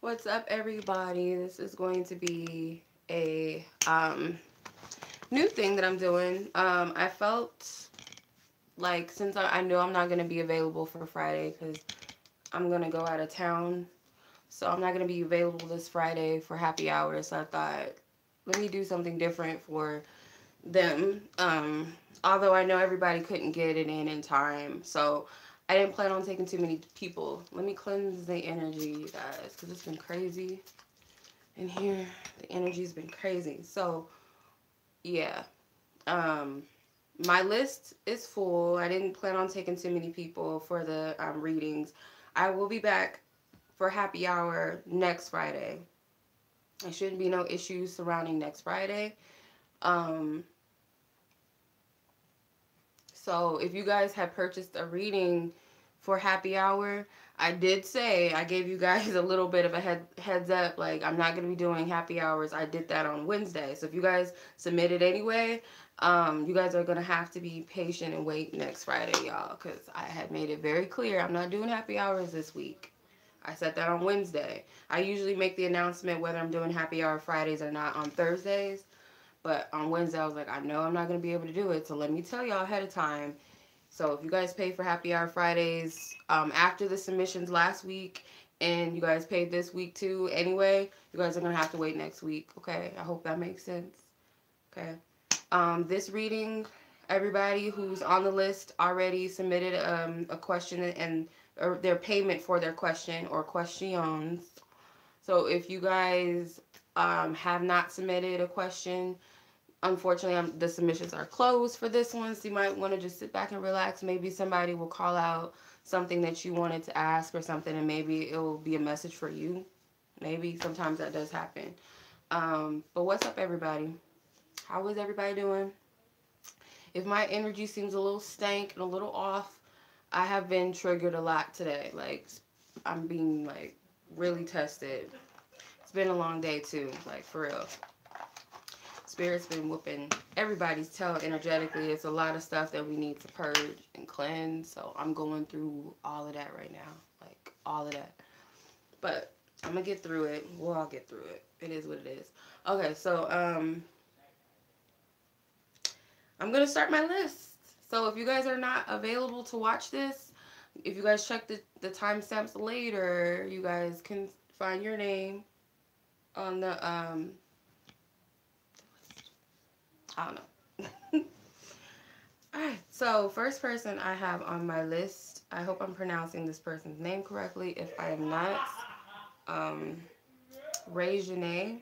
What's up, everybody? This is going to be a new thing that I'm doing. I felt like since I know I'm not going to be available for Friday because I'm going to go out of town. So I'm not going to be available this Friday for happy hour. So I thought, let me do something different for them. Although I know everybody couldn't get it in time. So I didn't plan on taking too many people. Let me cleanse the energy, you guys, because it's been crazy in here. The energy's been crazy. So, yeah. My list is full. I didn't plan on taking too many people for the readings. I will be back for happy hour next Friday. There shouldn't be no issues surrounding next Friday. So if you guys had purchased a reading for happy hour, I did say, I gave you guys a little bit of a heads up, like I'm not going to be doing happy hours. I did that on Wednesday. So if you guys submitted anyway, you guys are going to have to be patient and wait next Friday, y'all, because I had made it very clear I'm not doing happy hours this week. I said that on Wednesday. I usually make the announcement whether I'm doing happy hour Fridays or not on Thursdays. But on Wednesday, I was like, I know I'm not going to be able to do it. So let me tell y'all ahead of time. So if you guys paid for happy hour Fridays after the submissions last week and you guys paid this week too anyway, you guys are going to have to wait next week. Okay? I hope that makes sense. Okay? This reading, everybody who's on the list already submitted a question and or their payment for their question or questions. So if you guys have not submitted a question, unfortunately, the submissions are closed for this one, so you might want to just sit back and relax. Maybe somebody will call out something that you wanted to ask or something, and maybe it will be a message for you. Maybe. Sometimes that does happen. But what's up, everybody? How is everybody doing? If my energy seems a little stank and a little off, I have been triggered a lot today. Like, I'm being, like, really tested. It's been a long day, too. Like, for real. Spirit's been whooping everybody's tail energetically. It's a lot of stuff that we need to purge and cleanse. So I'm going through all of that right now. Like, all of that. But I'm going to get through it. We'll all get through it. It is what it is. Okay, so I'm going to start my list. So if you guys are not available to watch this, if you guys check the timestamps later, you guys can find your name on the I don't know. Alright, so first person I have on my list, I hope I'm pronouncing this person's name correctly. If I am not, Rayjenee.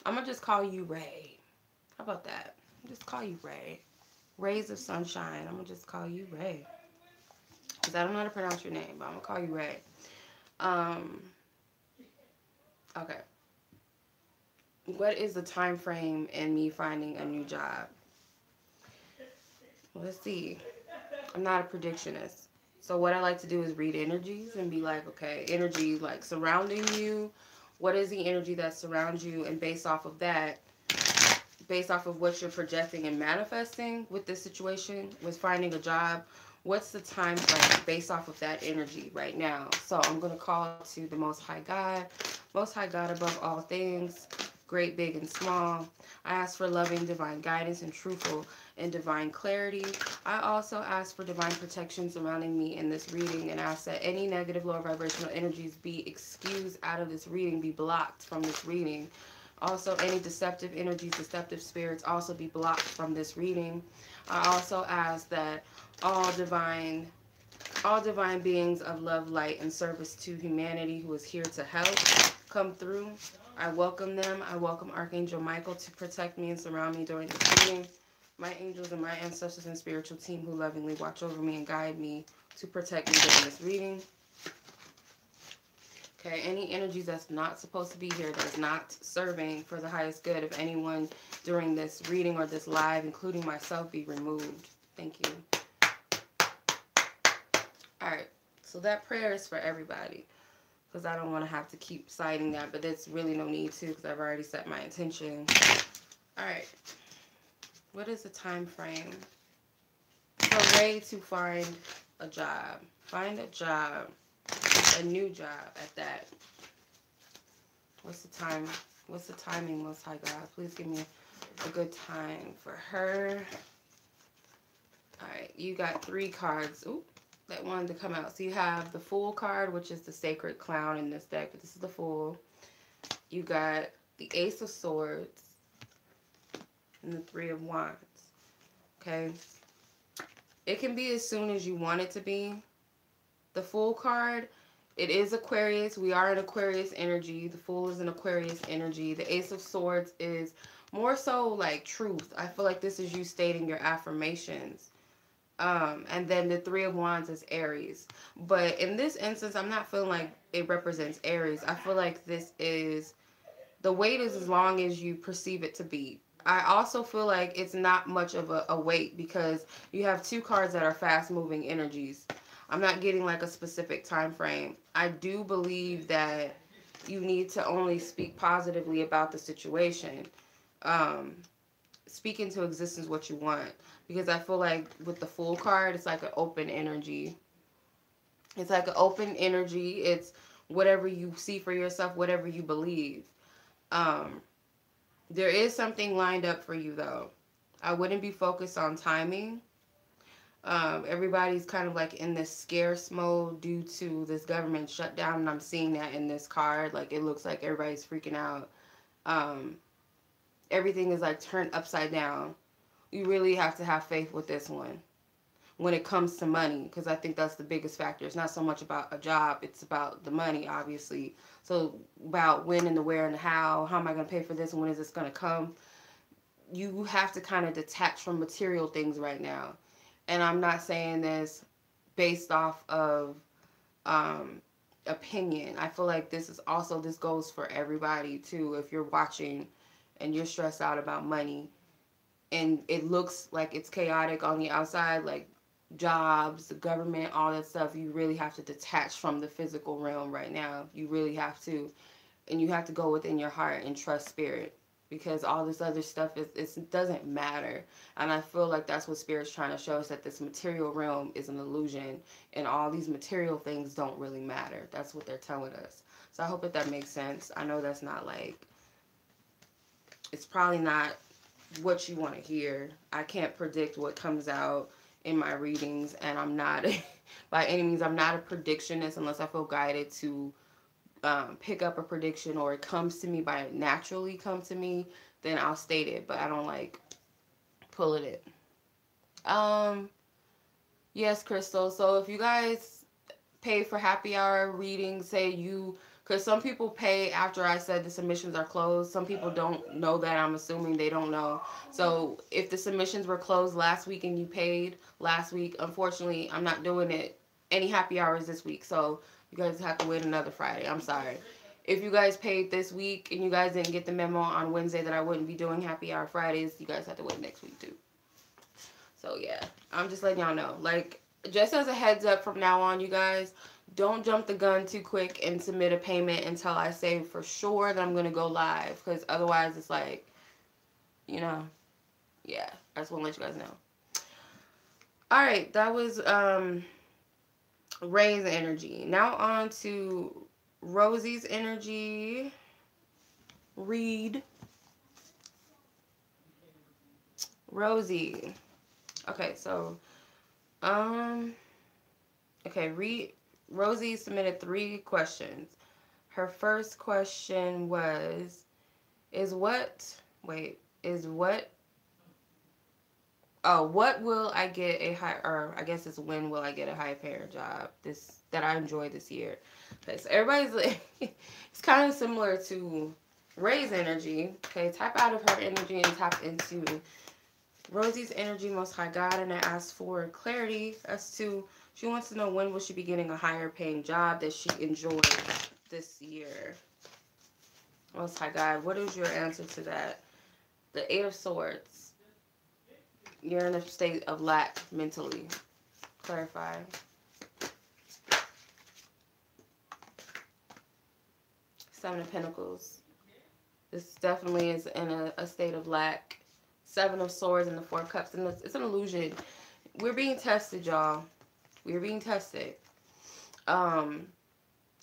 I'm going to just call you Ray. How about that? I'll just call you Ray. Rays of Sunshine. I'm going to just call you Ray. Because I don't know how to pronounce your name, but I'm going to call you Ray. Okay. What is the time frame in me finding a new job? Let's see. I'm not a predictionist. So what I like to do is read energies and be like, okay, energy like surrounding you. What is the energy that surrounds you? And based off of that, based off of what you're projecting and manifesting with this situation, with finding a job, what's the time frame based off of that energy right now? So I'm going to call to the Most High God above all things, great, big, and small. I ask for loving, divine guidance and truthful and divine clarity. I also ask for divine protection surrounding me in this reading and ask that any negative lower vibrational energies be excused out of this reading, be blocked from this reading. Also, any deceptive energies, deceptive spirits also be blocked from this reading. I also ask that all divine beings of love, light, and service to humanity who is here to help come through. I welcome them. I welcome Archangel Michael to protect me and surround me during this reading. My angels and my ancestors and spiritual team who lovingly watch over me and guide me to protect me during this reading. Okay, any energies that's not supposed to be here, that's not serving for the highest good of anyone during this reading or this live, including myself, be removed. Thank you. Alright, so that prayer is for everybody. Because I don't want to have to keep citing that, but there's really no need to because I've already set my intention. Alright. What is the time frame for Ray to find a job? Find a job. A new job at that. What's the time? What's the timing, Most High God? Please give me a good time for her. Alright, you got 3 cards. Ooh, that wanted to come out. So you have the Fool card, which is the Sacred Clown in this deck, but this is the Fool. You got the Ace of Swords and the 3 of Wands. Okay? It can be as soon as you want it to be. The Fool card, it is Aquarius. We are in Aquarius energy. The Fool is in Aquarius energy. The Ace of Swords is more so like truth. I feel like this is you stating your affirmations. And then the 3 of Wands is Aries. But in this instance, I'm not feeling like it represents Aries. I feel like this is, the weight is as long as you perceive it to be. I also feel like it's not much of a weight because you have 2 cards that are fast moving energies. I'm not getting like a specific time frame. I do believe that you need to only speak positively about the situation. Speak into existence what you want. Because I feel like with the Fool card, it's like an open energy. It's like an open energy. It's whatever you see for yourself, whatever you believe. There is something lined up for you, though. I wouldn't be focused on timing. Everybody's kind of like in this scarce mode due to this government shutdown, and I'm seeing that in this card. Like, it looks like everybody's freaking out. Everything is like turned upside down. You really have to have faith with this one when it comes to money, because I think that's the biggest factor. It's not so much about a job, it's about the money, obviously. So about when and the where and the how am I going to pay for this, and when is this going to come? You have to kind of detach from material things right now. And I'm not saying this based off of opinion. I feel like this is also, this goes for everybody too. If you're watching and you're stressed out about money and it looks like it's chaotic on the outside, like jobs, the government, all that stuff, you really have to detach from the physical realm right now. You really have to. And you have to go within your heart and trust spirit, because all this other stuff it doesn't matter. And I feel like that's what Spirit's trying to show us, that this material realm is an illusion and all these material things don't really matter. That's what they're telling us. So I hope that makes sense. I know that's not like, it's probably not what you want to hear. I can't predict what comes out in my readings, and I'm not by any means, I'm not a predictionist unless I feel guided to pick up a prediction, or it comes to me by it naturally come to me, then I'll state it, but I don't like pull it in. Yes, Crystal. So if you guys pay for happy hour readings, say you, because some people pay after I said the submissions are closed. Some people don't know that. I'm assuming they don't know. So if the submissions were closed last week and you paid last week, unfortunately, I'm not doing it any happy hours this week. So you guys have to wait another Friday. I'm sorry. If you guys paid this week and you guys didn't get the memo on Wednesday that I wouldn't be doing happy hour Fridays, you guys have to wait next week too. So yeah, I'm just letting y'all know. Like, just as a heads up from now on, you guys, don't jump the gun too quick and submit a payment until I say for sure that I'm going to go live. Because otherwise it's like, you know, yeah, I just want to let you guys know. Alright, that was Ray's energy. Now on to Rosie's energy. Read. Rosie. Okay, so okay, Rosie submitted 3 questions. Her first question was, what will I get a high, or I guess it's when will I get a high paying job that I enjoy this year? Okay, so everybody's like, it's kind of similar to Ray's energy. Okay, tap out of her energy and tap into Rosie's energy, Most High God, and I asked for clarity as to, she wants to know when will she be getting a higher paying job that she enjoys this year. Most High God, what is your answer to that? The 8 of Swords. You're in a state of lack mentally. Clarify. Seven of Pentacles. This definitely is in a state of lack. 7 of Swords and the 4 of Cups. And it's an illusion. We're being tested, y'all. We're being tested.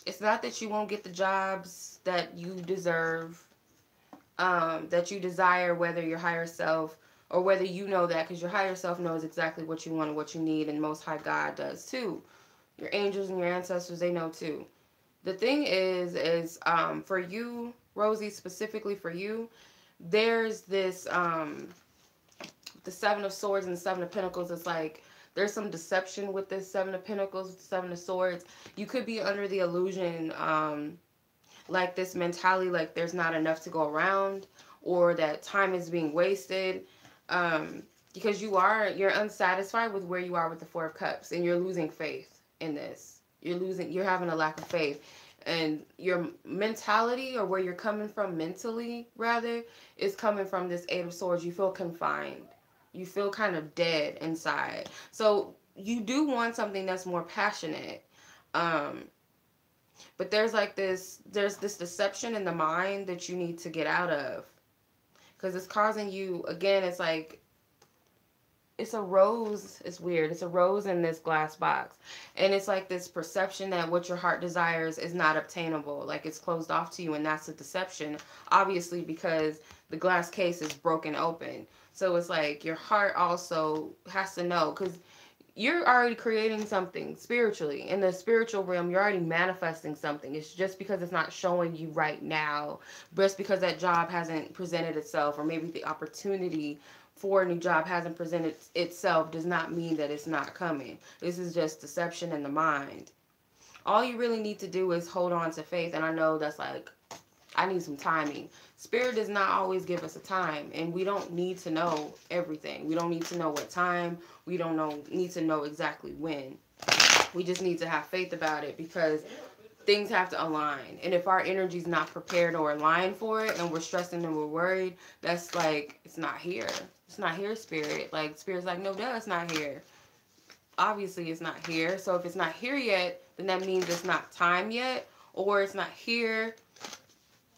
It's not that you won't get the jobs that you deserve, that you desire, whether your higher self or whether you know that, because your higher self knows exactly what you want and what you need, and Most High God does too. Your angels and your ancestors, they know too. The thing is for you, Rosie, specifically for you, there's this the Seven of Swords and the Seven of Pentacles. It's like there's some deception with this Seven of Pentacles, Seven of Swords. You could be under the illusion, like this mentality, like there's not enough to go around, or that time is being wasted, because you're unsatisfied with where you are with the Four of Cups, and you're losing faith in this. You're having a lack of faith, and your mentality, or where you're coming from mentally rather, is coming from this Eight of Swords. You feel confined. You feel kind of dead inside. So you do want something that's more passionate. But there's this deception in the mind that you need to get out of. Because it's causing you, again, it's like, it's a rose. It's weird. It's a rose in this glass box. And it's like this perception that what your heart desires is not obtainable. Like it's closed off to you, and that's a deception. Obviously, because the glass case is broken open. So it's like your heart also has to know, because you're already creating something spiritually. In the spiritual realm, you're already manifesting something. It's just because it's not showing you right now, just because that job hasn't presented itself, or maybe the opportunity for a new job hasn't presented itself, does not mean that it's not coming. This is just deception in the mind. All you really need to do is hold on to faith. And I know that's like, I need some timing. Spirit does not always give us a time, and we don't need to know everything. We don't need to know what time. We don't need to know exactly when. We just need to have faith about it, because things have to align. And if our energy's not prepared or aligned for it, and we're stressing and we're worried, that's like, it's not here. It's not here, Spirit. Like, Spirit's like, no, duh, it's not here. Obviously, it's not here. So if it's not here yet, then that means it's not time yet, or it's not here.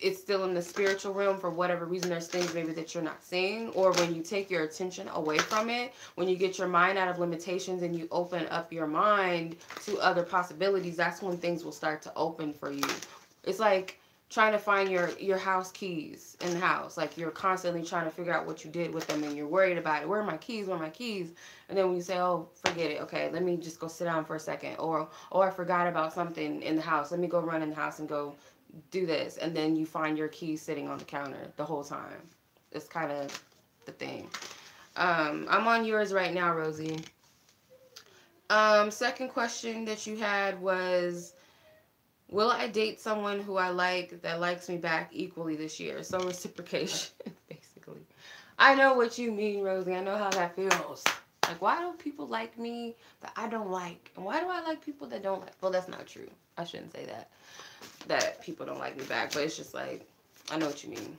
It's still in the spiritual realm for whatever reason. There's things maybe that you're not seeing, or when you take your attention away from it, when you get your mind out of limitations and you open up your mind to other possibilities, that's when things will start to open for you. It's like trying to find your house keys in the house. Like you're constantly trying to figure out what you did with them, and you're worried about it. Where are my keys? Where are my keys? And then when you say, oh, forget it. Okay, let me just go sit down for a second. Or, oh, I forgot about something in the house. Let me go run in the house and go do this. And then you find your keys sitting on the counter the whole time. It's kind of the thing. I'm on yours right now, Rosie. Second question that you had was, will I date someone who I like that likes me back equally this year? So reciprocation, basically. I know what you mean, Rosie. I know how that feels. Like, why do people like me that I don't like? And why do I like people that don't like? Well, that's not true. I shouldn't say that. That people don't like me back. But it's just like, I know what you mean.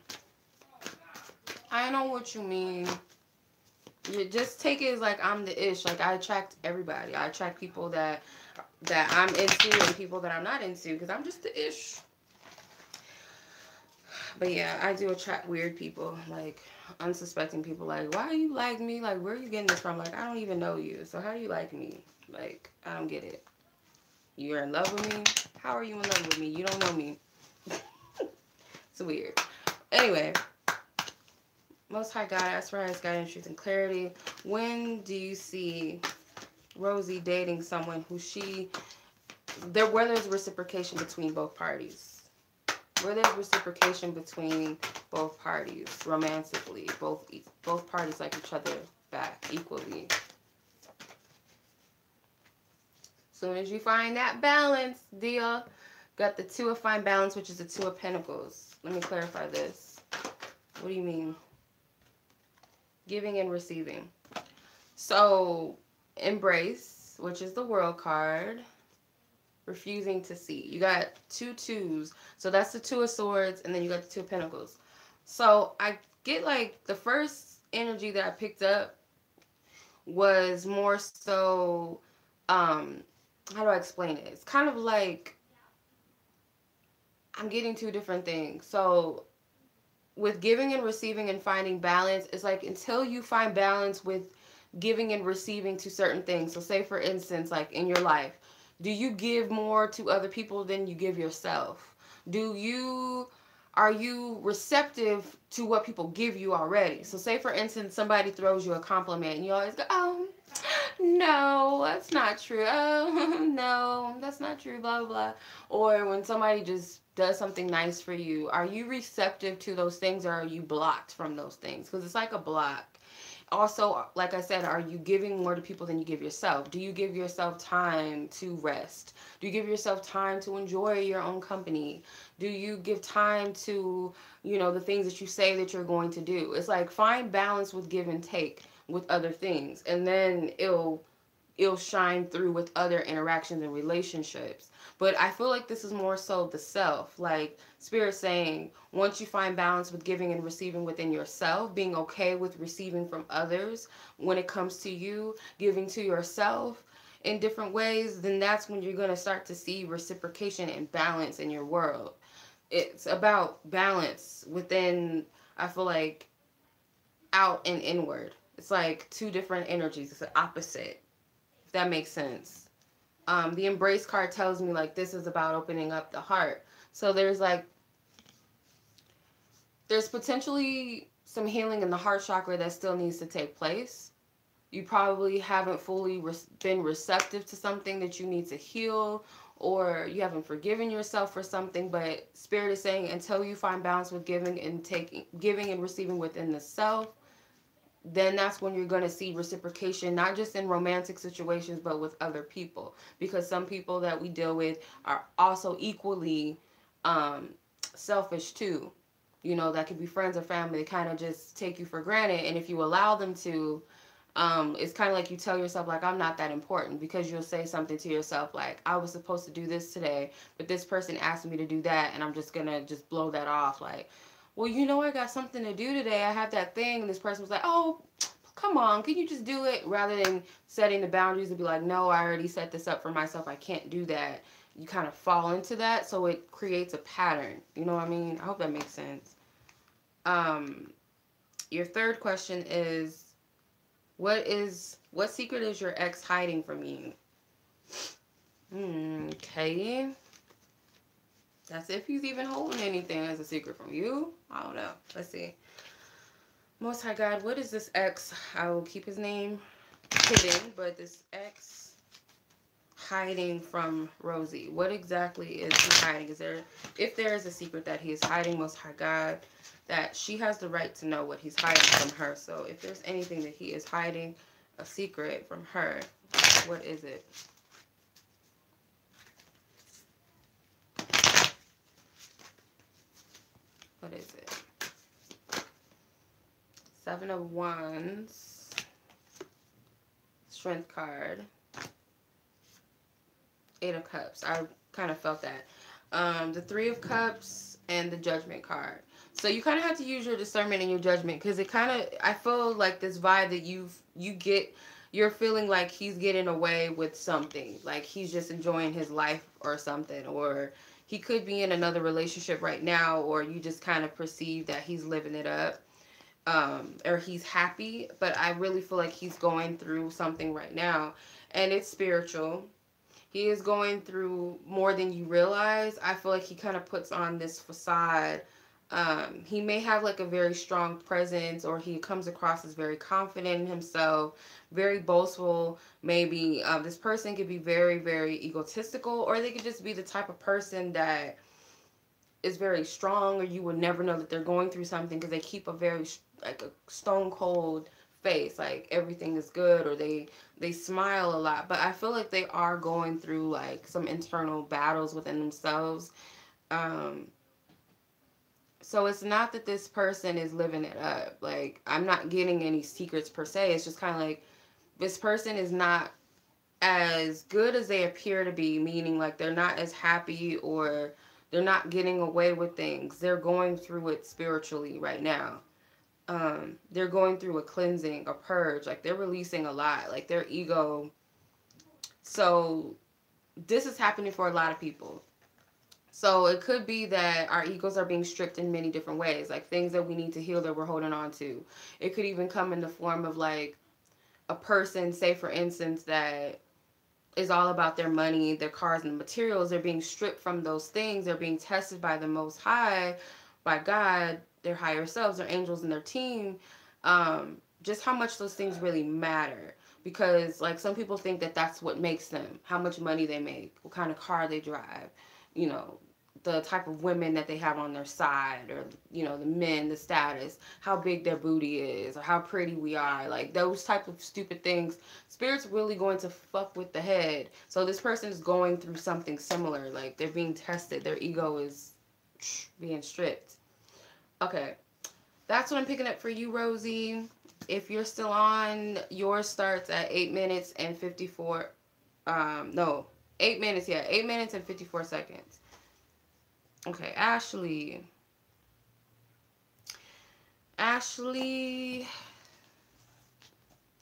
I know what you mean. You just take it as like I'm the ish. Like, I attract everybody. I attract people that I'm into and people that I'm not into, because I'm just the ish. But yeah, I do attract weird people, like unsuspecting people. Like, why do you like me? Like, where are you getting this from? Like, I don't even know you, so how do you like me? Like, I don't get it. You're in love with me? How are you in love with me? You don't know me. It's weird. Anyway, Most High God, ask for highest guidance, truth, and clarity. When do you see Rosie dating someone who where there's reciprocation between both parties? Where there's reciprocation between both parties, romantically, both parties like each other back equally. Soon as you find that balance, dear, got the Two of Fine Balance, which is the Two of Pentacles. Let me clarify this. What do you mean? Giving and receiving. So, embrace, which is the World card. Refusing to see. You got two twos. So that's the Two of Swords, and then you got the Two of Pentacles. So I get like the first energy that I picked up was more so, how do I explain it? It's kind of like I'm getting two different things. So with giving and receiving and finding balance, it's like until you find balance with giving and receiving to certain things. So say for instance, like in your life, Do you give more to other people than you give yourself? Are you receptive to what people give you already? So say for instance somebody throws you a compliment and you always go, "Oh, no, that's not true. Oh, no, that's not true, blah blah blah." Or when somebody just does something nice for you, are you receptive to those things or are you blocked from those things? Because it's like a block. Also, like I said, are you giving more to people than you give yourself? Do you give yourself time to rest? Do you give yourself time to enjoy your own company? Do you give time to, the things that you say that you're going to do? It's like find balance with give and take with other things, and then it'll shine through with other interactions and relationships. But I feel like this is more so the self, like Spirit saying, once you find balance with giving and receiving within yourself, being okay with receiving from others when it comes to you, giving to yourself in different ways, then that's when you're going to start to see reciprocation and balance in your world. It's about balance within, I feel like, out and inward. It's like two different energies. It's the opposite, if that makes sense. The embrace card tells me like this is about opening up the heart. So there's potentially some healing in the heart chakra that still needs to take place. You probably haven't fully been receptive to something that you need to heal, or you haven't forgiven yourself for something. But Spirit is saying until you find balance with giving and receiving within the self, then that's when you're going to see reciprocation, not just in romantic situations, but with other people. Because some people that we deal with are also equally selfish too. That could be friends or family. They kind of just take you for granted. And if you allow them to, it's kind of like you tell yourself, like, I'm not that important, because you'll say something to yourself like, I was supposed to do this today, but this person asked me to do that, and I'm just going to just blow that off. Like, well, I got something to do today. I have that thing. And this person was like, oh, come on, can you just do it? Rather than setting the boundaries and be like, no, I already set this up for myself. I can't do that. You kind of fall into that. So it creates a pattern. You know what I mean? I hope that makes sense. Your third question is, what secret is your ex hiding from you? Okay. That's if he's even holding anything as a secret from you. I don't know. Let's see. Most High God, what is this ex? I will keep his name hidden, but this ex hiding from Rosie. What exactly is he hiding? If there is a secret that he is hiding, Most High God, that she has the right to know what he's hiding from her. So if there's anything that he is hiding, a secret from her, what is it? What is it? Seven of Wands, Strength card, Eight of Cups. I kind of felt that. The Three of Cups and the Judgment card. So you kind of have to use your discernment and your judgment, because I feel like this vibe that you're feeling like he's getting away with something, like he's just enjoying his life or something, or he could be in another relationship right now, or you just kind of perceive that he's living it up, or he's happy. But I really feel like he's going through something right now, and it's spiritual. He is going through more than you realize. I feel like he kind of puts on this facade. He may have like a very strong presence, or he comes across as very confident in himself, very boastful. Maybe this person could be very, very egotistical, or they could just be the type of person that is very strong, or you would never know that they're going through something, because they keep a very like a stone cold face, like everything is good, or they smile a lot. But I feel like they are going through like some internal battles within themselves. So it's not that this person is living it up. Like, I'm not getting any secrets per se. It's just kind of like this person is not as good as they appear to be, meaning like they're not as happy, or they're not getting away with things. They're going through it spiritually right now. They're going through a cleansing, a purge. Like, they're releasing a lot, like their ego. So this is happening for a lot of people. So it could be that our egos are being stripped in many different ways, like things that we need to heal that we're holding on to. It could even come in the form of like a person, say for instance, that is all about their money, their cars, and the materials. They're being stripped from those things. They're being tested by the Most High, by God, their higher selves, their angels, and their team. Just how much those things really matter. Because, like, some people think that that's what makes them, how much money they make, what kind of car they drive, you know, the type of women that they have on their side, or, you know, the men, the status, how big their booty is, or how pretty we are. Like, those type of stupid things. Spirit's really going to fuck with the head. So this person is going through something similar. Like, they're being tested. Their ego is being stripped. Okay. That's what I'm picking up for you, Rosie. If you're still on, yours starts at 8 minutes and 54, no, 8 minutes, yeah, 8 minutes and 54 seconds. Okay, Ashlee. Ashlee,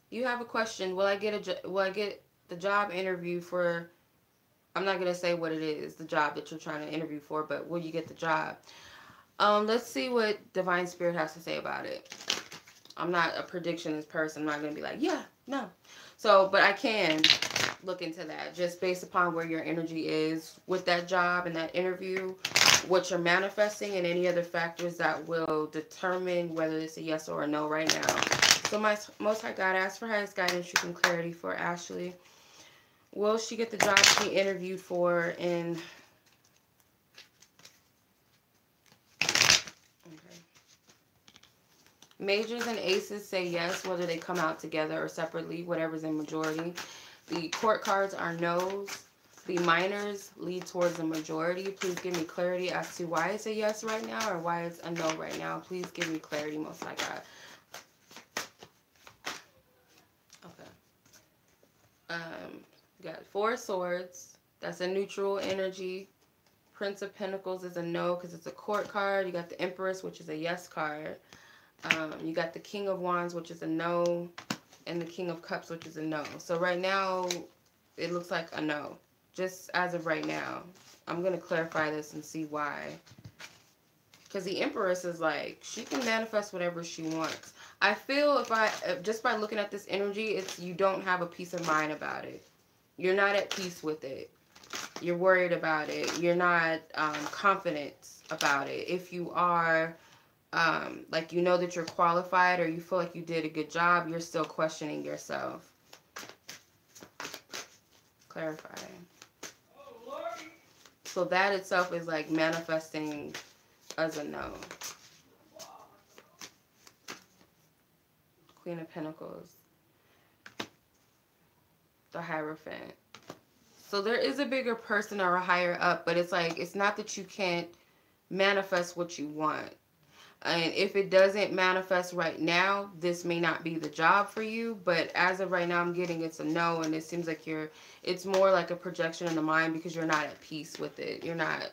you have a question. Will I get the job interview for, I'm not going to say what it is, the job that you're trying to interview for, but will you get the job? Let's see what Divine Spirit has to say about it. I'm not a predictionist person. I'm not going to be like, yeah, no. So, but I can look into that just based upon where your energy is with that job and that interview, what you're manifesting, and any other factors that will determine whether it's a yes or a no right now. So my Most High God, ask for highest guidance, truth, and clarity for Ashlee. Will she get the job she interviewed for in... Majors and aces say yes, whether they come out together or separately, whatever's in majority. The court cards are no's. The minors lead towards the majority. Please give me clarity as to why it's a yes right now or why it's a no right now. Please give me clarity, Most High God. Okay. You got 4 swords. That's a neutral energy. Prince of Pentacles is a no because it's a court card. You got the Empress, which is a yes card. You got the King of Wands, which is a no, and the King of Cups, which is a no. So right now, it looks like a no, just as of right now. I'm going to clarify this and see why. Because the Empress is like, she can manifest whatever she wants. I feel just by looking at this energy, it's you don't have a peace of mind about it. You're not at peace with it. You're worried about it. You're not confident about it. If you are... like you know that you're qualified or you feel like you did a good job, you're still questioning yourself. Clarifying. So that itself is like manifesting as a no. Queen of Pentacles. The Hierophant. So there is a bigger person or a higher up, but it's like, it's not that you can't manifest what you want. And if it doesn't manifest right now, this may not be the job for you. But as of right now, I'm getting it's a no. And it seems like it's more like a projection in the mind because you're not at peace with it. You're not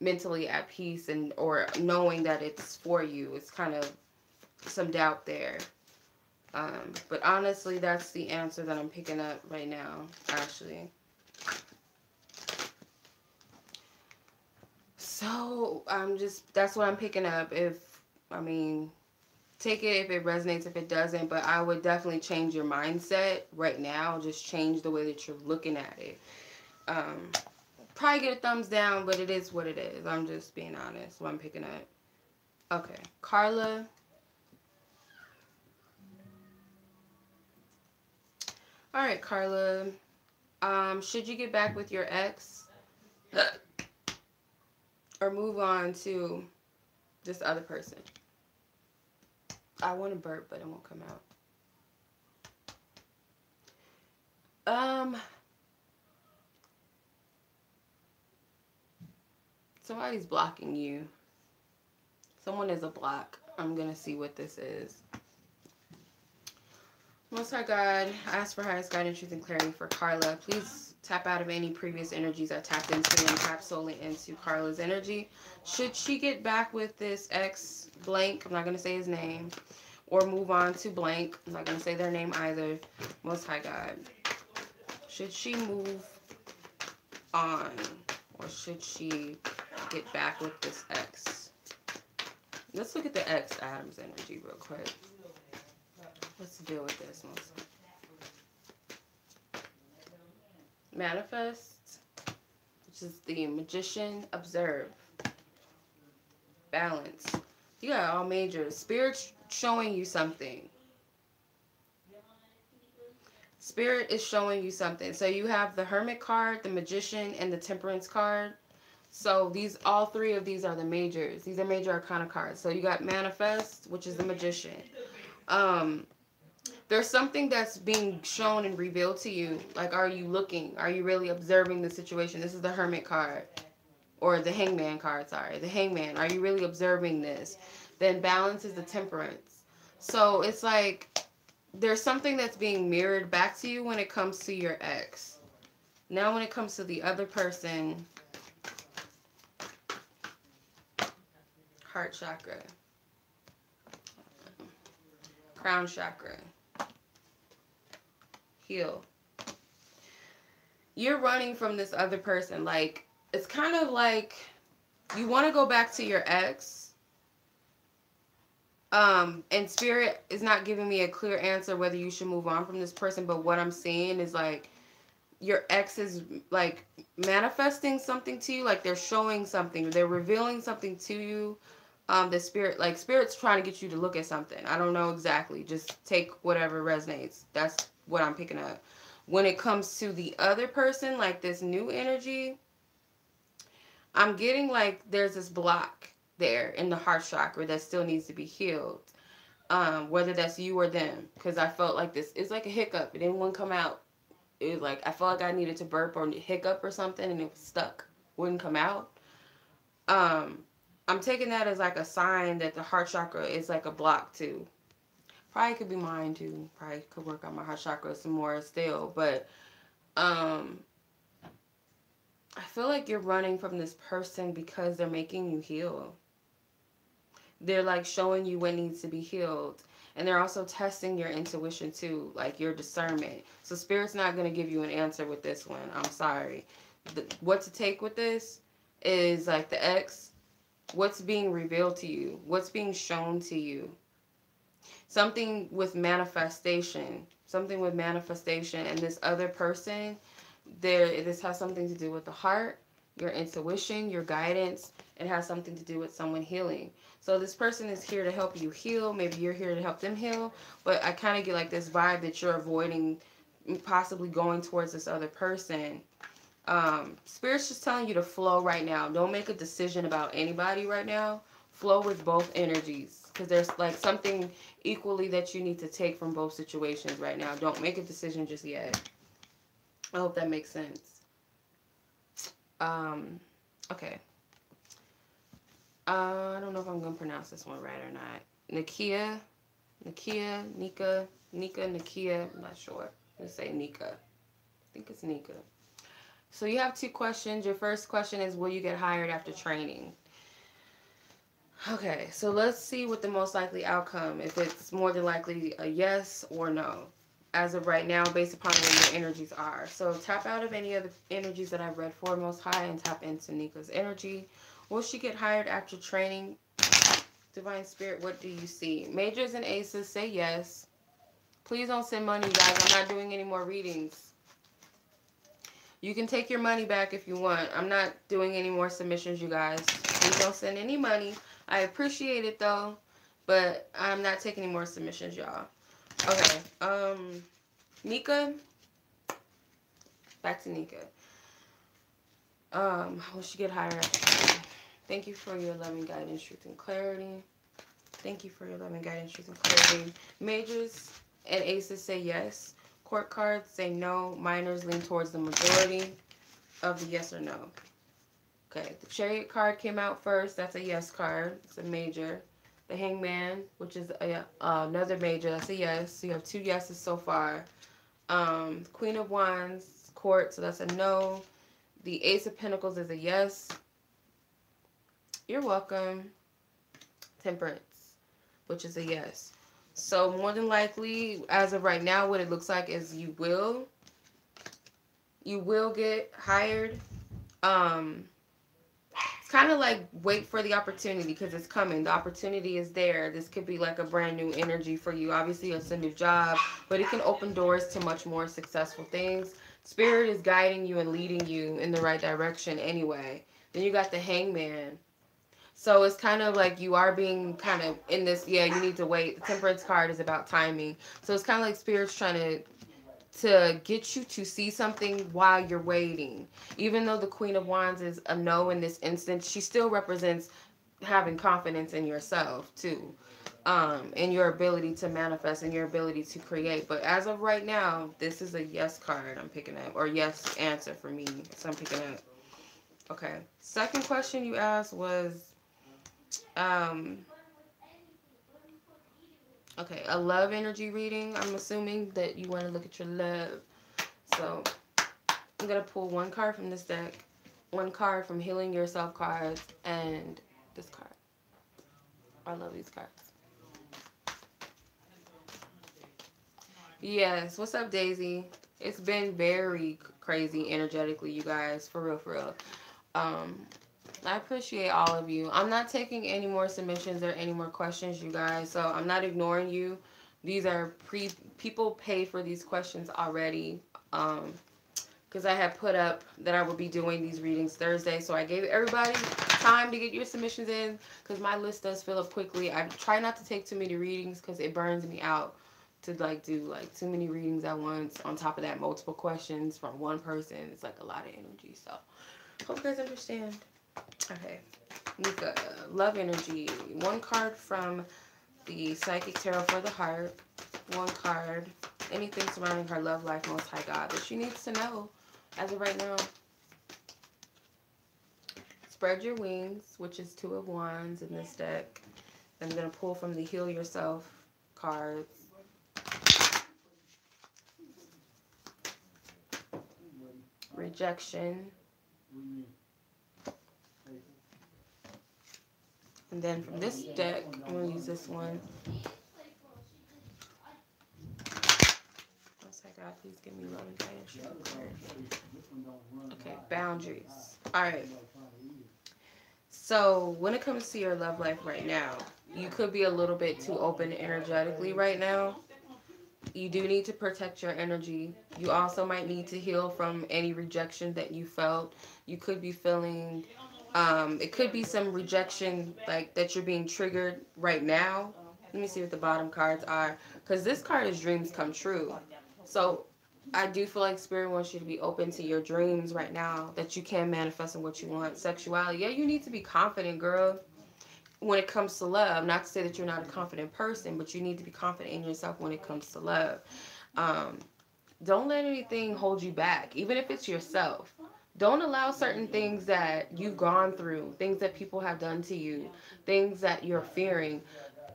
mentally at peace or knowing that it's for you. It's kind of some doubt there. But honestly, that's the answer that I'm picking up right now, Ashlee. So, that's what I'm picking up. Take it if it resonates, if it doesn't, but I would definitely change your mindset right now. Just change the way that you're looking at it. Probably get a thumbs down, but it is what it is. I'm just being honest, what I'm picking up. Okay, Carla. Alright, Carla. Should you get back with your ex? Or move on to this other person? I want to burp, but it won't come out. Somebody's blocking you. Someone is a block. I'm going to see what this is. Most High God, I ask for highest guidance, truth, and clarity for Carla. Please tap out of any previous energies I tapped into and tap solely into Carla's energy. Should she get back with this ex blank, I'm not going to say his name, or move on to blank, I'm not going to say their name either. Most High God, should she move on, or should she get back with this ex? Let's look at the ex Adam's energy real quick. Let's deal with this mostly. Manifest, which is the Magician. Observe. Balance. You got all majors. Spirit's showing you something. Spirit is showing you something. So you have the Hermit card, the Magician, and the Temperance card. So these, all three of these are the majors. These are major arcana cards. So you got Manifest, which is the Magician. There's something that's being shown and revealed to you. Like, are you looking? Are you really observing the situation? This is the Hermit card. Or the Hangman card, sorry. The Hangman. Are you really observing this? Then Balance is the Temperance. So it's like there's something that's being mirrored back to you when it comes to your ex. Now when it comes to the other person, heart chakra, crown chakra, heal. You're running from this other person. Like, it's kind of like you want to go back to your ex. And Spirit is not giving me a clear answer whether you should move on from this person. But what I'm seeing is like your ex is like manifesting something to you. Like they're showing something. They're revealing something to you. The Spirit, like Spirit's trying to get you to look at something. I don't know exactly. Just take whatever resonates. That's what I'm picking up. When it comes to the other person, like this new energy, I'm getting like there's this block there in the heart chakra that still needs to be healed. Whether that's you or them. Because I felt like this, it's like a hiccup. It didn't want to come out. It was like, I felt like I needed to burp or hiccup or something and it was stuck. Wouldn't come out. I'm taking that as like a sign that the heart chakra is like a block too. Probably could be mine too. Probably could work on my heart chakra some more still. But I feel like you're running from this person because they're making you heal. They're like showing you what needs to be healed. And they're also testing your intuition too, like your discernment. So Spirit's not going to give you an answer with this one. I'm sorry. What to take with this is like the ex, what's being revealed to you, what's being shown to you. Something with manifestation. Something with manifestation. And this other person, this has something to do with the heart, your intuition, your guidance. It has something to do with someone healing. So this person is here to help you heal. Maybe you're here to help them heal. But I kind of get like this vibe that you're avoiding possibly going towards this other person. Spirit's just telling you to flow right now. Don't make a decision about anybody right now. Flow with both energies. Because there's like something equally that you need to take from both situations right now. Don't make a decision just yet. I hope that makes sense. Okay. I don't know if I'm going to pronounce this one right or not. Nika, I'm not sure. Let's say Nika. I think it's Nika. So you have two questions. Your first question is, will you get hired after training? Okay, so let's see what the most likely outcome, if it's more than likely a yes or no. As of right now, based upon where your energies are. So tap out of any of the energies that I've read for Most High and tap into Nika's energy. Will she get hired after training? Divine Spirit, what do you see? Majors and aces, say yes. Please don't send money, guys. I'm not doing any more readings. You can take your money back if you want. I'm not doing any more submissions, you guys. Please don't send any money. I appreciate it, though. But I'm not taking any more submissions, y'all. Okay. Nika. Back to Nika. Will she get hired after training? Thank you for your loving guidance, truth, and clarity. Thank you for your loving guidance, truth, and clarity. Majors and aces say yes. Court cards say no. Minors lean towards the majority of the yes or no. Okay, the Chariot card came out first. That's a yes card. It's a major. The Hangman, which is another major. That's a yes. So you have two yeses so far. Queen of Wands, Court, so that's a no. The Ace of Pentacles is a yes. You're welcome. Temperance, which is a yes. So more than likely, as of right now, what it looks like is you will get hired. It's kind of like wait for the opportunity because it's coming. The opportunity is there. This could be like a brand new energy for you. Obviously, it's a new job, but it can open doors to much more successful things. Spirit is guiding you and leading you in the right direction anyway. Then you got the Hangman. So it's kind of like you are being kind of in this, yeah, you need to wait. The Temperance card is about timing. So it's kind of like Spirit's trying to get you to see something while you're waiting. Even though the Queen of Wands is a no in this instance, she still represents having confidence in yourself too. And your ability to manifest and your ability to create. But as of right now, this is a yes card I'm picking up, or yes answer for me. So I'm picking up. Okay. Second question you asked was, okay, a love energy reading. I'm assuming that you want to look at your love. So I'm going to pull one card from this deck, one card from Healing Yourself cards, and this card. I love these cards. Yes, what's up, Daisy? It's been very crazy energetically, you guys, for real, for real. I appreciate all of you. I'm not taking any more submissions or any more questions, you guys, so I'm not ignoring you. These are people pay for these questions already, because I had put up that I would be doing these readings Thursday, so I gave everybody time to get your submissions in, because my list does fill up quickly. I try not to take too many readings because it burns me out to like do like too many readings at once. On top of that, multiple questions from one person. It's like a lot of energy. So hope you guys understand. Okay, Nika, love energy. One card from the Psychic Tarot for the Heart. One card, anything surrounding her love life, Most High God, that she needs to know as of right now. Spread Your Wings, which is Two of Wands in this deck. I'm going to pull from the Heal Yourself cards. Rejection. And then from this deck, I'm going to use this one. God, please give me love and guidance. Okay, boundaries. Alright. So, when it comes to your love life right now, you could be a little bit too open energetically right now. You do need to protect your energy. You also might need to heal from any rejection that you felt. You could be feeling, it could be some rejection like that you're being triggered right now. Let me see what the bottom cards are. Because this card is dreams come true. So I do feel like Spirit wants you to be open to your dreams right now, that you can manifest in what you want. Sexuality, yeah, you need to be confident, girl, when it comes to love. Not to say that you're not a confident person, but you need to be confident in yourself when it comes to love. Don't let anything hold you back, even if it's yourself. Don't allow certain things that you've gone through, things that people have done to you, things that you're fearing,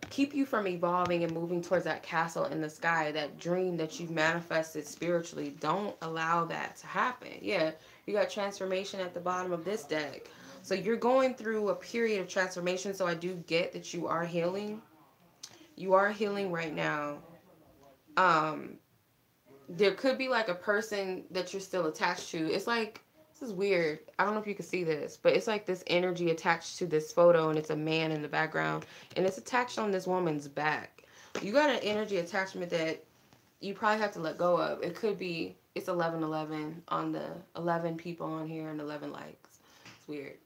keep you from evolving and moving towards that castle in the sky, that dream that you've manifested spiritually. Don't allow that to happen. Yeah, you got transformation at the bottom of this deck. So you're going through a period of transformation, so I do get that you are healing. You are healing right now. There could be like a person that you're still attached to. It's like, this is weird. I don't know if you can see this, but it's like this energy attached to this photo, and it's a man in the background, and it's attached on this woman's back. You got an energy attachment that you probably have to let go of. It could be, it's 11/11 on the 11 people on here and 11 likes. It's weird.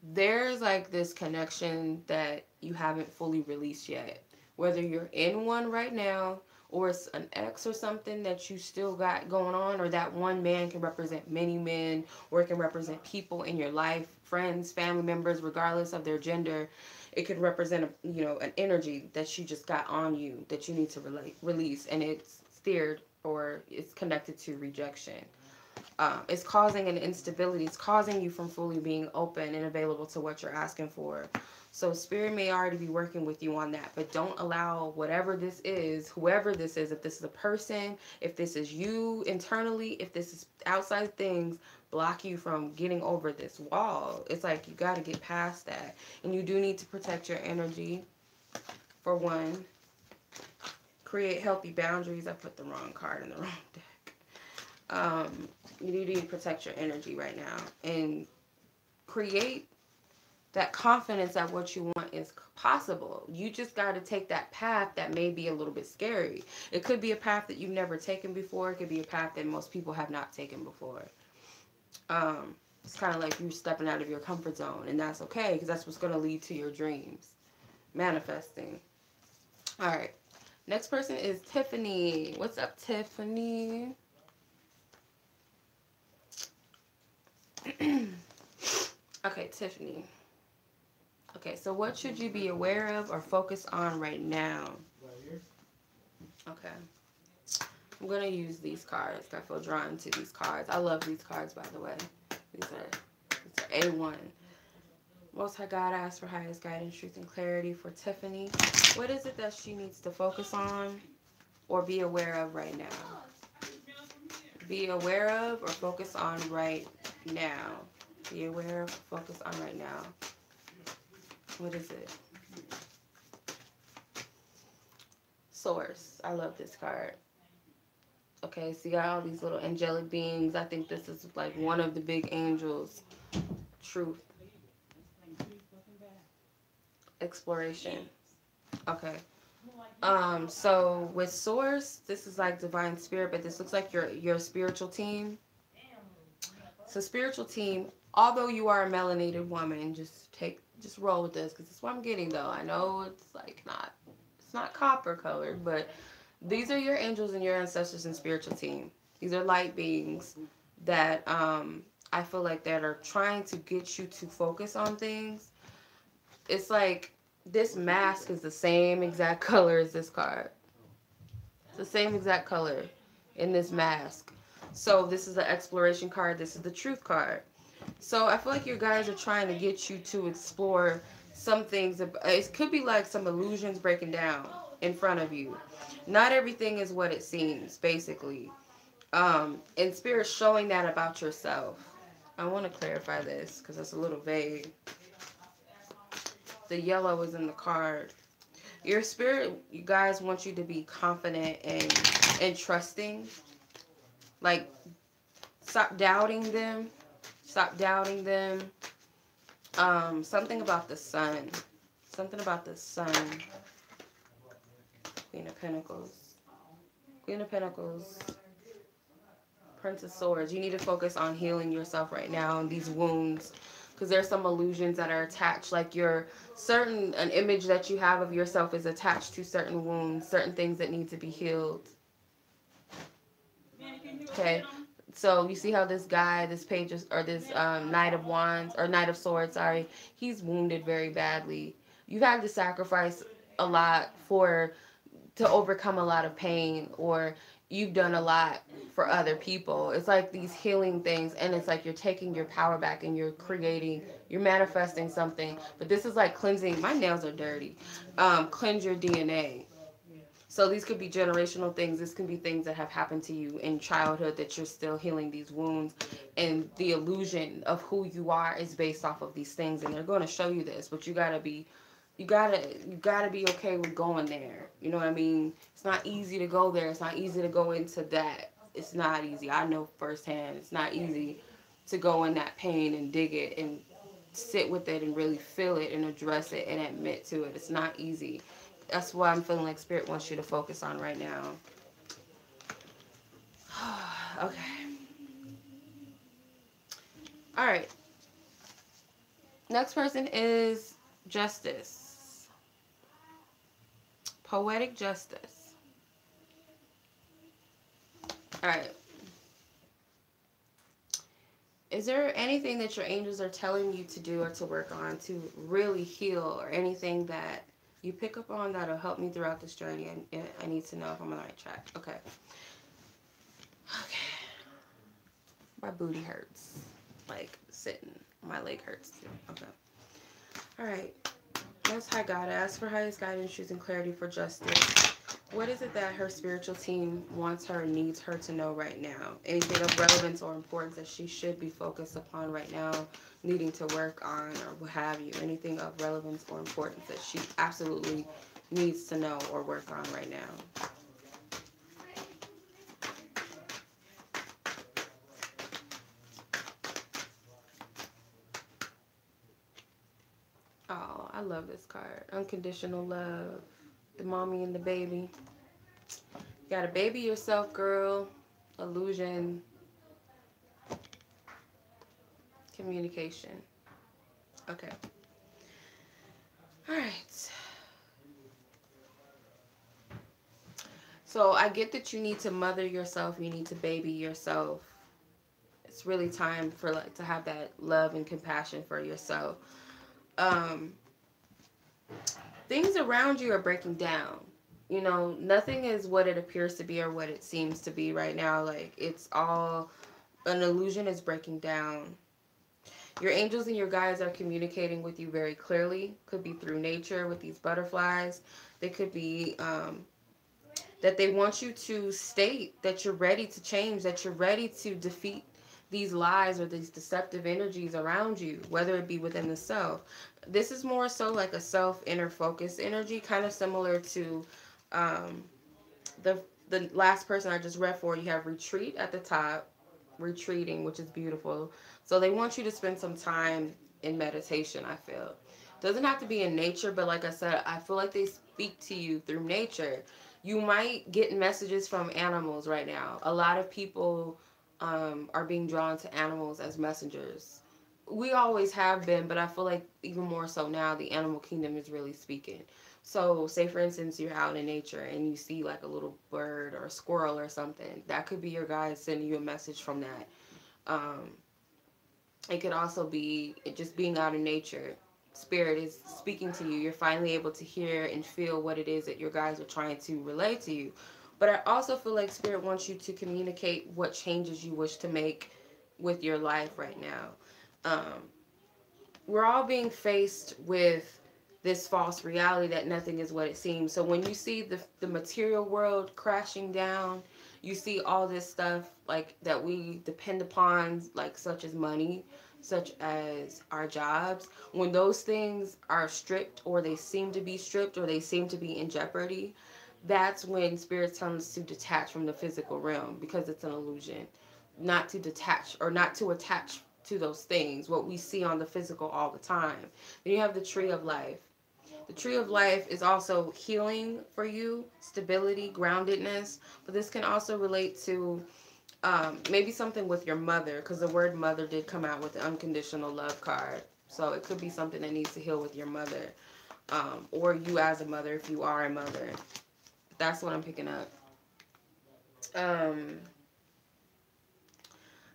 There's like this connection that you haven't fully released yet. Whether you're in one right now, or it's an ex or something that you still got going on, or that one man can represent many men, or it can represent people in your life, friends, family members, regardless of their gender. It could represent an energy that you just got on you that you need to release, and it's steered or it's connected to rejection. It's causing an instability. It's causing you from fully being open and available to what you're asking for. So Spirit may already be working with you on that, but don't allow whatever this is, whoever this is, if this is a person, if this is you internally, if this is outside things, block you from getting over this wall. It's like you got to get past that. And you do need to protect your energy, for one. Create healthy boundaries. I put the wrong card in the wrong deck. You need to protect your energy right now and create that confidence that what you want is possible. You just got to take that path that may be a little bit scary. It could be a path that you've never taken before. It could be a path that most people have not taken before. It's kind of like you stepping out of your comfort zone, and that's okay, because that's what's going to lead to your dreams manifesting. All right. Next person is Tiffany. What's up, Tiffany? Okay, Tiffany. Okay, so what should you be aware of or focus on right now? Okay. I'm going to use these cards. I feel drawn to these cards. I love these cards, by the way. These are A1. Most High God, asks for highest guidance, truth, and clarity for Tiffany. What is it that she needs to focus on or be aware of right now? Be aware of or focus on right now. Be aware of, focus on right now. What is it? Source. I love this card. Okay, so you got all these little angelic beings. I think this is like one of the big angels. Truth. Exploration. Okay. So with source, this is like divine spirit, but this looks like your spiritual team. So spiritual team, although you are a melanated woman, just roll with this, because this is what I'm getting though. I know it's like it's not copper colored, but these are your angels and your ancestors and spiritual team. These are light beings that I feel like that are trying to get you to focus on things. It's like this mask is the same exact color as this card. It's the same exact color in this mask. So this is the exploration card. This is the truth card. So I feel like you guys are trying to get you to explore some things. It could be like some illusions breaking down in front of you. Not everything is what it seems, basically. And Spirit's showing that about yourself. I want to clarify this because it's a little vague. The yellow is in the card. Your spirit, you guys, want you to be confident and trusting. Like, stop doubting them. Stop doubting them. Something about the sun. Something about the sun. Queen of Pentacles. Queen of Pentacles. Prince of Swords. You need to focus on healing yourself right now and these wounds. Because there's some illusions that are attached. Like an image that you have of yourself is attached to certain wounds. Certain things that need to be healed. Okay. So you see how this guy, this page, or this Knight of Wands, or Knight of Swords, sorry, he's wounded very badly. You've had to sacrifice a lot to overcome a lot of pain, or you've done a lot for other people. It's like these healing things, and it's like you're taking your power back and you're manifesting something. But this is like cleansing. My nails are dirty. Cleanse your DNA. So these could be generational things. This can be things that have happened to you in childhood that you're still healing these wounds. And the illusion of who you are is based off of these things. And they're going to show you this. But you gotta be okay with going there. You know what I mean? It's not easy to go there. It's not easy to go into that. It's not easy. I know firsthand. It's not easy to go in that pain and dig it and sit with it and really feel it and address it and admit to it. It's not easy. That's why I'm feeling like Spirit wants you to focus on right now. Okay. All right. Next person is Justyce. Poetic Justice. All right. Is there anything that your angels are telling you to do or to work on to really heal, or anything that you pick up on that'll help me throughout this journey? I need to know if I'm on the right track. Okay. Okay. My booty hurts. Like, sitting. My leg hurts too. Okay. Alright. Most High God, ask for highest guidance, truth, and clarity for Justyce. What is it that her spiritual team wants her, needs her to know right now? Anything of relevance or importance that she should be focused upon right now, needing to work on, or what have you? Anything of relevance or importance that she absolutely needs to know or work on right now? I love this card. Unconditional love. The mommy and the baby. You got a baby yourself, girl. Illusion. Communication. Okay. Alright. So I get that you need to mother yourself. You need to baby yourself. It's really time for like to have that love and compassion for yourself. Things around you are breaking down. You know, nothing is what it appears to be or what it seems to be right now. Like, it's all an illusion is breaking down. Your angels and your guides are communicating with you very clearly. Could be through nature with these butterflies. They could be that they want you to state that you're ready to change, that you're ready to defeat these lies or these deceptive energies around you, whether it be within the self. This is more so like a self inner focus energy, kind of similar to the last person I just read for. You have retreat at the top, retreating, which is beautiful. So they want you to spend some time in meditation, I feel. Doesn't have to be in nature, but like I said, I feel like they speak to you through nature. You might get messages from animals right now. A lot of people are being drawn to animals as messengers. We always have been, but I feel like even more so now, the animal kingdom is really speaking. So, say for instance, you're out in nature and you see like a little bird or a squirrel or something. That could be your guide sending you a message from that. It could also be just being out in nature. Spirit is speaking to you. You're finally able to hear and feel what it is that your guides are trying to relay to you. But I also feel like Spirit wants you to communicate what changes you wish to make with your life right now. We're all being faced with this false reality that nothing is what it seems. So when you see the material world crashing down, you see all this stuff like that we depend upon, like such as money, such as our jobs. When those things are stripped, or they seem to be stripped, or they seem to be in jeopardy, that's when Spirit's telling us to detach from the physical realm, because it's an illusion. Not to detach or not to attach to those things, what we see on the physical all the time. Then you have the tree of life. The tree of life is also healing for you, stability, groundedness, but this can also relate to maybe something with your mother, because the word mother did come out with the unconditional love card. So it could be something that needs to heal with your mother, or you as a mother if you are a mother. That's what I'm picking up.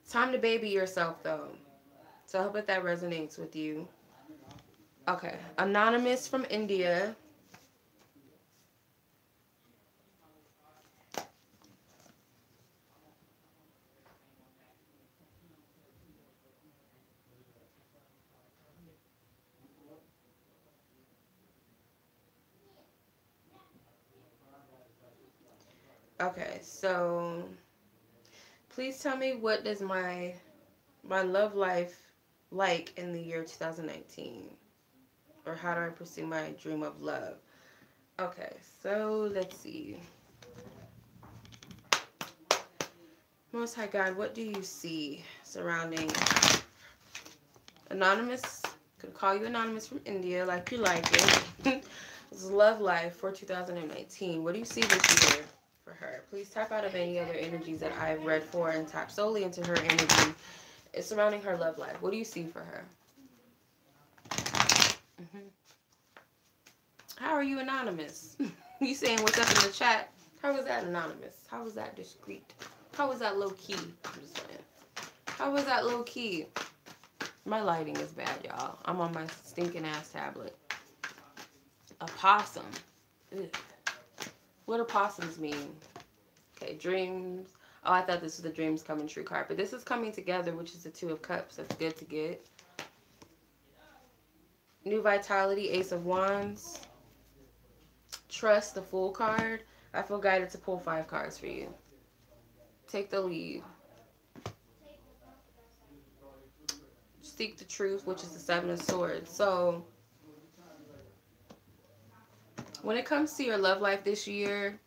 Time to baby yourself, though. So I hope that resonates with you. Okay. Anonymous from India. Okay, so please tell me, what does my love life like in the year 2019? Or how do I pursue my dream of love? Okay, so let's see. Most High God, what do you see surrounding Anonymous? Could call you Anonymous from India, like you like it. This is love life for 2019. What do you see this year for her? Please tap out of any other energies that I've read for and tap solely into her energy. It's surrounding her love life. What do you see for her? How are you anonymous? You saying what's up in the chat? How was that anonymous? How was that discreet? How was that low key? I'm just saying. How was that low key? My lighting is bad, y'all. I'm on my stinking ass tablet. A possum. Ugh. What do possums mean? Okay, dreams. Oh, I thought this was the dreams coming true card. But this is coming together, which is the Two of Cups. That's good to get. New vitality, Ace of Wands. Trust, the Fool card. I feel guided to pull 5 cards for you. Take the lead. Seek the truth, which is the 7 of Swords. So, when it comes to your love life this year,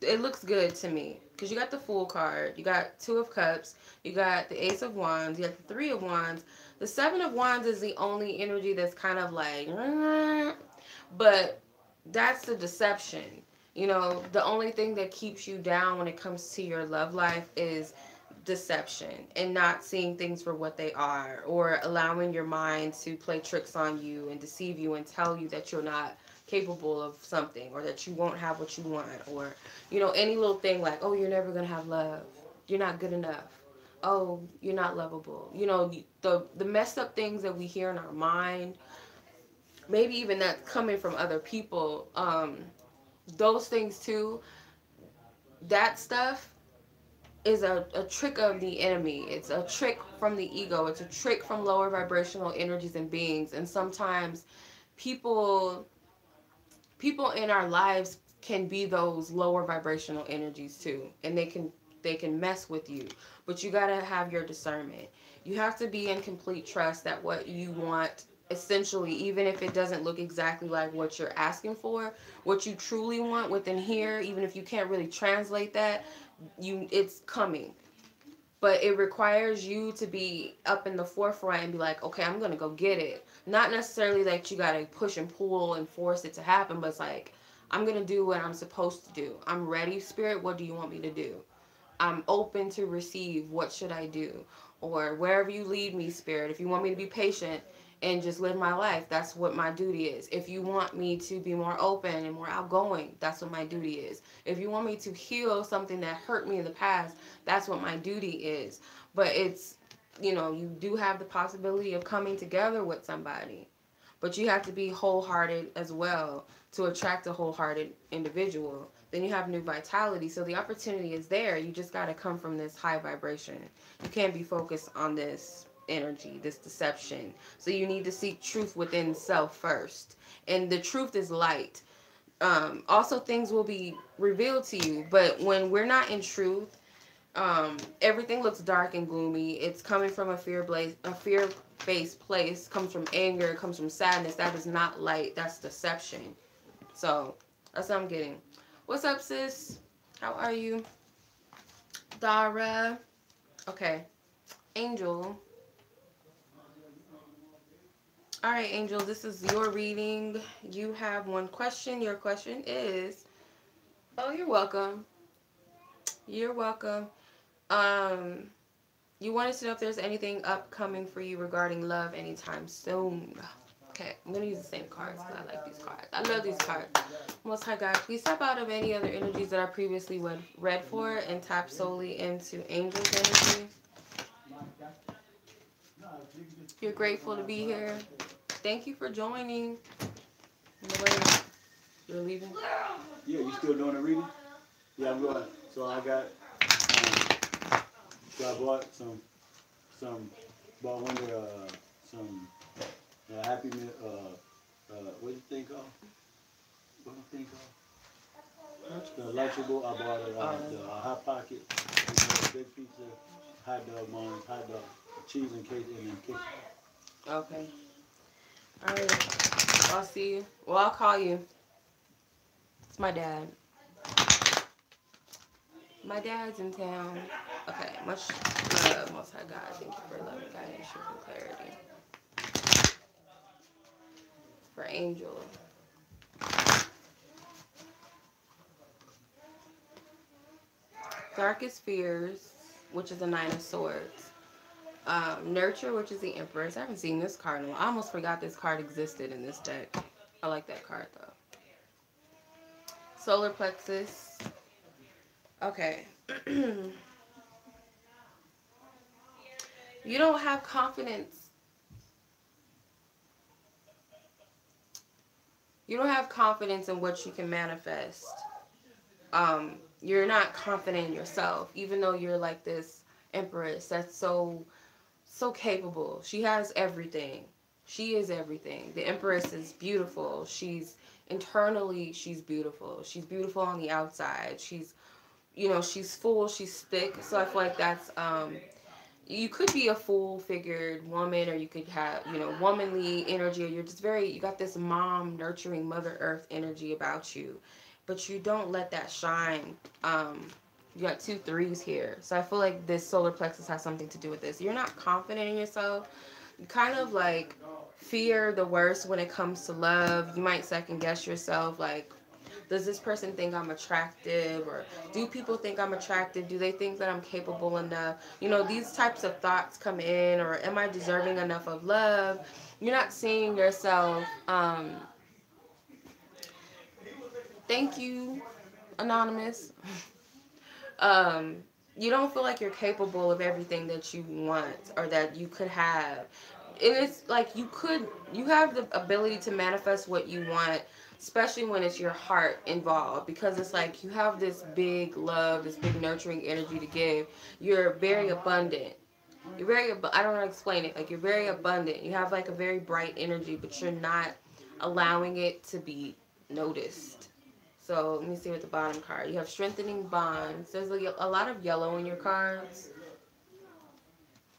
it looks good to me. because you got the Fool card, you got Two of Cups, you got the Ace of Wands, you got the Three of Wands. The Seven of Wands is the only energy that's kind of like, but that's the deception. You know, the only thing that keeps you down when it comes to your love life is deception and not seeing things for what they are, or allowing your mind to play tricks on you and deceive you and tell you that you're not capable of something, or that you won't have what you want, or, you know, any little thing like, oh, you're never gonna have love, you're not good enough, oh, you're not lovable. You know, the messed up things that we hear in our mind, maybe even that's coming from other people, those things too, that stuff is a trick of the enemy. It's a trick from the ego. It's a trick from lower vibrational energies and beings. And sometimes people in our lives can be those lower vibrational energies too, and they can mess with you. But you got to have your discernment. You have to be in complete trust that what you want, essentially, even if it doesn't look exactly like what you're asking for, what you truly want within here, even if you can't really translate that, it's coming. But it requires you to be up in the forefront and be like, okay, I'm gonna go get it. Not necessarily that you gotta push and pull and force it to happen, but it's like, I'm gonna do what I'm supposed to do. I'm ready, Spirit. What do you want me to do? I'm open to receive. What should I do? Or wherever you lead me, Spirit. If you want me to be patient and just live my life, that's what my duty is. If you want me to be more open and more outgoing, that's what my duty is. If you want me to heal something that hurt me in the past, that's what my duty is. But it's, you know, you do have the possibility of coming together with somebody. But you have to be wholehearted as well to attract a wholehearted individual. Then you have new vitality. So the opportunity is there. You just got to come from this high vibration. You can't be focused on this energy, this deception. So you need to seek truth within self first. And the truth is light. Also, things will be revealed to you. But when we're not in truth, everything looks dark and gloomy. It's coming from a fear-based place. Comes from anger. Comes from sadness. That is not light. That's deception. So that's what I'm getting. What's up, sis? How are you? Dara. Okay. Angel. All right, Angel. This is your reading. You have one question. Your question is... Oh, you're welcome. You're welcome. You wanted to know if there's anything upcoming for you regarding love anytime soon. Okay, I'm going to use the same cards because I like these cards. I love these cards. Most High God, please tap out of any other energies that I previously read for and tap solely into Angel's energy. You're grateful to be here. Thank you for joining. You're leaving? Yeah, you still doing the reading? Yeah, I'm going. So I got, so I bought bought one of the, some Happy Meal, what's the thing called? What's the thing called? The Lunchable. I bought the Hot Pocket, big pizza, hot dog buns, hot dog, cheese and cake, and then cake. Okay. All right. I'll see you. Well, I'll call you. It's my dad. My dad's in town. Okay. Much love, Most High God. Thank you for loving guidance, truth, and clarity. For Angel. Darkest Fears, which is the Nine of Swords. Nurture, which is the Empress. I haven't seen this card in a while. I almost forgot this card existed in this deck. I like that card, though. Solar Plexus. Okay. You don't have confidence. You don't have confidence in what you can manifest. You're not confident in yourself, even though you're like this Empress that's so capable. She has everything. She is everything. The Empress is beautiful. She's internally, she's beautiful. She's beautiful on the outside. She's, you know, she's full, she's thick. So I feel like that's, you could be a full-figured woman, or you could have, you know, womanly energy, or you're just you got this mom, nurturing Mother Earth energy about you. But you don't let that shine You got 2 3s here. So I feel like this solar plexus has something to do with this. You're not confident in yourself. You kind of like fear the worst when it comes to love. You might second guess yourself, like, does this person think I'm attractive, or do people think I'm attractive? Do they think that I'm capable enough? You know, these types of thoughts come in, or am I deserving enough of love? You're not seeing yourself. Thank you, Anonymous. um, you don't feel like you're capable of everything that you want or that you could have. And it's like you have the ability to manifest what you want, especially when it's your heart involved, because it's like you have this big love, this big nurturing energy to give. You're very abundant. You're very, I don't know how to explain it. Like, you're very abundant. You have like a very bright energy, but you're not allowing it to be noticed. So let me see what the bottom card. You have strengthening bonds. There's a lot of yellow in your cards.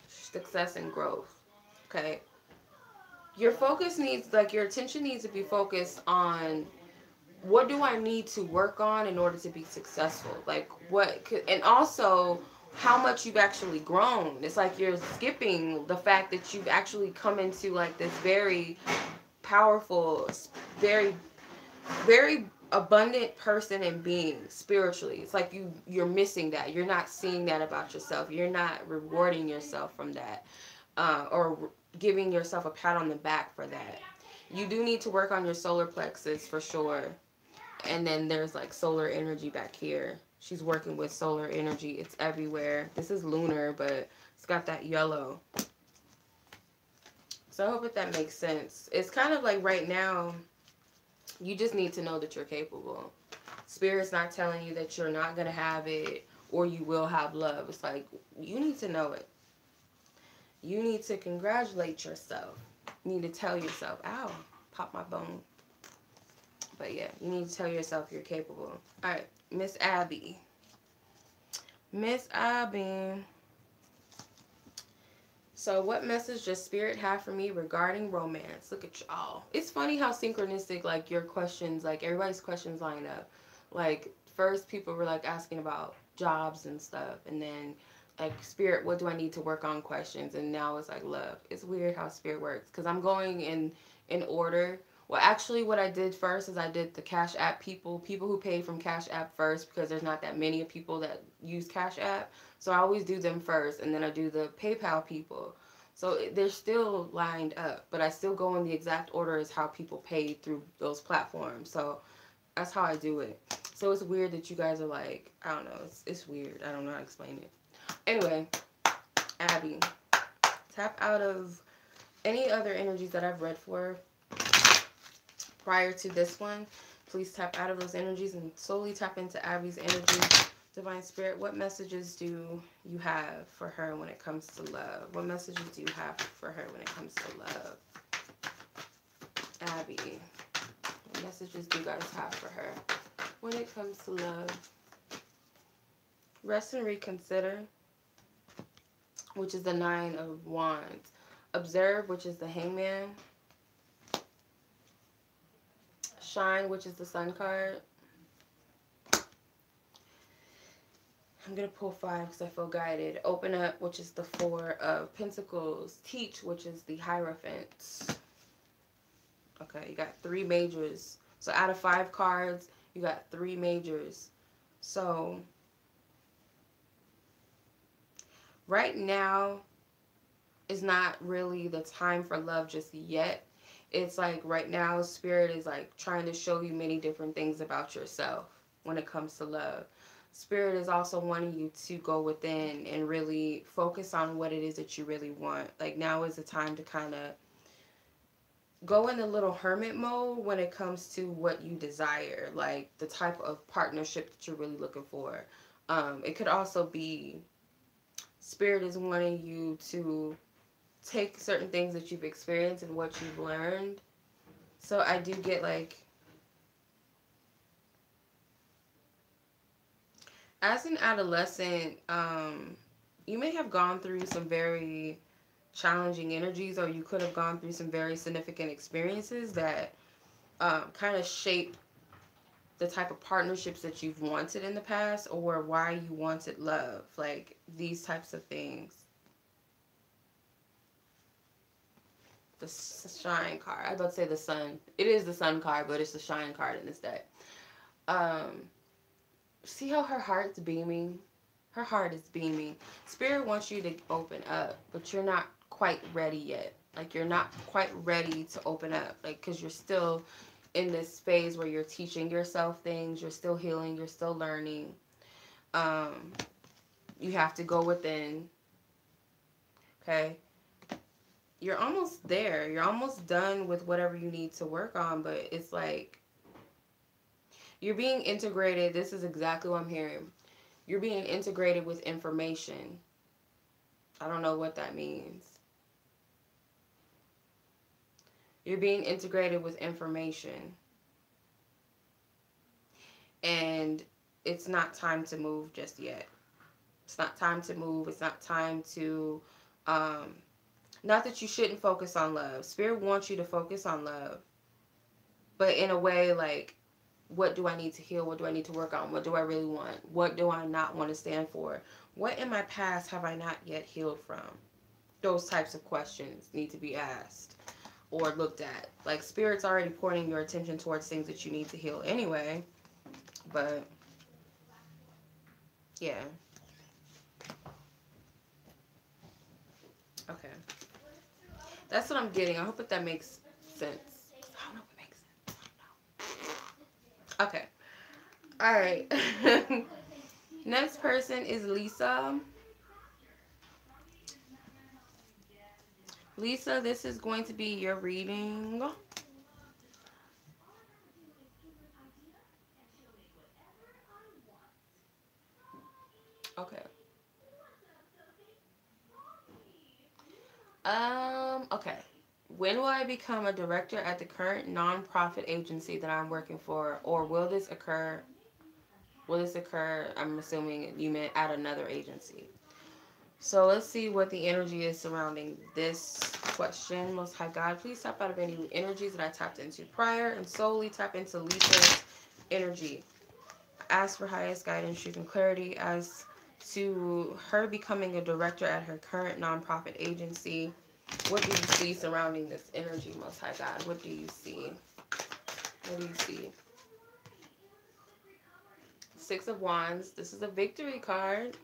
Success and growth. Okay. Your focus needs, like, your attention needs to be focused on, what do I need to work on in order to be successful? Like, what could, and also how much you've actually grown. It's like you're skipping the fact that you've actually come into like this very powerful, very, very abundant person and being spiritually. It's like you're missing that. You're not seeing that about yourself. You're not rewarding yourself from that, or giving yourself a pat on the back for that. You do need to work on your solar plexus for sure. And then there's like solar energy back here. She's working with solar energy. It's everywhere. This is lunar, but it's got that yellow. So I hope that makes sense. It's kind of like right now, you just need to know that you're capable. Spirit's not telling you that you're not going to have it or you will have love. It's like, you need to know it. You need to congratulate yourself. You need to tell yourself, ow, pop my bone. But yeah, you need to tell yourself you're capable. All right, Miss Abby. Miss Abby. So what message does Spirit have for me regarding romance? Look at y'all. It's funny how synchronistic, like, your questions, like, everybody's questions line up. Like, first people were, like, asking about jobs and stuff. And then, like, Spirit, what do I need to work on questions? And now it's, like, love. It's weird how Spirit works. Because I'm going in order. Well, actually, what I did first is I did the Cash App people who pay from Cash App first, because there's not that many people that use Cash App. So I always do them first, and then I do the PayPal people. So they're still lined up, but I still go in the exact order as how people pay through those platforms. So that's how I do it. So it's weird that you guys are like, I don't know, it's weird. I don't know how to explain it. Anyway, Abby, tap out of any other energies that I've read for prior to this one. Please tap out of those energies and solely tap into Abby's energy. Divine Spirit, what messages do you have for her when it comes to love? What messages do you have for her when it comes to love? Abby, what messages do you guys have for her when it comes to love? Rest and reconsider, which is the 9 of Wands. Observe, which is the Hangman. Shine, which is the Sun card. I'm going to pull 5 because I feel guided. Open up, which is the 4 of Pentacles. Teach, which is the Hierophant. Okay, you got 3 majors. So out of 5 cards, you got 3 majors. So right now is not really the time for love just yet. It's like right now, Spirit is like trying to show you many different things about yourself when it comes to love. Spirit is also wanting you to go within and really focus on what it is that you really want. Like, now is the time to kind of go in a little hermit mode when it comes to what you desire, like the type of partnership that you're really looking for. It could also be Spirit is wanting you to take certain things that you've experienced and what you've learned. So I do get like, as an adolescent, you may have gone through some very challenging energies, or you could have gone through some very significant experiences that kind of shape the type of partnerships that you've wanted in the past, or why you wanted love. Like, these types of things. The shine card. I was about to say the sun. It is the sun card, but it's the shine card in this deck. See how her heart's beaming? Her heart is beaming. Spirit wants you to open up, but you're not quite ready yet. Like, you're not quite ready to open up. Like, because you're still in this phase where you're teaching yourself things. You're still healing. You're still learning. You have to go within. Okay? You're almost there. You're almost done with whatever you need to work on, but it's like you're being integrated. This is exactly what I'm hearing. You're being integrated with information. I don't know what that means. You're being integrated with information. And it's not time to move just yet. It's not time to move. It's not time to, not that you shouldn't focus on love. Spirit wants you to focus on love. But in a way, like, what do I need to heal? What do I need to work on? What do I really want? What do I not want to stand for? What in my past have I not yet healed from? Those types of questions need to be asked or looked at. Like, Spirit's already pointing your attention towards things that you need to heal anyway. But, yeah. Okay. That's what I'm getting. I hope that makes sense. I don't know if it makes sense. Okay. All right. Next person is Lisa. Lisa, this is going to be your reading. Okay. Okay. When will I become a director at the current nonprofit agency that I'm working for, or will this occur? Will this occur? I'm assuming you meant at another agency. So let's see what the energy is surrounding this question. Most High God, please tap out of any energies that I tapped into prior and solely tap into Lisa's energy. Ask for highest guidance, truth, and clarity as to her becoming a director at her current nonprofit agency. What do you see surrounding this energy, Most High God? What do you see? What do you see? Six of Wands. This is a victory card.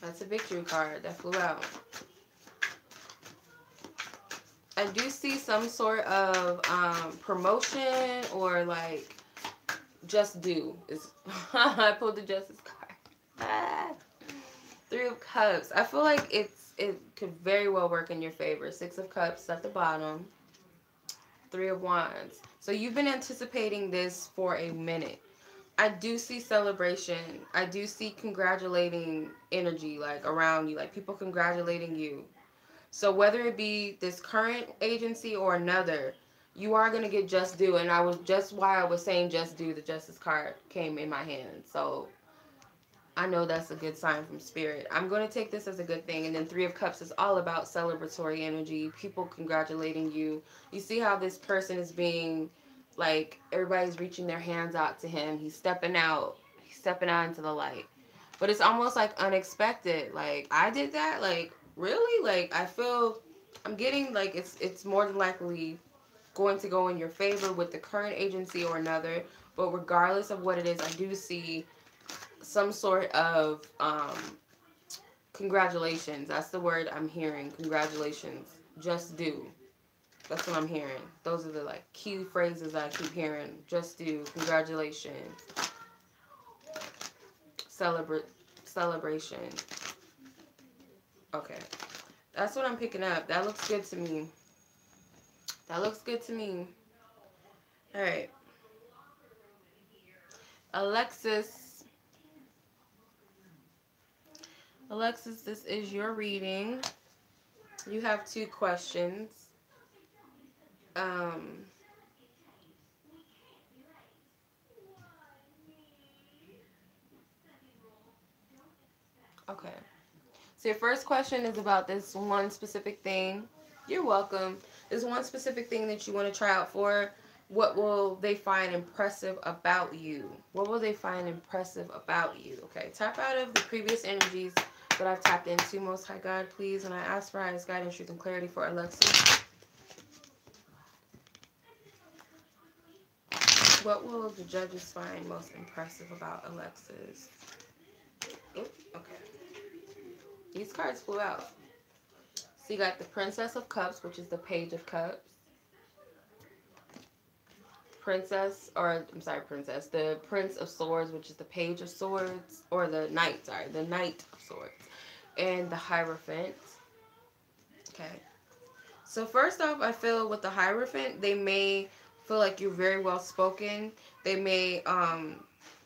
That's a victory card that flew out. I do see some sort of promotion or like just do. I pulled the Justice card. Three of Cups. I feel like it could very well work in your favor. Six of Cups at the bottom. Three of Wands. So you've been anticipating this for a minute. I do see celebration. I do see congratulating energy, like, around you. Like, people congratulating you. So whether it be this current agency or another, you are going to get just due. And I was just why I was saying just due. The Justice card came in my hand. So I know that's a good sign from Spirit. I'm going to take this as a good thing. And then Three of Cups is all about celebratory energy. People congratulating you. You see how this person is being... like, everybody's reaching their hands out to him. He's stepping out. He's stepping out into the light. But it's almost, like, unexpected. Like, I did that? Like, really? Like, I feel... I'm getting, like, it's more than likely going to go in your favor with the current agency or another. But regardless of what it is, I do see some sort of, congratulations. That's the word I'm hearing. Congratulations. Just do. That's what I'm hearing. Those are the, like, key phrases I keep hearing. Just do. Congratulations. Celebration. Okay. That's what I'm picking up. That looks good to me. That looks good to me. Alright. Alexis. Alexis, this is your reading. You have 2 questions. Okay. So your first question is about this one specific thing. You're welcome. There's one specific thing that you want to try out for. What will they find impressive about you? What will they find impressive about you? Okay, tap out of the previous energies that I've tapped into. Most High God, please. And I ask for highest guidance, truth, and clarity for Alexis. What will the judges find most impressive about Alexis? Oop, okay. These cards flew out. So you got the Princess of Cups, which is the Page of Cups. Princess, the Prince of Swords, which is the Page of Swords, or the Knight of Swords, and the Hierophant. Okay. So first off, I feel with the Hierophant, they may feel like you're very well spoken. They may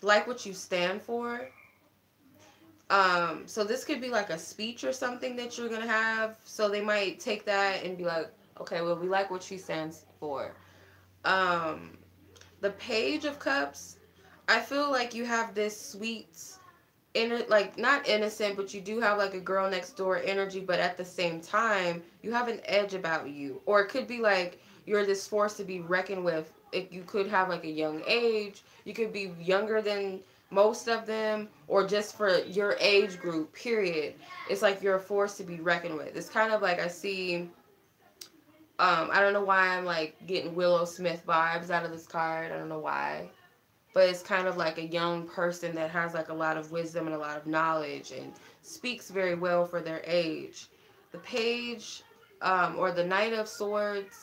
like what you stand for. So this could be like a speech or something that you're gonna have. So they might take that and be like, okay, well, we like what she stands for. The Page of Cups, I feel like you have this sweet, like not innocent, but you do have like a girl next door energy, but at the same time, you have an edge about you. Or it could be like you're this force to be reckoned with. You could have like a young age. You could be younger than most of them, or just for your age group, period. It's like you're a force to be reckoned with. It's kind of like I see... I don't know why I'm like getting Willow Smith vibes out of this card. I don't know why. But it's kind of like a young person that has like a lot of wisdom and a lot of knowledge and speaks very well for their age. The Page, or the Knight of Swords,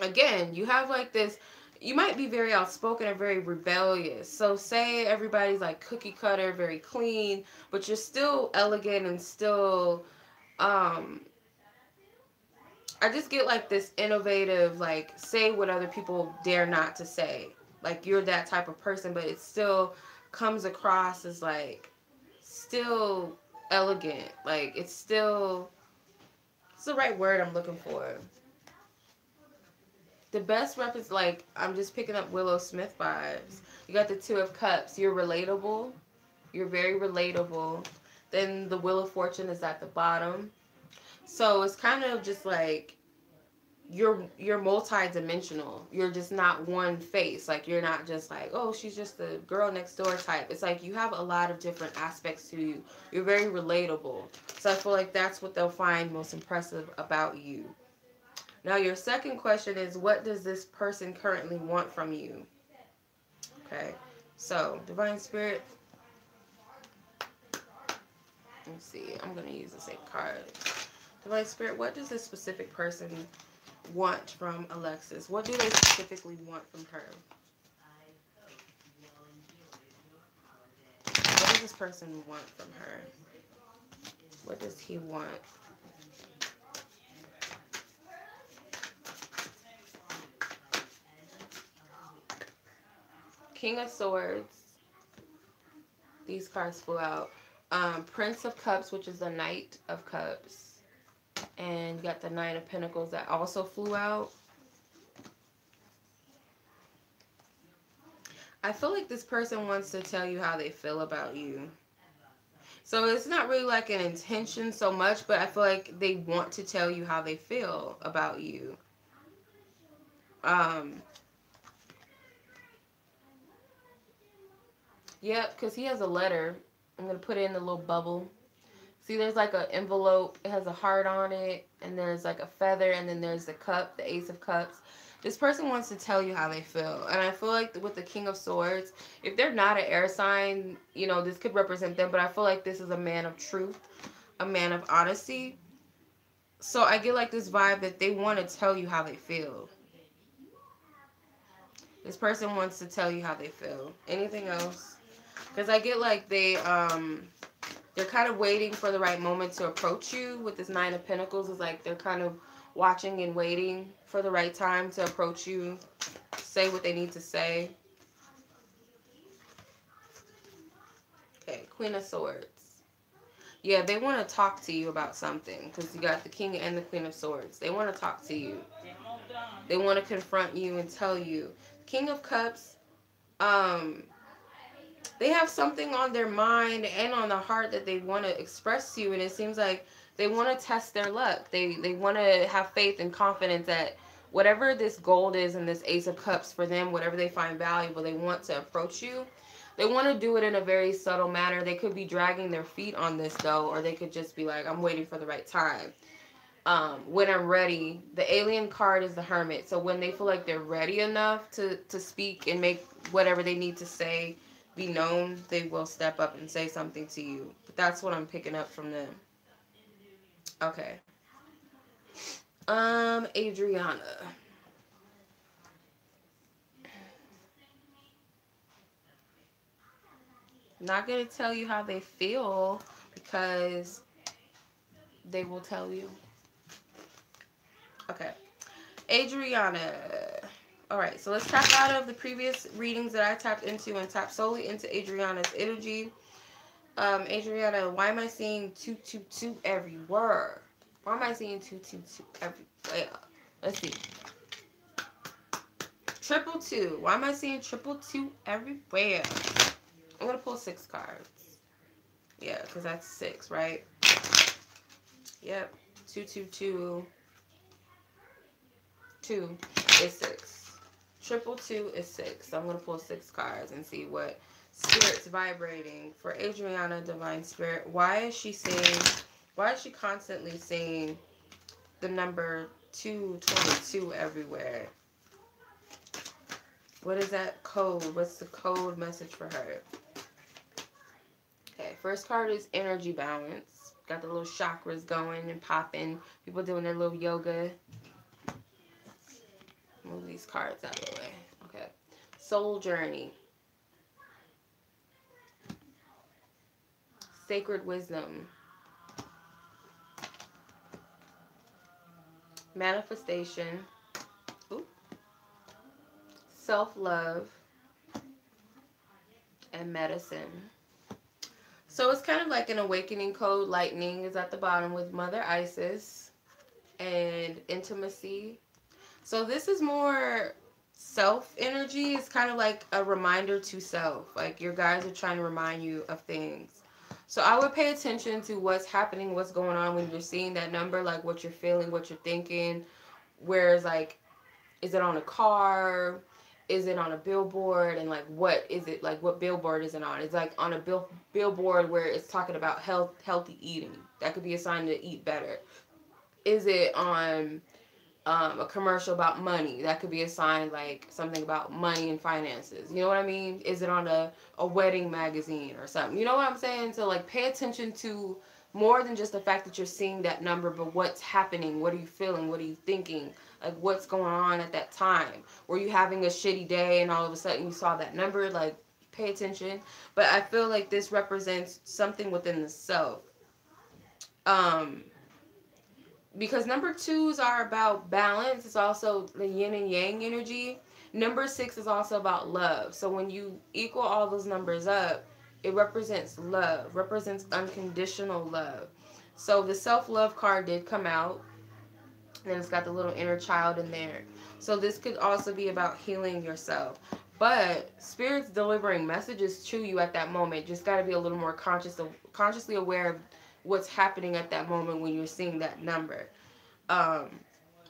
again, you have like this, you might be very outspoken or very rebellious. So say everybody's like cookie cutter, very clean, but you're still elegant and still, I just get like this innovative, like say what other people dare not to say. Like you're that type of person, but it still comes across as like still elegant. Like it's the right word I'm looking for. The best rep is like, I'm just picking up Willow Smith vibes. You got the Two of Cups. You're relatable. You're very relatable. Then the Wheel of Fortune is at the bottom. So it's kind of just like you're multi-dimensional. You're just not one face. Like you're not just like, oh, she's just the girl next door type. It's like you have a lot of different aspects to you. You're very relatable. So I feel like that's what they'll find most impressive about you. Now your second question is, what does this person currently want from you? Okay. So, Divine Spirit. Let's see. I'm going to use the same card. Divine Spirit, what does this specific person want from Alexis? What do they specifically want from her? What does this person want from her? What does he want? King of Swords. These cards flew out. Prince of Cups, which is the Knight of Cups. And you got the Nine of Pentacles that also flew out. I feel like this person wants to tell you how they feel about you. So it's not really like an intention so much, but I feel like they want to tell you how they feel about you. Yep, because he has a letter. I'm going to put it in a little bubble. See, there's like an envelope. It has a heart on it. And there's like a feather. And then there's the cup, the Ace of Cups. This person wants to tell you how they feel. And I feel like with the King of Swords, if they're not an air sign, you know, this could represent them. But I feel like this is a man of truth. A man of honesty. So I get like this vibe that they want to tell you how they feel. This person wants to tell you how they feel. Anything else? Because I get like they're kind of waiting for the right moment to approach you with this Nine of Pentacles. It's like they're kind of watching and waiting for the right time to approach you, say what they need to say. Okay, Queen of Swords. Yeah, they want to talk to you about something because you got the King and the Queen of Swords. They want to talk to you. They want to confront you and tell you. King of Cups, they have something on their mind and on their heart that they want to express to you, and it seems like they want to test their luck. They want to have faith and confidence that whatever this gold is and this Ace of Cups for them, whatever they find valuable, they want to approach you. They want to do it in a very subtle manner. They could be dragging their feet on this, though, or they could just be like, I'm waiting for the right time. When I'm ready, the alien card is the Hermit. So when they feel like they're ready enough to speak and make whatever they need to say be known, they will step up and say something to you. But that's what I'm picking up from them. Okay. Adriana. Not going to tell you how they feel because they will tell you. Okay. Adriana. Alright, so let's tap out of the previous readings that I tapped into and tap solely into Adriana's energy. Adriana, why am I seeing 222 everywhere? Why am I seeing 222 everywhere? Let's see. 222. Why am I seeing 222 everywhere? I'm going to pull 6 cards. Yeah, because that's 6, right? Yep. 222. 2 is 6. 222 is 6. So I'm going to pull 6 cards and see what Spirit's vibrating. For Adriana, Divine Spirit, why is she constantly saying the number 222 everywhere? What is that code? What's the code message for her? Okay, first card is energy balance. Got the little chakras going and popping. People doing their little yoga. Move these cards out of the way. Okay. Soul journey. Sacred wisdom. Manifestation. Ooh. Self-love. And medicine. So it's kind of like an awakening code. Lightning is at the bottom with Mother Isis. And intimacy. So this is more self energy. It's kind of like a reminder to self. Like your guys are trying to remind you of things. So I would pay attention to what's happening, what's going on when you're seeing that number, like what you're feeling, what you're thinking. Whereas like, is it on a car? Is it on a billboard? And like, what is it? Like, what billboard is it on? It's like on a billboard where it's talking about healthy eating. That could be a sign to eat better. Is it on a commercial about money? That could be a sign, like something about money and finances. You know what I mean? Is it on a wedding magazine or something? You know what I'm saying? So like pay attention to more than just the fact that you're seeing that number, but what's happening? What are you feeling? What are you thinking? Like what's going on at that time? Were you having a shitty day and all of a sudden you saw that number? Like pay attention. But I feel like this represents something within the self. Because number 2s are about balance. It's also the yin and yang energy. Number 6 is also about love. So when you equal all those numbers up, it represents love, represents unconditional love. So the self-love card did come out. And it's got the little inner child in there. So this could also be about healing yourself. But Spirit's delivering messages to you at that moment. Just got to be a little more consciously aware of what's happening at that moment when you're seeing that number.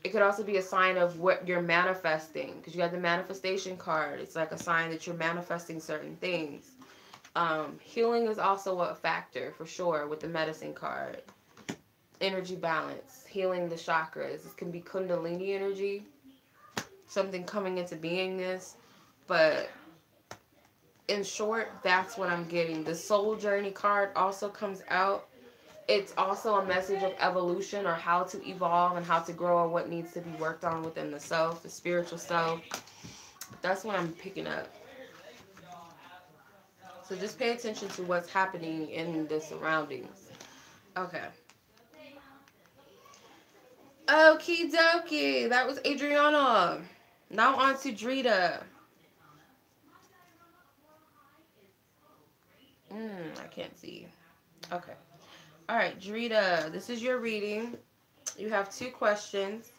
It could also be a sign of what you're manifesting, because you got the manifestation card. It's like a sign that you're manifesting certain things. Healing is also a factor for sure with the medicine card. Energy balance, healing the chakras. This can be Kundalini energy, something coming into beingness. But in short, that's what I'm getting. The soul journey card also comes out. It's also a message of evolution, or how to evolve and how to grow, or what needs to be worked on within the self, the spiritual self. That's what I'm picking up. So just pay attention to what's happening in the surroundings. Okay. Okie dokie. That was Adriana. Now on to Drita. I can't see. Okay. Alright, Drita, this is your reading. You have 2 questions.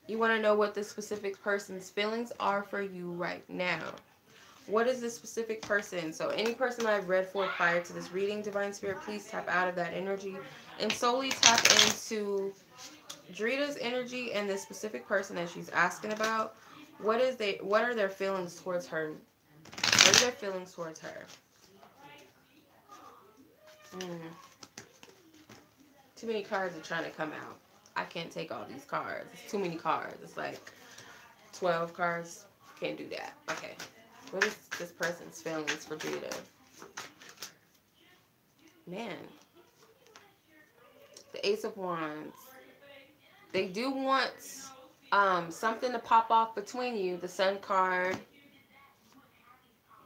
You want to know what the specific person's feelings are for you right now. What is this specific person? So any person that I've read for prior to this reading, Divine Spirit, please tap out of that energy and solely tap into Drita's energy and the specific person that she's asking about, what are their feelings towards her? What are their feelings towards her? Too many cards are trying to come out. I can't take all these cards. It's too many cards. It's like 12 cards. Can't do that. Okay. What is this person's feelings for Drita? Man. The Ace of Wands. They do want something to pop off between you. The Sun card.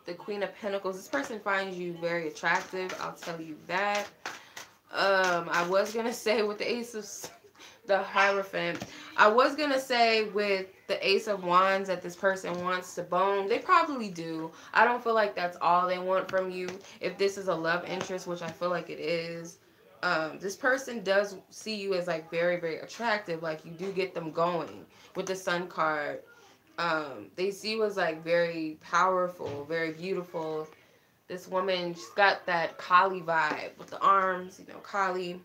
The Queen of Pentacles. This person finds you very attractive. I'll tell you that. I was going to say with the Ace of... the Hierophant. I was going to say with the Ace of Wands that this person wants to bone. They probably do. I don't feel like that's all they want from you. If this is a love interest, which I feel like it is, this person does see you as like very, very attractive. Like you do get them going with the Sun card. They see you as like very powerful, very beautiful. This woman, she's got that Kali vibe with the arms, you know, Kali.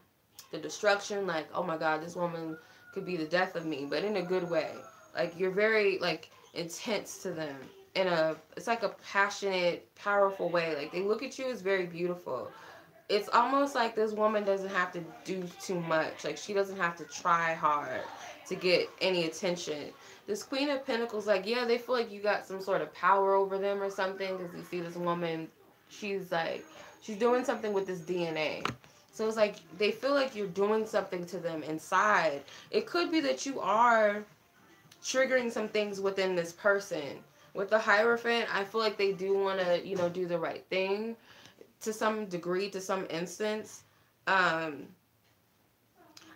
The destruction, like, oh my God, this woman could be the death of me, but in a good way. Like, you're very, like, intense to them. It's like a passionate, powerful way. Like, they look at you as very beautiful. It's almost like this woman doesn't have to do too much. Like, she doesn't have to try hard to get any attention. This Queen of Pentacles, like, yeah, they feel like you got some sort of power over them or something, because you see this woman, she's doing something with this DNA. So it's like they feel like you're doing something to them inside. It could be that you are triggering some things within this person. With the Hierophant, I feel like they do want to, you know, do the right thing to some degree, to some instance. I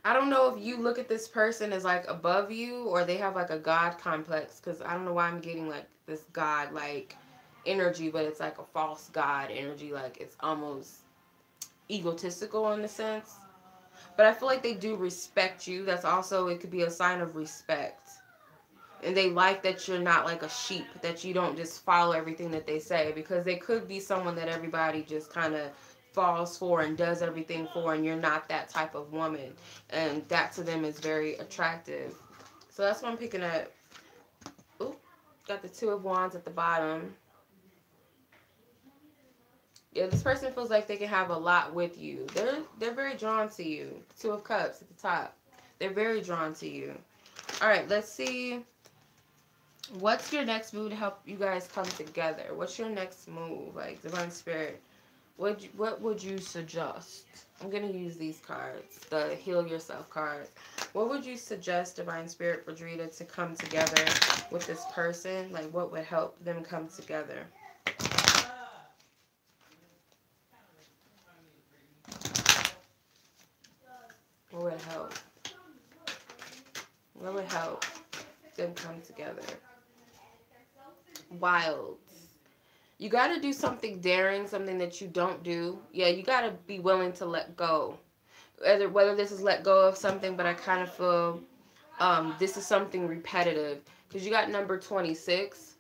don't know if you look at this person as like above you or they have like a God complex, because I don't know why I'm getting like this God like energy, but it's like a false God energy. Like it's almost egotistical in a sense, but I feel like they do respect you. That's also, it could be a sign of respect, and they like that you're not like a sheep, that you don't just follow everything that they say, because they could be someone that everybody just kind of falls for and does everything for, and you're not that type of woman, and that to them is very attractive. So that's what I'm picking up. Ooh, got the Two of Wands at the bottom. Yeah, this person feels like they can have a lot with you. They're very drawn to you. Two of Cups at the top. They're very drawn to you. All right, let's see. What's your next move to help you guys come together? What's your next move? Like, Divine Spirit, what would you suggest? I'm going to use these cards, the Heal Yourself cards. What would you suggest, Divine Spirit, for Drita to come together with this person? Like, what would help them come together? What would help? What would help them come together? Wilds. You got to do something daring, something that you don't do. Yeah, you got to be willing to let go. Whether this is let go of something, but I kind of feel this is something repetitive. Because you got number 26,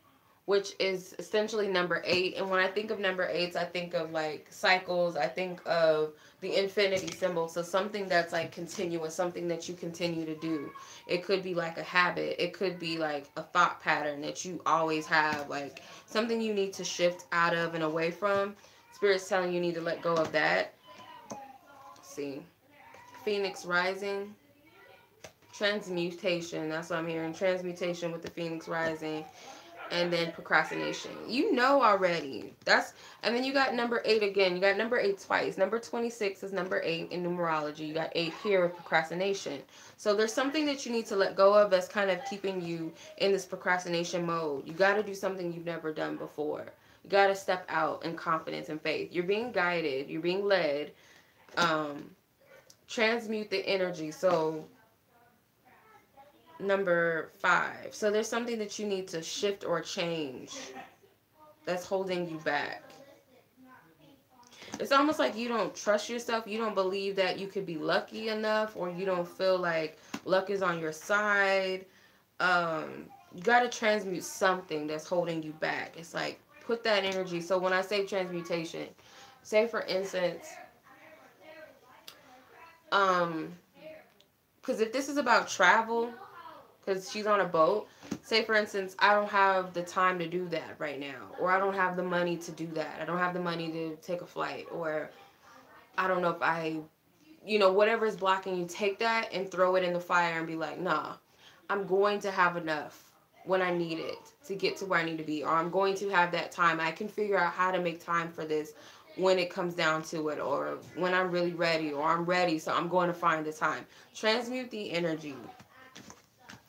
which is essentially number 8. And when I think of number 8s, I think of like cycles. I think of the infinity symbol. So something that's like continuous, something that you continue to do. It could be like a habit. It could be like a thought pattern that you always have, like something you need to shift out of and away from. Spirit's telling you need to let go of that. Let's see. Phoenix rising. Transmutation. That's what I'm hearing. Transmutation with the Phoenix rising. And then procrastination. You know already. And then you got number 8 again. You got number 8 twice. Number 26 is number 8 in numerology. You got 8 here with procrastination. So there's something that you need to let go of that's kind of keeping you in this procrastination mode. You got to do something you've never done before. You got to step out in confidence and faith. You're being guided. You're being led. Transmute the energy. So number 5. So there's something that you need to shift or change that's holding you back. It's almost like you don't trust yourself. You don't believe that you could be lucky enough, or you don't feel like luck is on your side. You got to transmute something that's holding you back. It's like, put that energy. So when I say transmutation, say for instance, because if this is about travel, because she's on a boat, say for instance, I don't have the time to do that right now, or I don't have the money to do that. I don't have the money to take a flight, or I don't know if I, you know, whatever is blocking you, take that and throw it in the fire and be like, nah, I'm going to have enough when I need it to get to where I need to be, or I'm going to have that time. I can figure out how to make time for this when it comes down to it, or when I'm really ready, or I'm ready, so I'm going to find the time. Transmute the energy,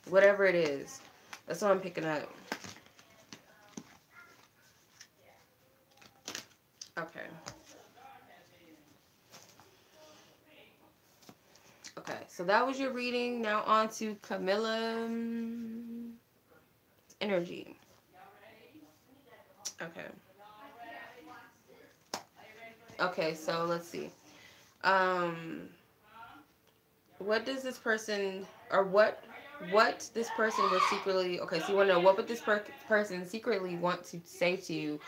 whatever it is. That's what I'm picking up. Okay. Okay, so that was your reading. Now on to Camilla energy. Okay. Okay, so let's see. What does this person, or what this person was secretly, okay, so you want to know what would this person secretly want to say to you,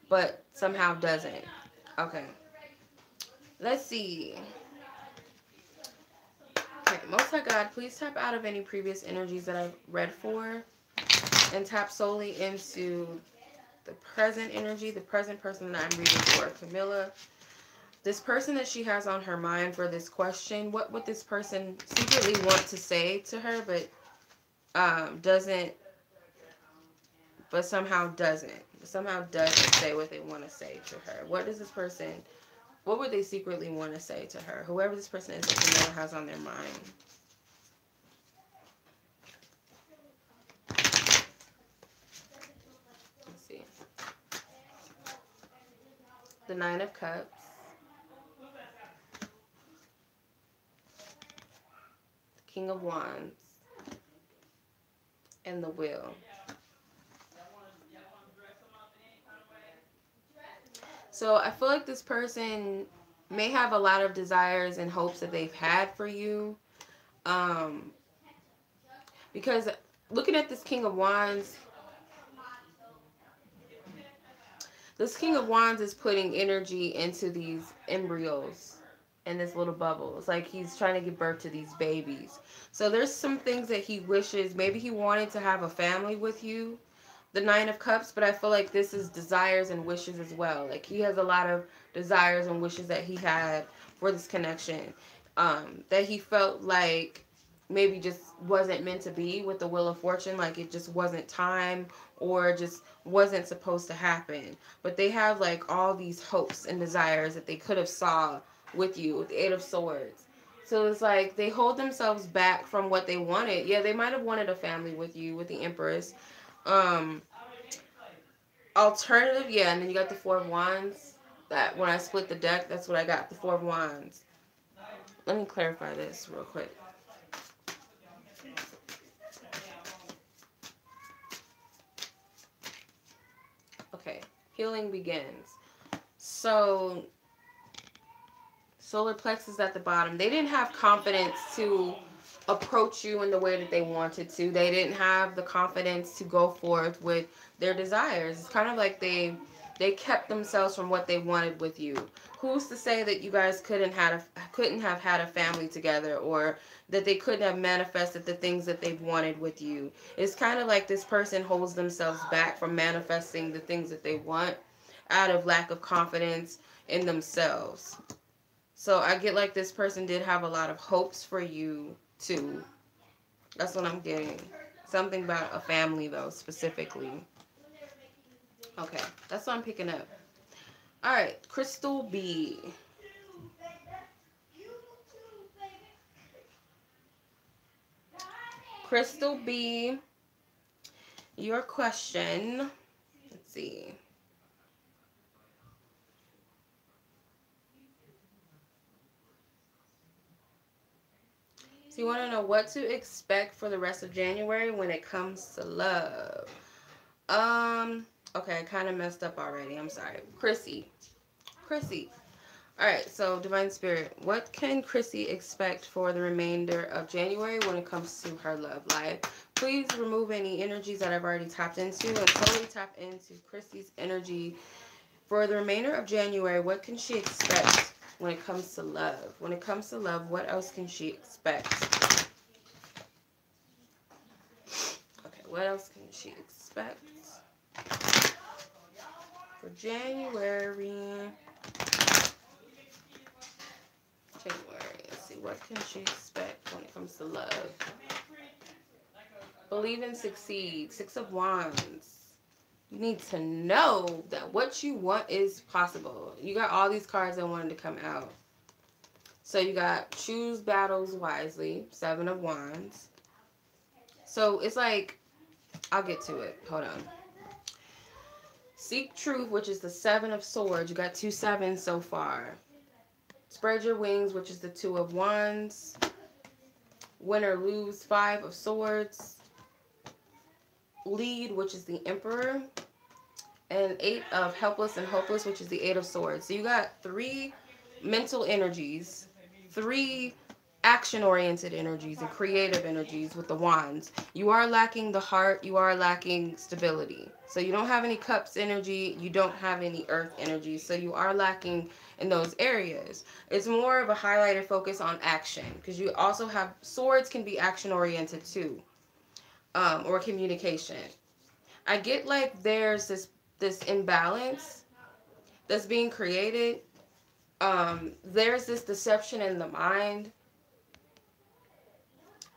but somehow doesn't. Okay. Let's see. Okay, Most High God, please tap out of any previous energies that I've read for, and tap solely into the present energy, the present person that I'm reading for. Camilla, this person that she has on her mind for this question, what would this person secretly want to say to her, but doesn't, but somehow doesn't say what they want to say to her? What does this person, what would they secretly want to say to her? Whoever this person is that Camilla has on their mind. Let's see. The Nine of Cups. The King of Wands. And the Wheel. So I feel like this person may have a lot of desires and hopes that they've had for you. Because looking at this King of Wands, this King of Wands is putting energy into these embryos in this little bubble. It's like he's trying to give birth to these babies. So there's some things that he wishes. Maybe he wanted to have a family with you. The Nine of Cups, but I feel like this is desires and wishes as well. Like he has a lot of desires and wishes that he had for this connection, that he felt like maybe just wasn't meant to be with the Wheel of Fortune, like it just wasn't time, or just wasn't supposed to happen. But they have like all these hopes and desires that they could have saw with you, with the Eight of Swords. So it's like they hold themselves back from what they wanted. Yeah, they might have wanted a family with you, with the Empress. Alternative, yeah, and then you got the Four of Wands. That when I split the deck, that's what I got, the Four of Wands. Let me clarify this real quick. Okay, healing begins. So solar plexus at the bottom. They didn't have confidence to approach you in the way that they wanted to. They didn't have the confidence to go forth with their desires. It's kind of like they kept themselves from what they wanted with you. Who's to say that you guys couldn't have had a family together, or that they couldn't have manifested the things that they've wanted with you? It's kind of like this person holds themselves back from manifesting the things that they want out of lack of confidence in themselves. So I get like this person did have a lot of hopes for you too. That's what I'm getting. Something about a family though, specifically. Okay, that's what I'm picking up. Alright, Crystal B. Crystal B, your question. Let's see. So you want to know what to expect for the rest of January when it comes to love. Okay, I kind of messed up already. I'm sorry. Chrissy. Alright, so Divine Spirit, what can Chrissy expect for the remainder of January when it comes to her love life? Please remove any energies that I've already tapped into and totally tap into Chrissy's energy for the remainder of January. What can she expect when it comes to love? When it comes to love, what else can she expect? what else can she expect for January? Let's see, what can she expect when it comes to love? Believe and succeed. 6 of Wands. You need to know that what you want is possible. You got all these cards that wanted to come out. So you got choose battles wisely. 7 of Wands. So it's like, I'll get to it. Hold on. Seek truth, which is the 7 of Swords. You got 2 sevens so far. Spread your wings, which is the 2 of Wands. Win or lose, 5 of Swords. Lead, which is the Emperor. And 8 of Helpless and Hopeless, which is the 8 of Swords. So you got 3 mental energies, 3 action-oriented energies and creative energies with the Wands. You are lacking the heart. You are lacking stability. So you don't have any Cups energy. You don't have any Earth energy. So you are lacking in those areas. It's more of a highlighted focus on action, because you also have Swords can be action-oriented too, or communication. I get like there's this imbalance that's being created. There's this deception in the mind.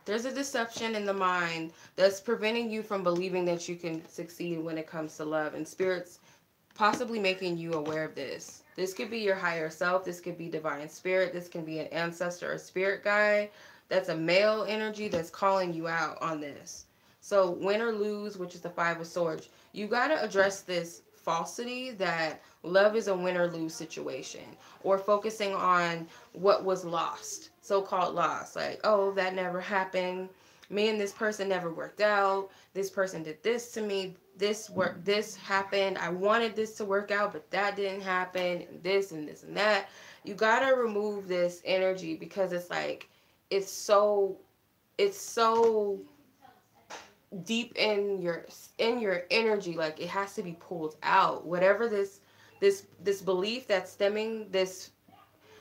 There's a deception in the mind that's preventing you from believing that you can succeed when it comes to love. And Spirit's possibly making you aware of this. This could be your higher self. This could be divine spirit. This can be an ancestor or spirit guide. That's a male energy that's calling you out on this. So win or lose, which is the 5 of Swords. You got to address this falsity that love is a win or lose situation, or focusing on what was lost, so-called lost, like, oh, that never happened, me and this person never worked out, this person did this to me, this happened, I wanted this to work out but that didn't happen, and this and this and that. You got to remove this energy, because it's like it's so deep in your energy, like it has to be pulled out. Whatever this belief that's stemming this,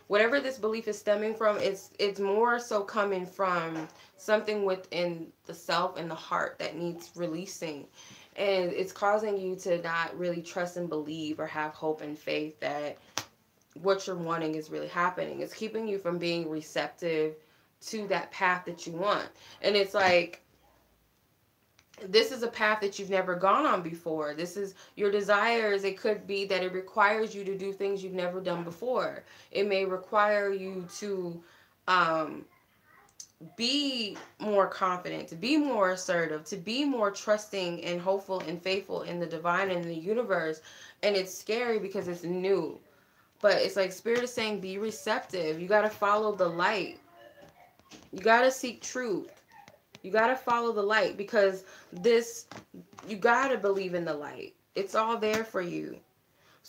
whatever this belief is stemming from, it's more so coming from something within the self and the heart that needs releasing, and it's causing you to not really trust and believe or have hope and faith that what you're wanting is really happening. It's keeping you from being receptive to that path that you want. And it's like, this is a path that you've never gone on before. This is your desires. It could be that it requires you to do things you've never done before. It may require you to be more confident, to be more assertive, to be more trusting and hopeful and faithful in the divine and the universe. And it's scary because it's new. But it's like Spirit is saying, be receptive. You got to follow the light. You got to seek truth. You got to follow the light, because you got to believe in the light. It's all there for you.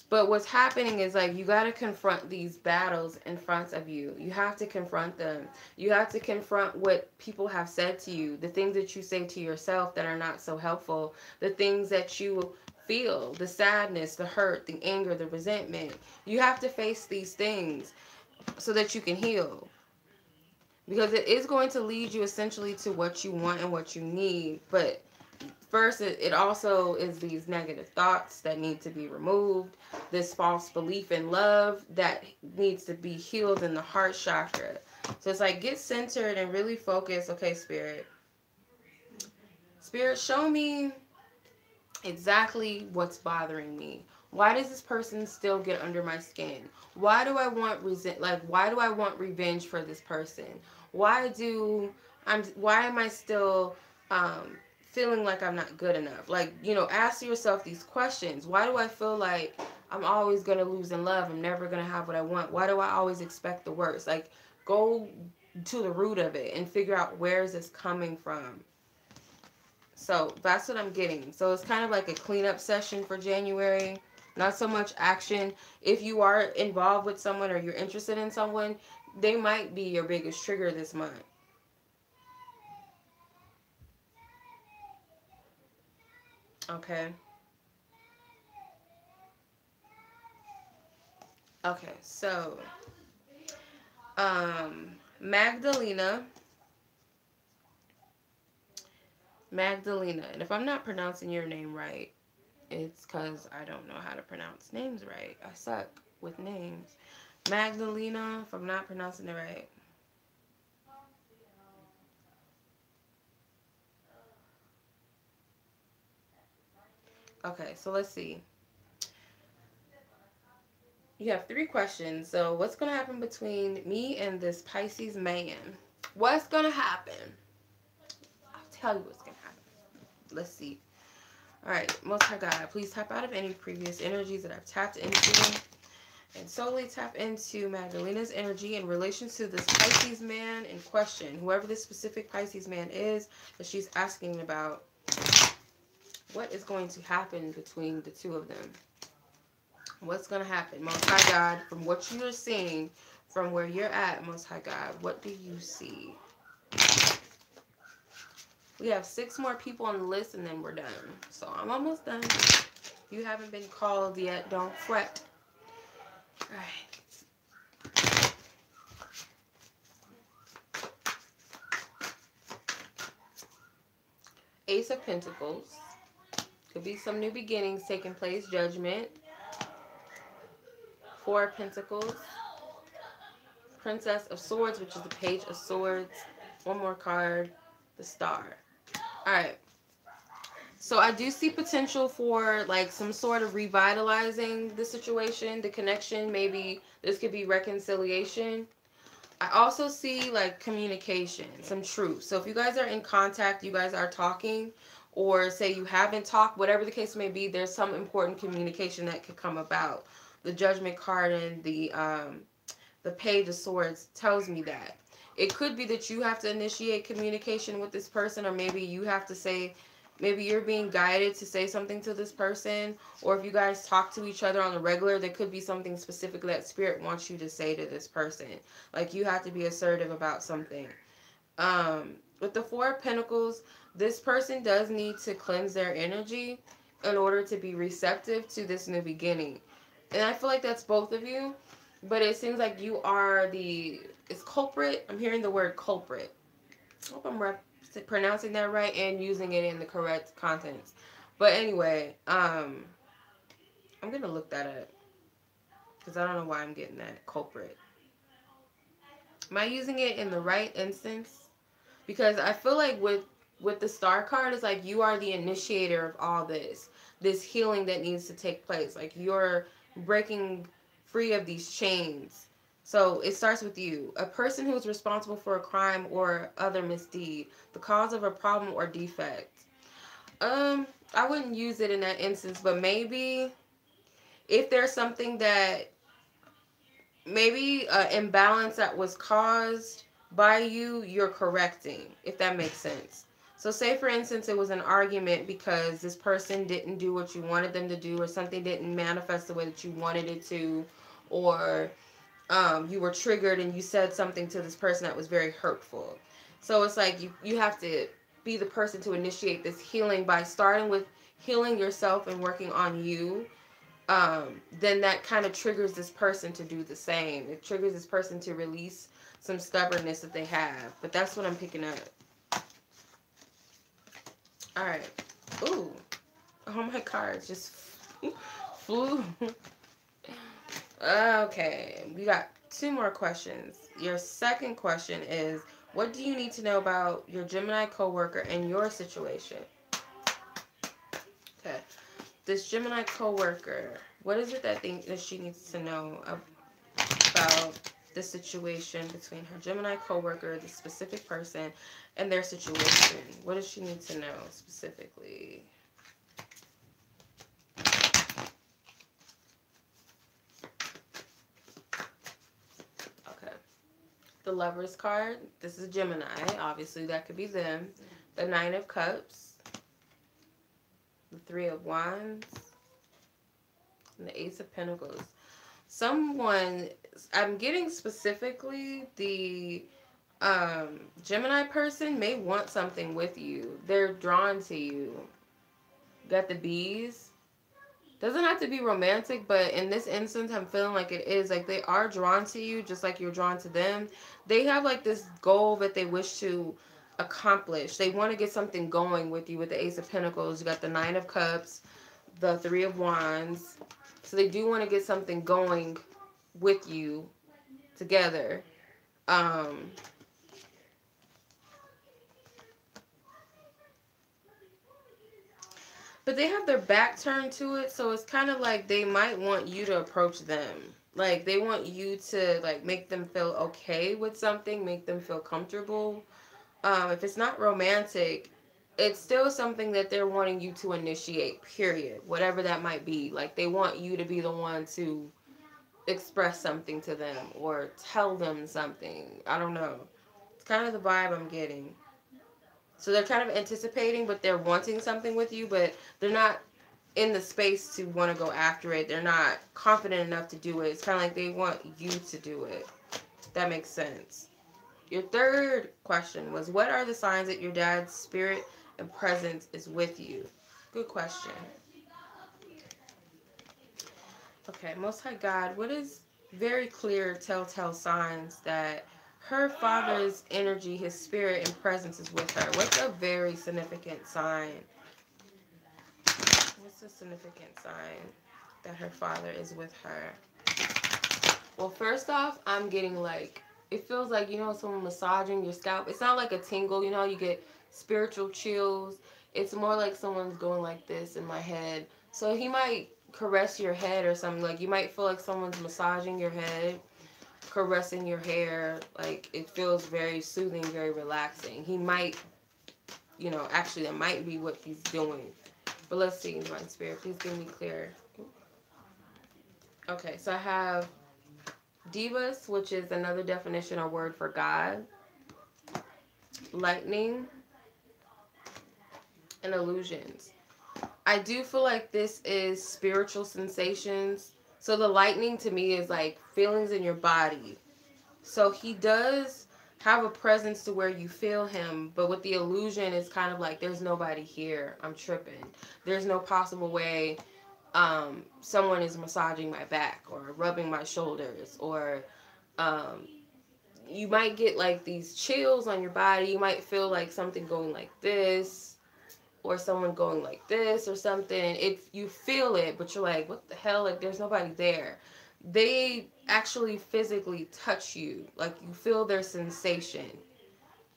But what's happening is, like, you got to confront these battles in front of you. You have to confront them. You have to confront what people have said to you, the things that you say to yourself that are not so helpful, the things that you feel, the sadness, the hurt, the anger, the resentment. You have to face these things so that you can heal. Because it is going to lead you essentially to what you want and what you need. But first, it also is these negative thoughts that need to be removed. This false belief in love that needs to be healed in the heart chakra. So it's like, get centered and really focus. Okay, Spirit. Spirit, show me exactly what's bothering me. Why does this person still get under my skin? Why do I want why do I want revenge for this person? Why am I still feeling like I'm not good enough? Like, ask yourself these questions. Why do I feel like I'm always going to lose in love? I'm never going to have what I want. Why do I always expect the worst? Like, go to the root of it and figure out where is this coming from. So that's what I'm getting. So it's kind of like a cleanup session for January. Not so much action. If you are involved with someone or you're interested in someone, they might be your biggest trigger this month. Okay. Okay, so Magdalena Magdalena. And if I'm not pronouncing your name right, it's because I don't know how to pronounce names right. I suck with names. Magdalena, if I'm not pronouncing it right. Okay, so let's see. You have 3 questions. So what's going to happen between me and this Pisces man? What's going to happen? I'll tell you what's going to happen. Let's see. All right, Most High God, please tap out of any previous energies that I've tapped into and solely tap into Magdalena's energy in relation to this Pisces man in question. Whoever this specific Pisces man is that she's asking about, what is going to happen between the two of them? What's going to happen? Most High God, from what you're seeing, from where you're at, Most High God, what do you see? We have 6 more people on the list and then we're done. So I'm almost done. If you haven't been called yet, don't fret. Alright. Ace of Pentacles. Could be some new beginnings taking place. Judgment. 4 of Pentacles. Princess of Swords, which is the Page of Swords. One more card. The Star. Alright. So I do see potential for like some sort of revitalizing the situation, the connection. Maybe this could be reconciliation. I also see like communication, some truth. So if you guys are in contact, you guys are talking, or say you haven't talked, whatever the case may be, there's some important communication that could come about. The Judgment card and the Page of Swords tells me that. It could be that you have to initiate communication with this person, or maybe you have to say, maybe you're being guided to say something to this person, or if you guys talk to each other on the regular, there could be something specific that Spirit wants you to say to this person. Like you have to be assertive about something. With the 4 of Pentacles, this person does need to cleanse their energy in order to be receptive to this new beginning. And I feel like that's both of you, but it seems like you are the, it's culprit. I'm hearing the word culprit. I hope I'm pronouncing that right and using it in the correct contents. But anyway, I'm going to look that up because I don't know why I'm getting that culprit. Am I using it in the right instance? Because I feel like with the Star card, it's like you are the initiator of all this healing that needs to take place. Like you're breaking free of these chains. So it starts with you. A person who is responsible for a crime or other misdeed, the cause of a problem or defect. I wouldn't use it in that instance, but maybe if there's something that, maybe an imbalance that was caused by you, you're correcting, if that makes sense. So say, for instance, it was an argument because this person didn't do what you wanted them to do, or something didn't manifest the way that you wanted it to, or you were triggered and you said something to this person that was very hurtful. So it's like you have to be the person to initiate this healing by starting with healing yourself and working on you. Then that kind of triggers this person to do the same. It triggers this person to release some stubbornness that they have. But that's what I'm picking up. Alright. Ooh. Oh, my cards just flew. Okay. We got 2 more questions. Your second question is, what do you need to know about your Gemini coworker and your situation? Okay. This Gemini coworker, what is it that she needs to know about the situation between her Gemini coworker, the specific person, and their situation? What does she need to know specifically? Okay. The Lovers card. This is Gemini. Obviously, that could be them. The 9 of Cups. The 3 of Wands. And the Ace of Pentacles. Someone, I'm getting specifically the Gemini person may want something with you. They're drawn to you. Got the bees. Doesn't have to be romantic, but in this instance, I'm feeling like it is. Like they are drawn to you, just like you're drawn to them. They have like this goal that they wish to accomplish. They want to get something going with you with the Ace of Pentacles. You got the Nine of Cups, the Three of Wands. So they do want to get something going with you together. But they have their back turned to it, so it's kind of like they might want you to approach them. Like, they want you to, like, make them feel okay with something, make them feel comfortable. If it's not romantic, it's still something that they're wanting you to initiate, period. Whatever that might be. Like, they want you to be the one to express something to them or tell them something. I don't know. It's kind of the vibe I'm getting. So they're kind of anticipating, but they're wanting something with you, but they're not in the space to want to go after it. They're not confident enough to do it. It's kind of like they want you to do it. That makes sense. Your third question was, what are the signs that your dad's spirit and presence is with you? Good question. Okay, Most High God, what is very clear telltale signs that her father's energy, his spirit and presence is with her? What's a very significant sign? What's a significant sign that her father is with her? Well, first off, I'm getting like, it feels like, you know, someone massaging your scalp. It's not like a tingle, you know, you get spiritual chills. It's more like someone's going like this in my head. So he might caress your head or something. Like, you might feel like someone's massaging your head, caressing your hair. Like, it feels very soothing, very relaxing. He might, you know, actually that might be what he's doing. But let's see, Divine Spirit, please give me clear. Okay, so I have Divas, which is another definition or word for God. Lightning. And illusions. I do feel like this is spiritual sensations. So the lightning to me is like feelings in your body. So he does have a presence to where you feel him, but with the illusion, it's kind of like there's nobody here. I'm tripping. There's no possible way someone is massaging my back or rubbing my shoulders, or you might get like these chills on your body. You might feel like something going like this, or someone going like this or something. If you feel it, but you're like, what the hell? Like, there's nobody there. They actually physically touch you. Like, you feel their sensation.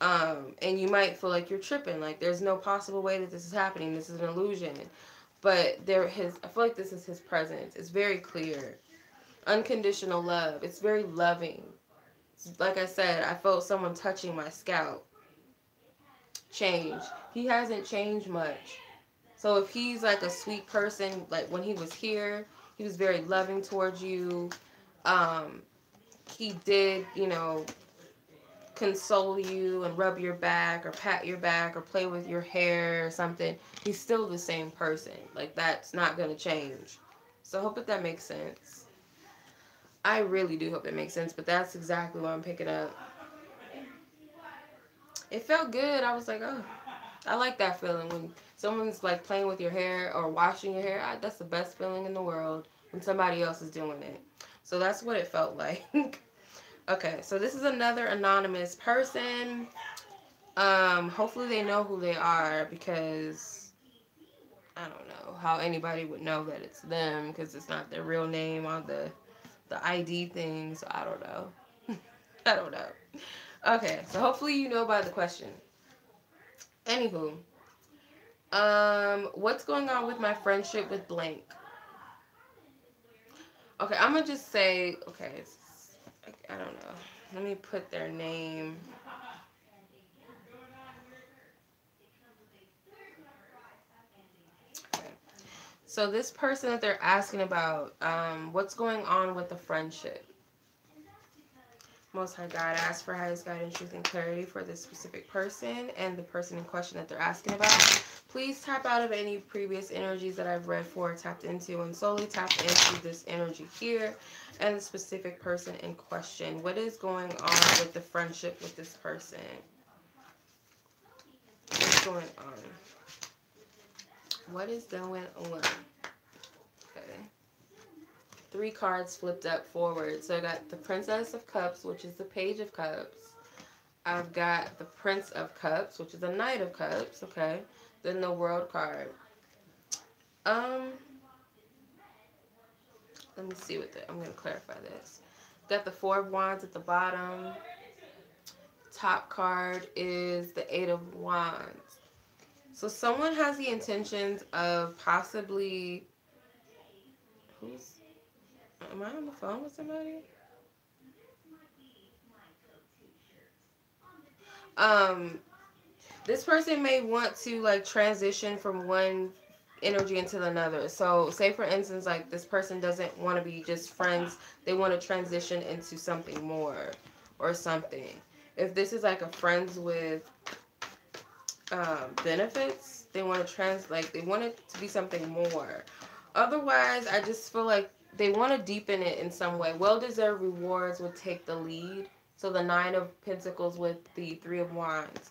And you might feel like you're tripping. Like, there's no possible way that this is happening. This is an illusion. But I feel like this is his presence. It's very clear. Unconditional love. It's very loving. Like I said, I felt someone touching my scalp. Change. He hasn't changed much. So if he's like a sweet person, like when he was here, he was very loving towards you. He did, you know, console you and rub your back or pat your back or play with your hair or something. He's still the same person. Like, that's not going to change. So I hope that makes sense. I really do hope that makes sense, but that's exactly what I'm picking up. It felt good. I was like, oh, I like that feeling when someone's like playing with your hair or washing your hair. That's the best feeling in the world when somebody else is doing it. So that's what it felt like. Okay, so this is another anonymous person. Hopefully they know who they are, because I don't know how anybody would know that it's them, because it's not their real name on the ID thing. So I don't know. I don't know. Okay, so hopefully you know by the question. Anywho, what's going on with my friendship with blank? Okay, I'm gonna just say, okay, I don't know. Let me put their name. Okay. So this person that they're asking about, what's going on with the friendship? Most High God, ask for highest guidance, truth, and clarity for this specific person and the person in question that they're asking about. Please tap out of any previous energies that I've read for, tapped into, and solely tap into this energy here and the specific person in question. What is going on with the friendship with this person? What's going on? What is going on? Okay. 3 cards flipped up forward. So I got the Princess of Cups, which is the Page of Cups. I've got the Prince of Cups, which is a Knight of Cups, okay? Then the World card. Let me see what I'm going to clarify this. Got the Four of Wands at the bottom. Top card is the Eight of Wands. So someone has the intentions of possibly... Am I on the phone with somebody? This person may want to like transition from one energy into another. So say for instance, like this person doesn't want to be just friends. They want to transition into something more or something. If this is like a friends with benefits, they want to they want it to be something more. Otherwise, I just feel like they want to deepen it in some way. Well-deserved rewards would take the lead. So the Nine of Pentacles with the Three of Wands.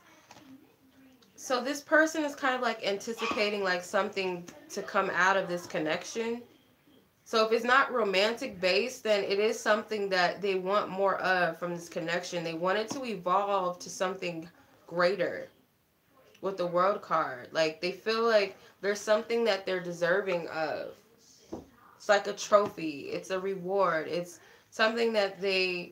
So this person is kind of like anticipating like something to come out of this connection. So if it's not romantic based, then it is something that they want more of from this connection. They want it to evolve to something greater with the World card. Like they feel like there's something that they're deserving of. It's like a trophy. It's a reward. It's something that they're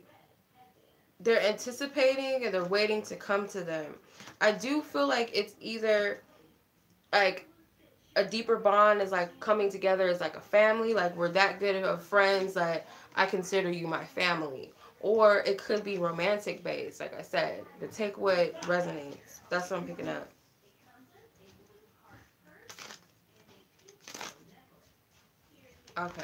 anticipating and they're waiting to come to them. I do feel like it's either like a deeper bond is like coming together as like a family, like we're that good of friends that I consider you my family. Or it could be romantic based, like I said. But take what resonates. That's what I'm picking up. Okay.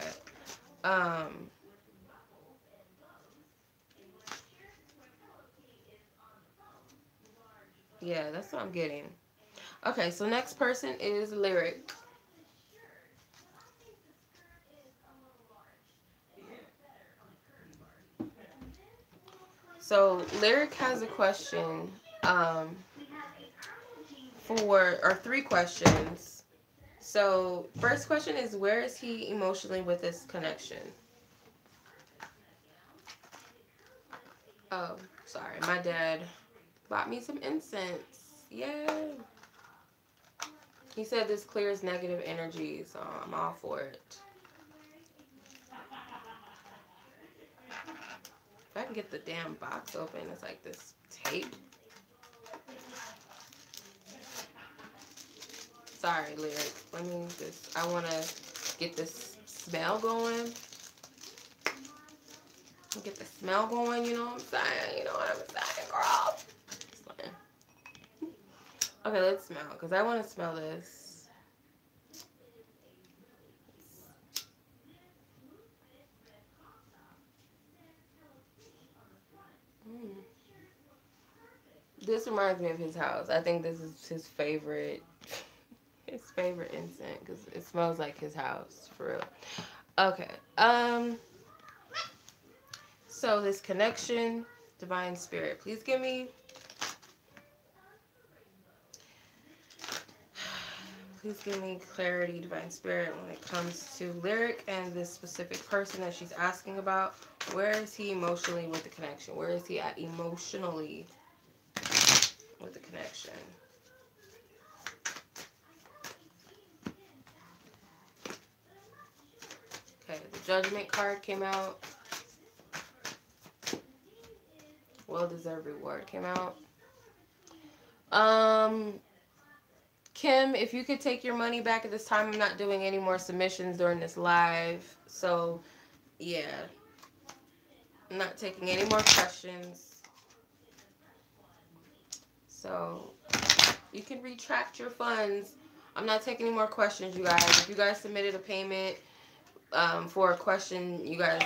Yeah, that's what I'm getting. Okay, so next person is Lyric. So Lyric has a question or three questions. So first question is, where is he emotionally with this connection? Oh, sorry. My dad bought me some incense. Yay. He said this clears negative energy, so I'm all for it. If I can get the damn box open, it's like this tape. Sorry, Lyric. I want to get this smell going. Get the smell going, you know what I'm saying? You know what I'm saying, girl? Okay, let's smell, because I want to smell this. This reminds me of his house. I think this is his favorite incense, because it smells like his house, for real. Okay, so this connection, Divine Spirit, please give me... Please give me clarity, Divine Spirit, when it comes to Lyric and this specific person that she's asking about. Where is he emotionally with the connection? Where is he at emotionally with the connection? Okay, the Judgment card came out. Well-deserved reward came out. Kim, if you could take your money back at this time, I'm not doing any more submissions during this live. So, yeah. I'm not taking any more questions. So, you can retract your funds. I'm not taking any more questions, you guys. If you guys submitted a payment for a question, you guys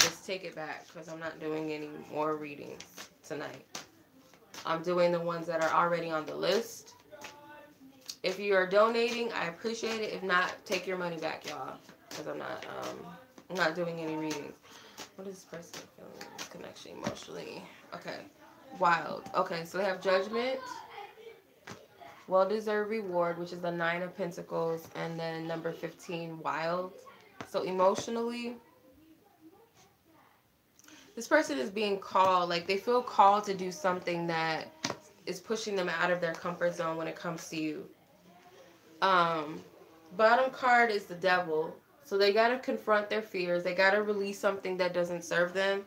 just take it back, because I'm not doing any more readings tonight. I'm doing the ones that are already on the list. If you are donating, I appreciate it. If not, take your money back, y'all, because I'm not doing any readings. What is this person feeling? This connection emotionally. Okay. Wild. Okay, so they have Judgment, well-deserved reward, which is the Nine of Pentacles, and then number 15, Wild. So emotionally, This person is being called, like they feel called to do something that is pushing them out of their comfort zone when it comes to you. Bottom card is the devil. So they got to confront their fears. They got to release something that doesn't serve them.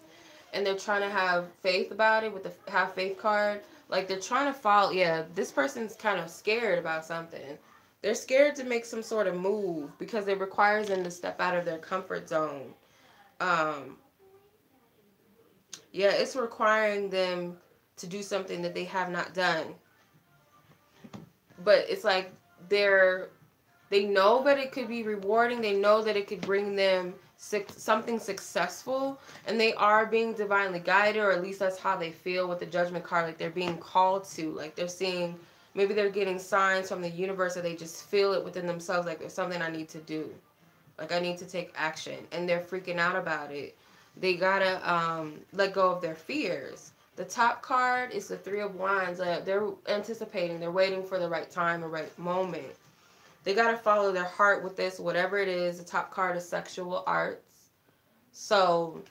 And they're trying to have faith about it with the have faith card. Like they're trying to follow. Yeah, this person's kind of scared about something. They're scared to make some sort of move because it requires them to step out of their comfort zone. Yeah, it's requiring them to do something that they have not done. But it's like they know that it could be rewarding. They know that it could bring them something successful. And they are being divinely guided, or at least that's how they feel with the judgment card. Like they're being called to. Like they're seeing, maybe they're getting signs from the universe, or they just feel it within themselves. Like there's something I need to do. Like I need to take action. And they're freaking out about it. They gotta let go of their fears. The top card is the Three of Wands. They're anticipating. They're waiting for the right time or right moment. They got to follow their heart with this, whatever it is. The top card is sexual arts. So,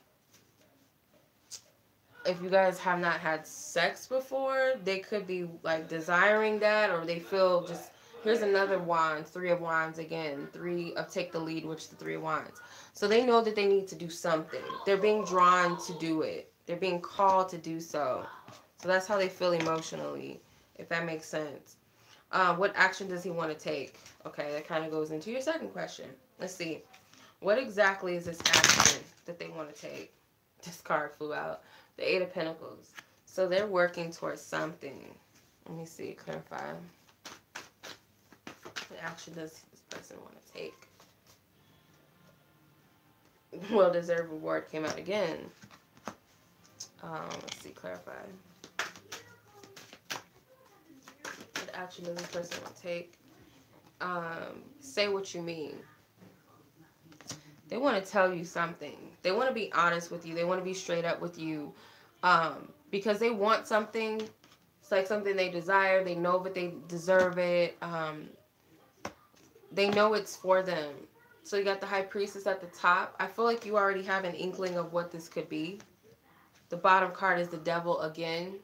if you guys have not had sex before, they could be, like, desiring that. Or they feel just, here's another wand. Three of Wands again. Three of take the lead, which is the Three of Wands. So, they know that they need to do something. They're being drawn to do it. They're being called to do so. So, that's how they feel emotionally, if that makes sense. What action does he want to take? Okay, that kind of goes into your second question. Let's see. What exactly is this action that they want to take? This card flew out. The Eight of Pentacles. So they're working towards something. Let me see. Clarify. What action does this person want to take? Well-deserved reward came out again. Let's see. Clarify. What action does this person want to take? Say what you mean. They want to tell you something. They want to be honest with you. They want to be straight up with you. Because they want something. It's like something they desire. They know that they deserve it. They know it's for them. So you got the High Priestess at the top. I feel like you already have an inkling of what this could be. The bottom card is the Devil again.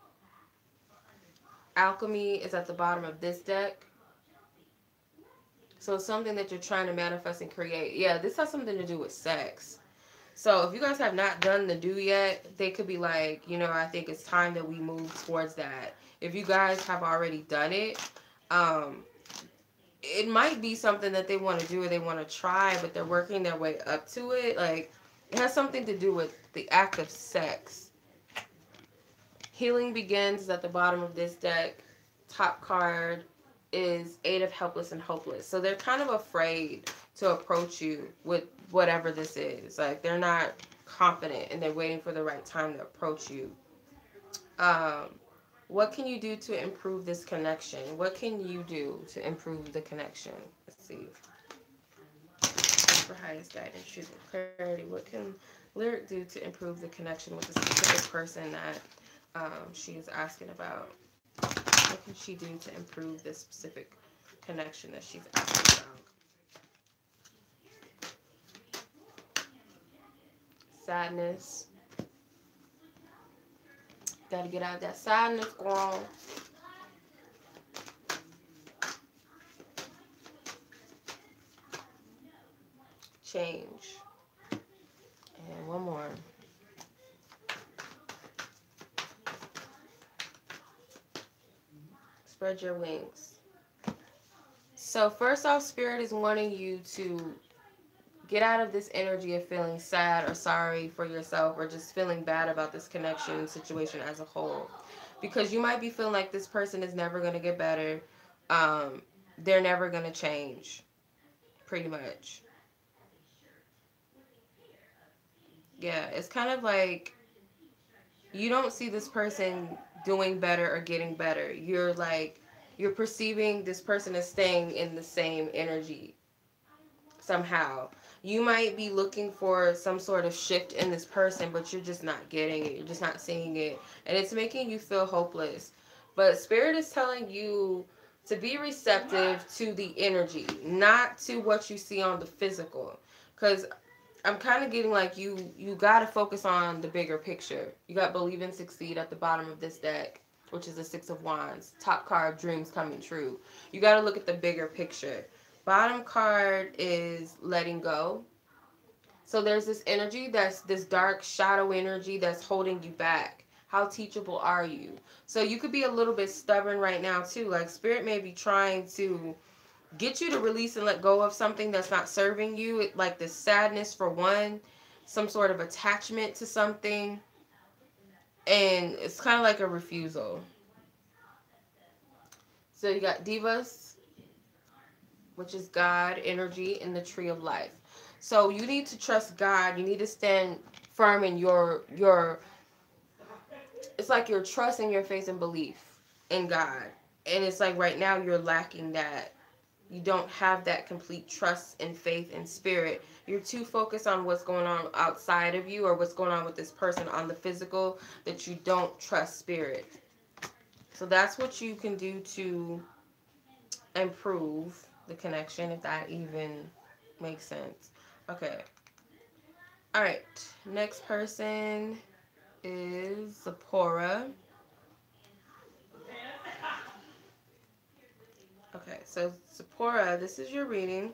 Alchemy is at the bottom of this deck. So it's something that you're trying to manifest and create. Yeah, this has something to do with sex. So if you guys have not done the do yet, they could be like, you know, I think it's time that we move towards that. If you guys have already done it, it might be something that they want to do or they want to try, but they're working their way up to it. Like, it has something to do with the act of sex. Healing Begins is at the bottom of this deck. Top card is Eight of Helpless and Hopeless. So they're kind of afraid to approach you with whatever this is. Like, they're not confident and they're waiting for the right time to approach you. What can you do to improve this connection? What can you do to improve the connection? Let's see. For highest guidance, truth, and clarity. What can Lyric do to improve the connection with the specific person that she is asking about? What can she do to improve this specific connection that she's asking about? Sadness. Gotta get out of that sadness, girl. Change. And one more. Spread your wings. So first off, Spirit is wanting you to get out of this energy of feeling sad or sorry for yourself or just feeling bad about this connection situation as a whole. Because you might be feeling like this person is never going to get better. They're never going to change. Pretty much. Yeah, it's kind of like you don't see this person doing better or getting better. You're perceiving this person as staying in the same energy somehow. You might be looking for some sort of shift in this person, but you're just not getting it. You're just not seeing it. And it's making you feel hopeless. But Spirit is telling you to be receptive to the energy, not to what you see on the physical. Because I'm kind of getting like you got to focus on the bigger picture. You got believe and succeed at the bottom of this deck, which is the Six of Wands. Top card, dreams coming true. You got to look at the bigger picture. Bottom card is letting go. So there's this energy that's this dark shadow energy that's holding you back. How teachable are you? So you could be a little bit stubborn right now too. Like Spirit may be trying to get you to release and let go of something that's not serving you. Like the sadness for one, some sort of attachment to something. And it's kind of like a refusal. So you got Divas, which is God energy in the tree of life. So you need to trust God. You need to stand firm in your it's like your trust and your faith and belief in God. And it's like right now you're lacking that. You don't have that complete trust and faith and spirit. You're too focused on what's going on outside of you or what's going on with this person on the physical that you don't trust spirit. So that's what you can do to improve the connection, if that even makes sense. Okay. All right. Next person is Zipporah. Okay, so Zipporah, this is your reading.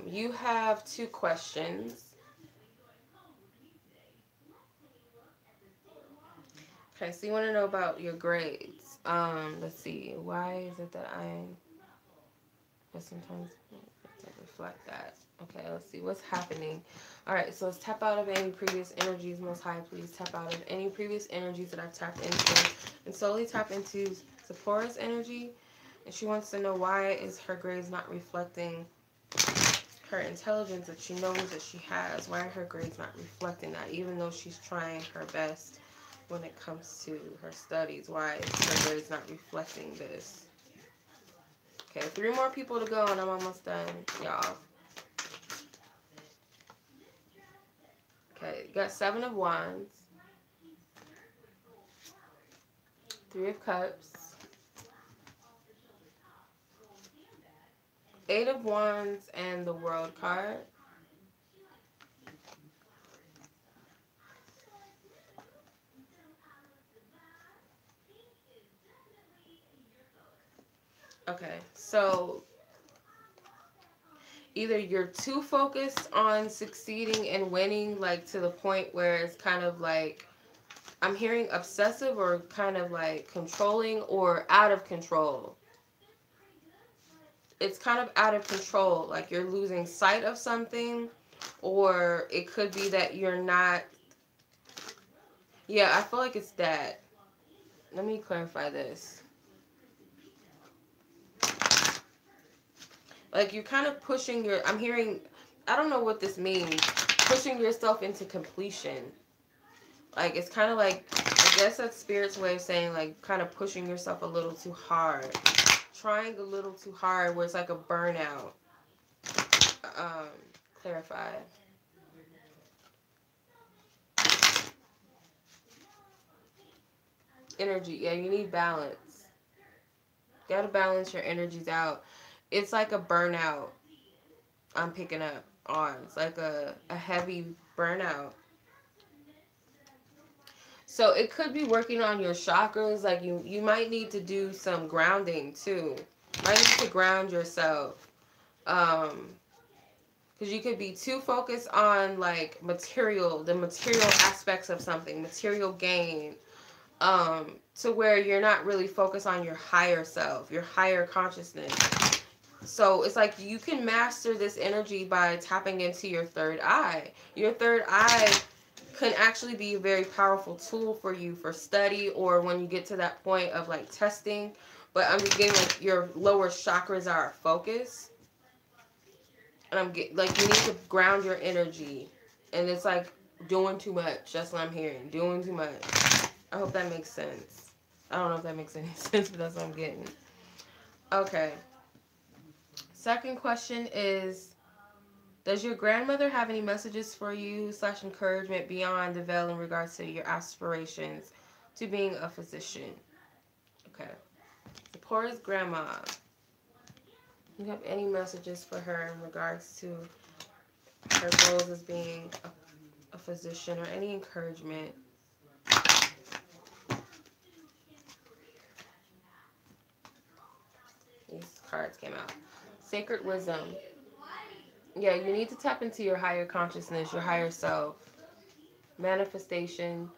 You have 2 questions. Okay, so you want to know about your grades. Let's see. Why is it that but sometimes it doesn't reflect that. Okay, let's see what's happening. All right, so let's tap out of any previous energies. Most High, please tap out of any previous energies that I've tapped into and slowly tap into Zipporah's energy. And she wants to know why is her grades not reflecting her intelligence that she knows that she has. Why are her grades not reflecting that, even though she's trying her best when it comes to her studies? Why is her grades not reflecting this? Okay, 3 more people to go and I'm almost done, y'all. Okay, you got 7 of Wands, 3 of Cups, 8 of Wands, and the World card. Okay, so either you're too focused on succeeding and winning, like to the point where it's kind of like, I'm hearing obsessive or kind of like controlling or out of control. It's kind of out of control, like you're losing sight of something, or it could be that you're not. Yeah, I feel like it's that. Let me clarify this. Like you're kind of pushing your, I'm hearing, I don't know what this means, pushing yourself into completion. Like it's kind of like, I guess that's Spirit's way of saying like kind of pushing yourself a little too hard. Trying a little too hard where it's like a burnout. Clarify. Energy. Yeah, you need balance. You gotta balance your energies out. It's like a burnout I'm picking up on. It's like a heavy burnout. So it could be working on your chakras. Like you might need to do some grounding too. You might need to ground yourself. Because you could be too focused on like the material aspects of something, material gain, to where you're not really focused on your higher self, your higher consciousness. So it's like you can master this energy by tapping into your third eye. Your third eye can actually be a very powerful tool for you for study or when you get to that point of like testing. But I'm getting like your lower chakras are focused. And I'm getting like you need to ground your energy. And it's like doing too much. That's what I'm hearing. Doing too much. I hope that makes sense. I don't know if that makes any sense, but that's what I'm getting. Okay. Second question is, does your grandmother have any messages for you / encouragement beyond the veil in regards to your aspirations to being a physician? Okay. Zipporah's grandma. Do you have any messages for her in regards to Her goals as being a physician or any encouragement. These cards came out. Sacred wisdom. Yeah, you need to tap into your higher consciousness, your higher self. Manifestation.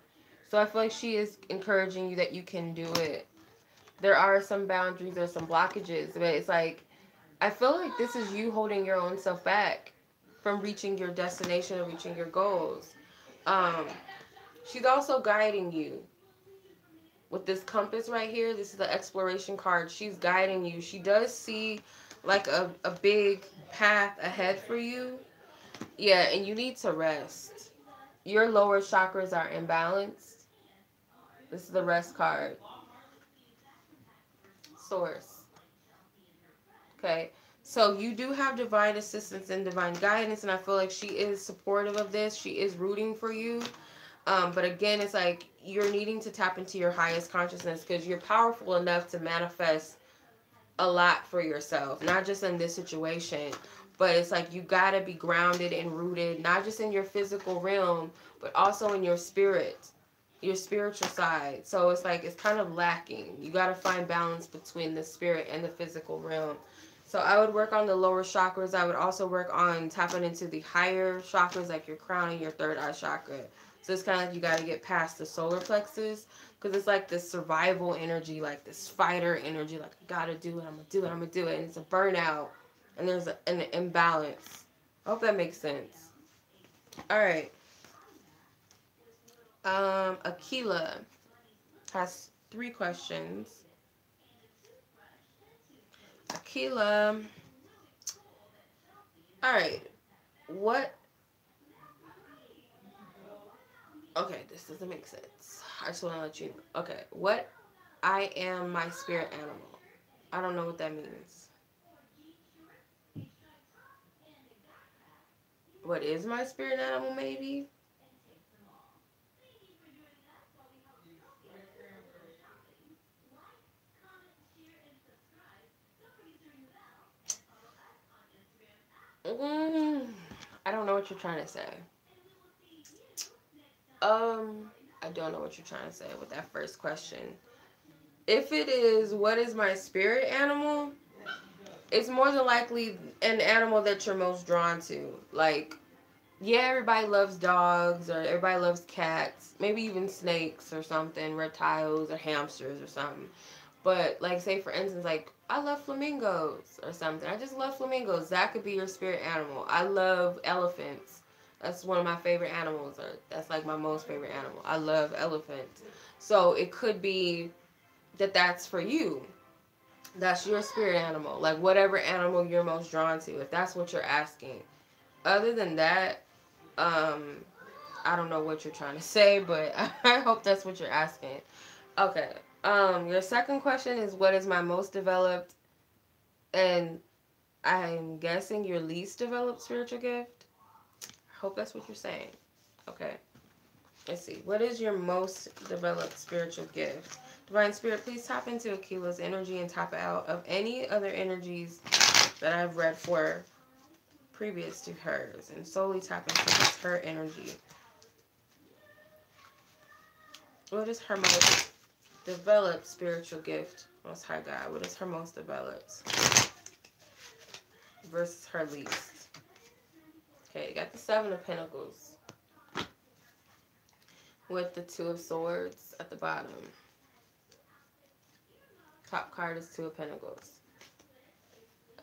So I feel like she is encouraging you that you can do it. There are some boundaries, there's some blockages, but it's like, I feel like this is you holding your own self back from reaching your destination or reaching your goals. She's also guiding you. With this compass right here, this is the exploration card. She's guiding you. She does see like a big path ahead for you. Yeah, and you need to rest. Your lower chakras are imbalanced. This is the rest card. Source. Okay. So you do have divine assistance and divine guidance, and I feel like she is supportive of this. She is rooting for you. But again, it's like you're needing to tap into your highest consciousness because you're powerful enough to manifest a lot for yourself, not just in this situation, but it's like you gotta be grounded and rooted, not just in your physical realm, but also in your spirit, your spiritual side. So it's like it's kind of lacking. You gotta find balance between the spirit and the physical realm. So I would work on the lower chakras. I would also work on tapping into the higher chakras, like your crown and your third eye chakra. So it's kind of like you got to get past the solar plexus because it's like this survival energy, like this fighter energy, like, I got to do it, I'm going to do it, I'm going to do it. And it's a burnout and there's an imbalance. I hope that makes sense. All right. Akilah has 3 questions. Akilah. All right. What? Okay, this doesn't make sense. I just want to let you know. Okay, what? I am my spirit animal. I don't know what that means. What is my spirit animal, maybe? I don't know what you're trying to say. I don't know what you're trying to say with that first question. If it is, what is my spirit animal? It's more than likely an animal that you're most drawn to. Like, yeah, everybody loves dogs or everybody loves cats, maybe even snakes or something, reptiles or hamsters or something. But like, say for instance, like, I love flamingos or something. I just love flamingos. That could be your spirit animal. I love elephants. That's one of my favorite animals. Or that's like my most favorite animal. I love elephants. So it could be that that's for you. That's your spirit animal. Like whatever animal you're most drawn to, if that's what you're asking. Other than that, I don't know what you're trying to say, but I hope that's what you're asking. Okay. Your second question is, what is my most developed, and I'm guessing your least developed spiritual gift? I hope that's what you're saying. Okay. Let's see. What is your most developed spiritual gift? Divine Spirit, please tap into Akilah's energy and tap out of any other energies that I've read for previous to hers, and solely tap into her energy. What is her most developed spiritual gift? Most High God. What is her most developed versus her least? Okay, you got the 7 of Pentacles with the 2 of Swords at the bottom. Top card is 2 of Pentacles.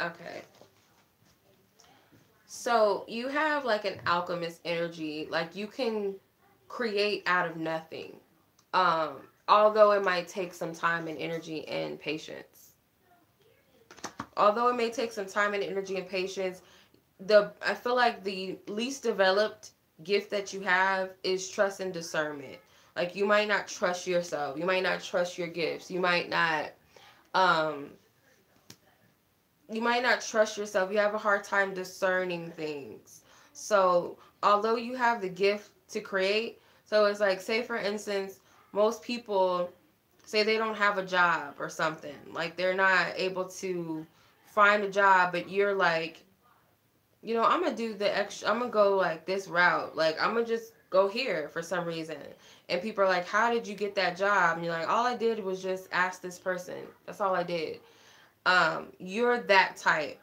Okay. So you have like an alchemist energy. Like you can create out of nothing. Although it might take some time and energy and patience. Although it may take some time and energy and patience, I feel like the least developed gift that you have is trust and discernment. Like you might not trust yourself. You might not trust your gifts. You might not trust yourself. You have a hard time discerning things. So although you have the gift to create, so it's like, say for instance, most people say they don't have a job or something. Like they're not able to find a job, but you're like, you know, I'm going to do the extra, I'm going to go like this route. Like, I'm going to just go here for some reason. And people are like, how did you get that job? And you're like, all I did was just ask this person. That's all I did. You're that type.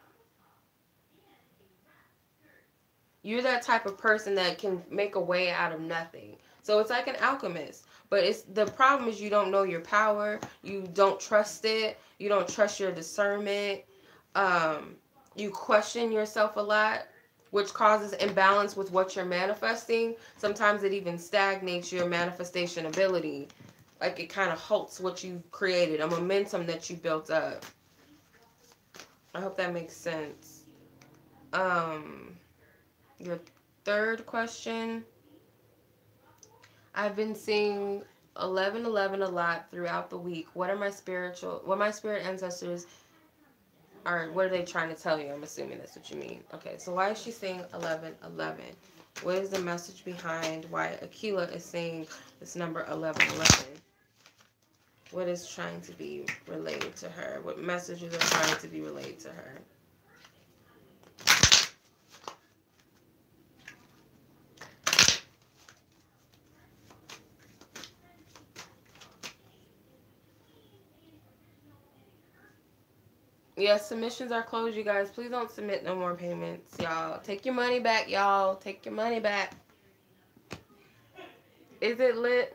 You're that type of person that can make a way out of nothing. So it's like an alchemist. But it's the problem is you don't know your power. You don't trust it. You don't trust your discernment. You question yourself a lot, which causes imbalance with what you're manifesting. Sometimes it even stagnates your manifestation ability. Like it kind of halts what you've created, a momentum that you built up. I hope that makes sense. Your third question. I've been seeing 1111 a lot throughout the week. What my spirit ancestors are, what are they trying to tell you? I'm assuming that's what you mean. Okay, so why is she saying 1111? What is the message behind why Akilah is saying this number 1111? What is trying to be relayed to her? What messages are trying to be relayed to her? Yes, submissions are closed, you guys. Please don't submit no more payments, y'all. Take your money back, y'all. Take your money back. Is it lit?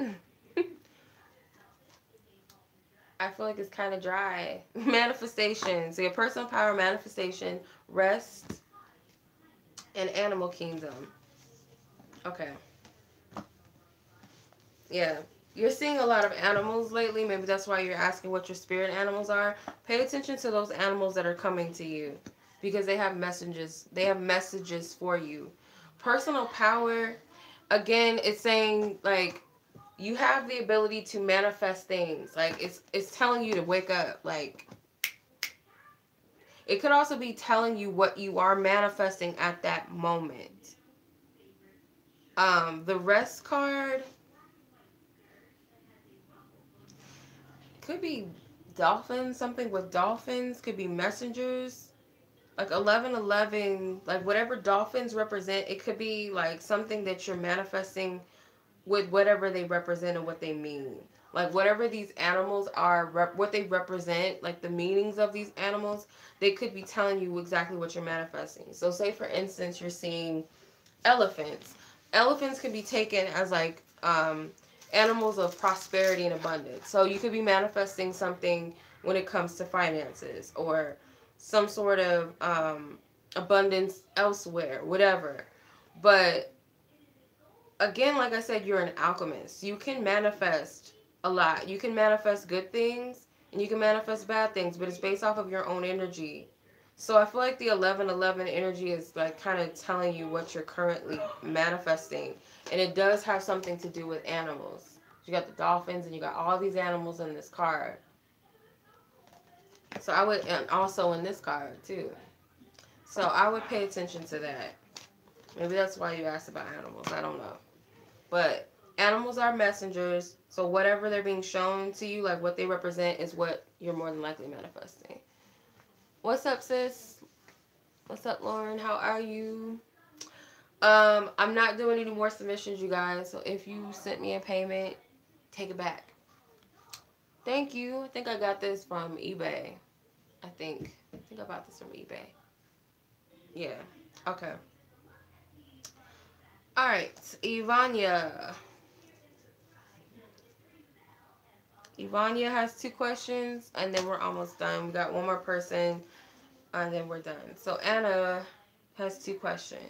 I feel like it's kind of dry. Manifestation. So your personal power, manifestation, rest, and animal kingdom. Okay. Yeah. You're seeing a lot of animals lately. Maybe that's why you're asking what your spirit animals are. Pay attention to those animals that are coming to you because they have messages. They have messages for you. Personal power, again, it's saying like you have the ability to manifest things. Like it's telling you to wake up. Like it could also be telling you what you are manifesting at that moment. The rest card could be dolphins, something with dolphins, could be messengers. Like 1111, like whatever dolphins represent, it could be like something that you're manifesting with whatever they represent and what they mean. Like whatever these animals are, what they represent, like the meanings of these animals, they could be telling you exactly what you're manifesting. So say for instance, you're seeing elephants. Elephants can be taken as like animals of prosperity and abundance. So you could be manifesting something when it comes to finances or some sort of abundance elsewhere, whatever. But again, like I said, you're an alchemist. You can manifest a lot. You can manifest good things and you can manifest bad things, but it's based off of your own energy. So I feel like the 1111 energy is like kind of telling you what you're currently manifesting. And it does have something to do with animals. You got the dolphins and you got all these animals in this card. So I would, and also in this card too. So I would pay attention to that. Maybe that's why you asked about animals. I don't know. But animals are messengers. So whatever they're being shown to you, like what they represent is what you're more than likely manifesting. What's up, sis? What's up, Lauren? How are you? I'm not doing any more submissions, you guys. So if you sent me a payment, take it back. Thank you. I think I got this from eBay. I think I bought this from eBay. Yeah. Okay. All right. Ivanna. Ivanna has 2 questions, and then we're almost done. We got one more person, and then we're done. So Anna has 2 questions.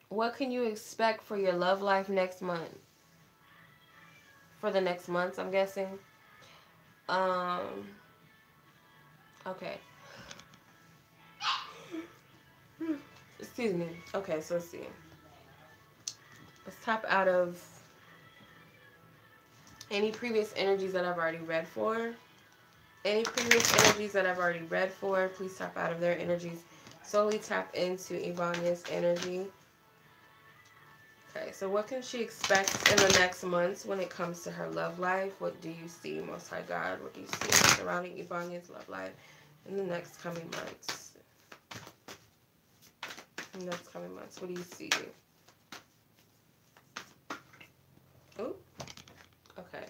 What can you expect for your love life next month? For the next months, I'm guessing. Okay. Excuse me. Okay, so let's see. Let's tap out of any previous energies that I've already read for. Any previous energies that I've already read for, please tap out of their energies. Solely tap into Ivanna's energy. Okay, so what can she expect in the next months when it comes to her love life? What do you see, Most High God? What do you see surrounding Ivanna's love life in the next coming months? in the next coming months? What do you see? Oh, okay.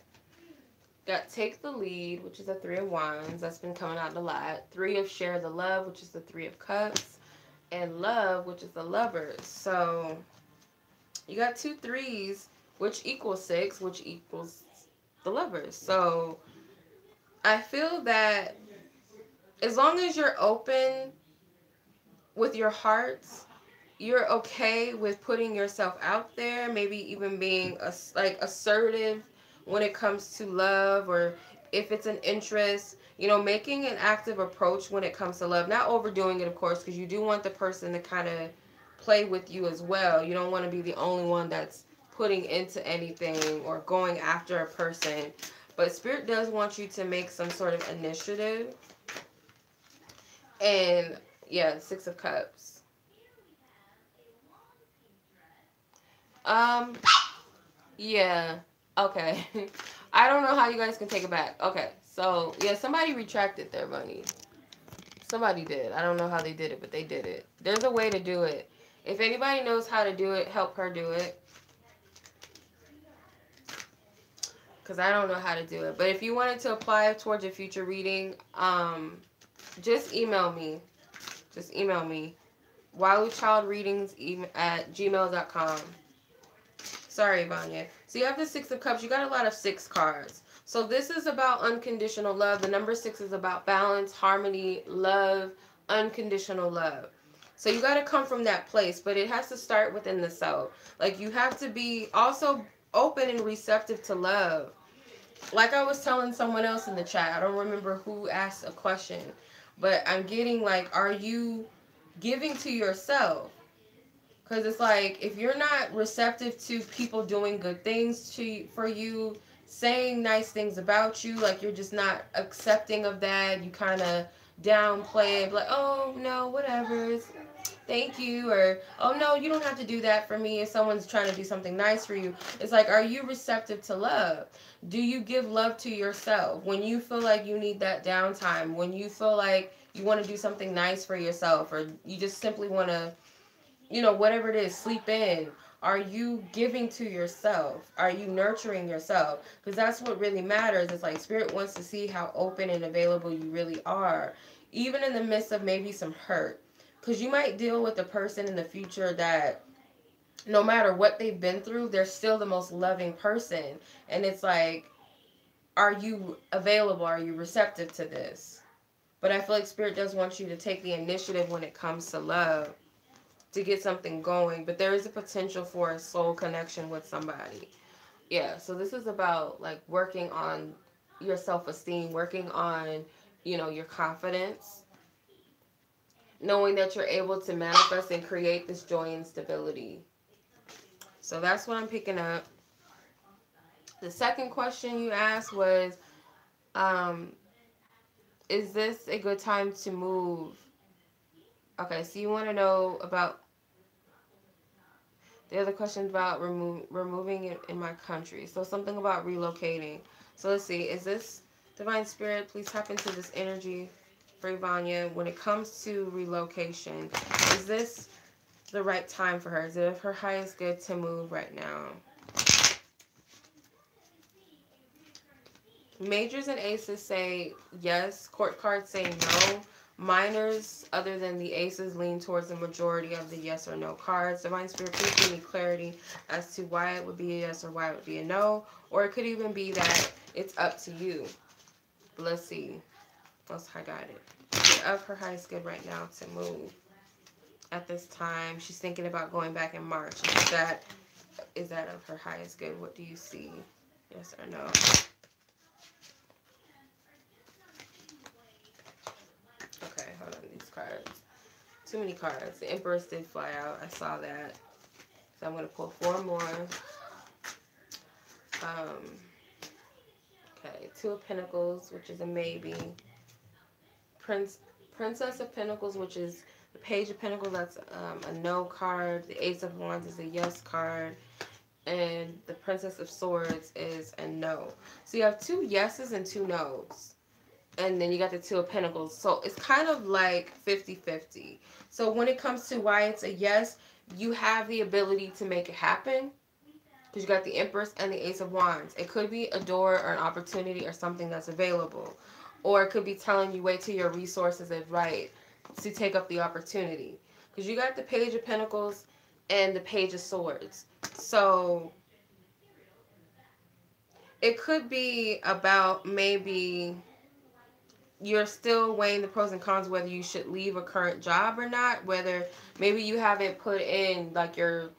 Got Take the Lead, which is a 3 of Wands. That's been coming out a lot. 3 of Share the Love, which is the 3 of Cups. And Love, which is the Lovers. So, you got 2 3s, which equals 6, which equals the Lovers. So, I feel that as long as you're open with your hearts, you're okay with putting yourself out there, maybe even being assertive when it comes to love, or if it's an interest, you know, making an active approach when it comes to love, not overdoing it, of course, because you do want the person to kind of play with you as well. You don't want to be the only one that's putting into anything or going after a person, but Spirit does want you to make some sort of initiative. And yeah, 6 of Cups. Yeah. Okay. I don't know how you guys can take it back. Okay. So, yeah, somebody retracted their money. Somebody did. I don't know how they did it, but they did it. There's a way to do it. If anybody knows how to do it, help her do it. Because I don't know how to do it. But if you wanted to apply towards a future reading, just email me. Just email me. wildchildreadings@gmail.com. Sorry, Ivanna. So you have the 6 of Cups. You got a lot of 6 cards. So this is about unconditional love. The number 6 is about balance, harmony, love, unconditional love. So you got to come from that place, but it has to start within the self. Like, you have to be also open and receptive to love. Like I was telling someone else in the chat, I don't remember who asked a question, but I'm getting like, are you giving to yourself? Because it's like, if you're not receptive to people doing good things for you, saying nice things about you, like you're just not accepting of that, you kind of downplay it, like, oh, no, whatever, thank you, or, oh, no, you don't have to do that for me if someone's trying to do something nice for you. It's like, are you receptive to love? Do you give love to yourself? When you feel like you need that downtime, when you feel like you want to do something nice for yourself, or you just simply want to, you know, whatever it is, sleep in. Are you giving to yourself? Are you nurturing yourself? Because that's what really matters. It's like Spirit wants to see how open and available you really are, even in the midst of maybe some hurt. Because you might deal with a person in the future that no matter what they've been through, they're still the most loving person. And it's like, are you available? Are you receptive to this? But I feel like Spirit does want you to take the initiative when it comes to love, to get something going, but there is a potential for a soul connection with somebody. Yeah, so this is about like working on your self-esteem, working on, you know, your confidence, knowing that you're able to manifest and create this joy and stability. So that's what I'm picking up. The second question you asked was, is this a good time to move? Okay, so you want to know about the other question about removing it in my country. So something about relocating. So let's see. Is this Divine Spirit? Please tap into this energy for Ivanna. When it comes to relocation, is this the right time for her? Is it of her highest good to move right now? Majors and aces say yes. Court cards say no. Minors, other than the aces, lean towards the majority of the yes or no cards. Divine Spirit, please give me clarity as to why it would be a yes or why it would be a no. Or it could even be that it's up to you. But let's see. Most High guided. Of her highest good right now to move. At this time, she's thinking about going back in March. Is that of her highest good? What do you see? Yes or no? Okay, hold on, these cards. Too many cards. The Empress did fly out. I saw that. So I'm going to pull 4 more. Okay, 2 of Pentacles, which is a maybe. Princess of Pentacles, which is the Page of Pentacles. That's a no card. The Ace of Wands is a yes card. And the Princess of Swords is a no. So you have 2 yeses and 2 nos. And then you got the Two of Pentacles. So it's kind of like 50-50. So when it comes to why it's a yes, you have the ability to make it happen. Because you got the Empress and the Ace of Wands. It could be a door or an opportunity or something that's available. Or it could be telling you wait till your resources is right to take up the opportunity. Because you got the Page of Pentacles and the Page of Swords. So it could be about maybe you're still weighing the pros and cons whether you should leave a current job or not. Whether maybe you haven't put in like your,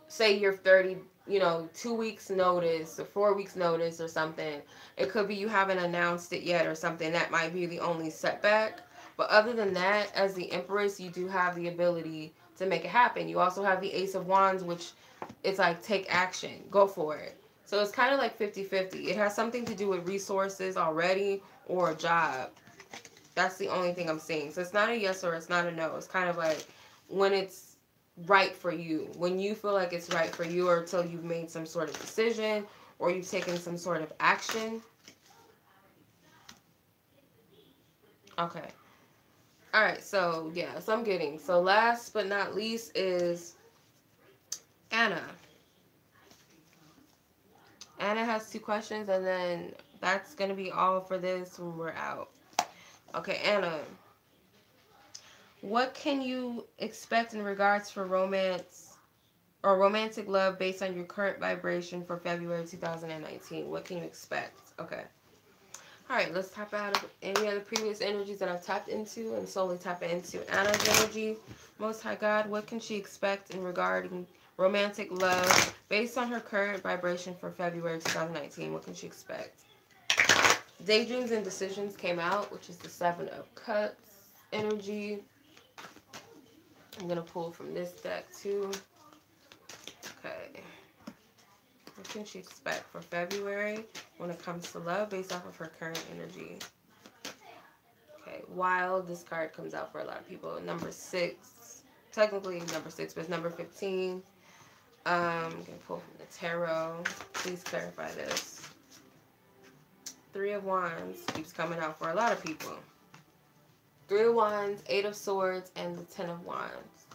say you're 30, 2 weeks notice or 4 weeks notice or something. It could be you haven't announced it yet or something. That might be the only setback. But other than that, as the Empress, you do have the ability to make it happen. You also have the Ace of Wands, which it's like take action, go for it. So it's kind of like 50-50. It has something to do with resources already or a job. That's the only thing I'm seeing. So it's not a yes or it's not a no. It's kind of like when it's right for you. When you feel like it's right for you, or until you've made some sort of decision or you've taken some sort of action. Okay. Alright, so yeah, so I'm getting. So last but not least is Anna. Anna has 2 questions, and then that's going to be all for this when we're out. Okay, Anna. What can you expect in regards for romance or romantic love based on your current vibration for February 2019? What can you expect? Okay. Alright, let's tap out of any other previous energies that I've tapped into and slowly tap into Anna's energy. Most High God, what can she expect in regarding romantic love based on her current vibration for February 2019? What can she expect? Daydreams and Decisions came out, which is the 7 of Cups energy. I'm going to pull from this deck too. Okay. What can she expect for February when it comes to love based off of her current energy? Okay. Wild. This card comes out for a lot of people. Number 6. Technically number 6, but it's number 15. I'm going to pull from the tarot. Please clarify this. 3 of Wands keeps coming out for a lot of people. 3 of Wands, 8 of Swords, and the 10 of Wands.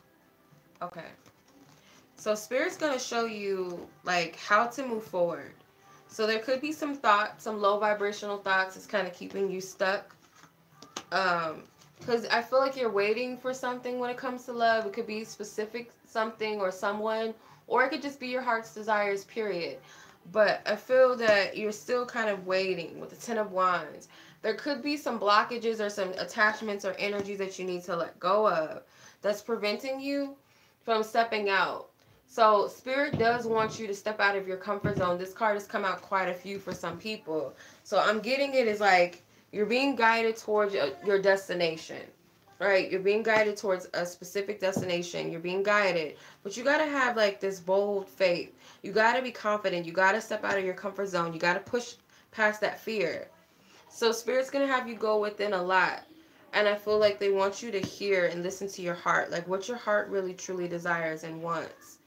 Okay. So Spirit's going to show you, like, how to move forward. So there could be some thoughts, some low vibrational thoughts that's kind of keeping you stuck. Because I feel like you're waiting for something when it comes to love. It could be specific something or someone, or it could just be your heart's desires, period. But I feel that you're still kind of waiting with the 10 of Wands. There could be some blockages or some attachments or energies that you need to let go of that's preventing you from stepping out. So Spirit does want you to step out of your comfort zone. This card has come out quite a few for some people. So I'm getting it as like you're being guided towards your destination, right? You're being guided towards a specific destination. You're being guided. But you got to have like this bold faith. You got to be confident. You got to step out of your comfort zone. You got to push past that fear. So Spirit's going to have you go within a lot. And I feel like they want you to hear and listen to your heart. Like what your heart really truly desires and wants.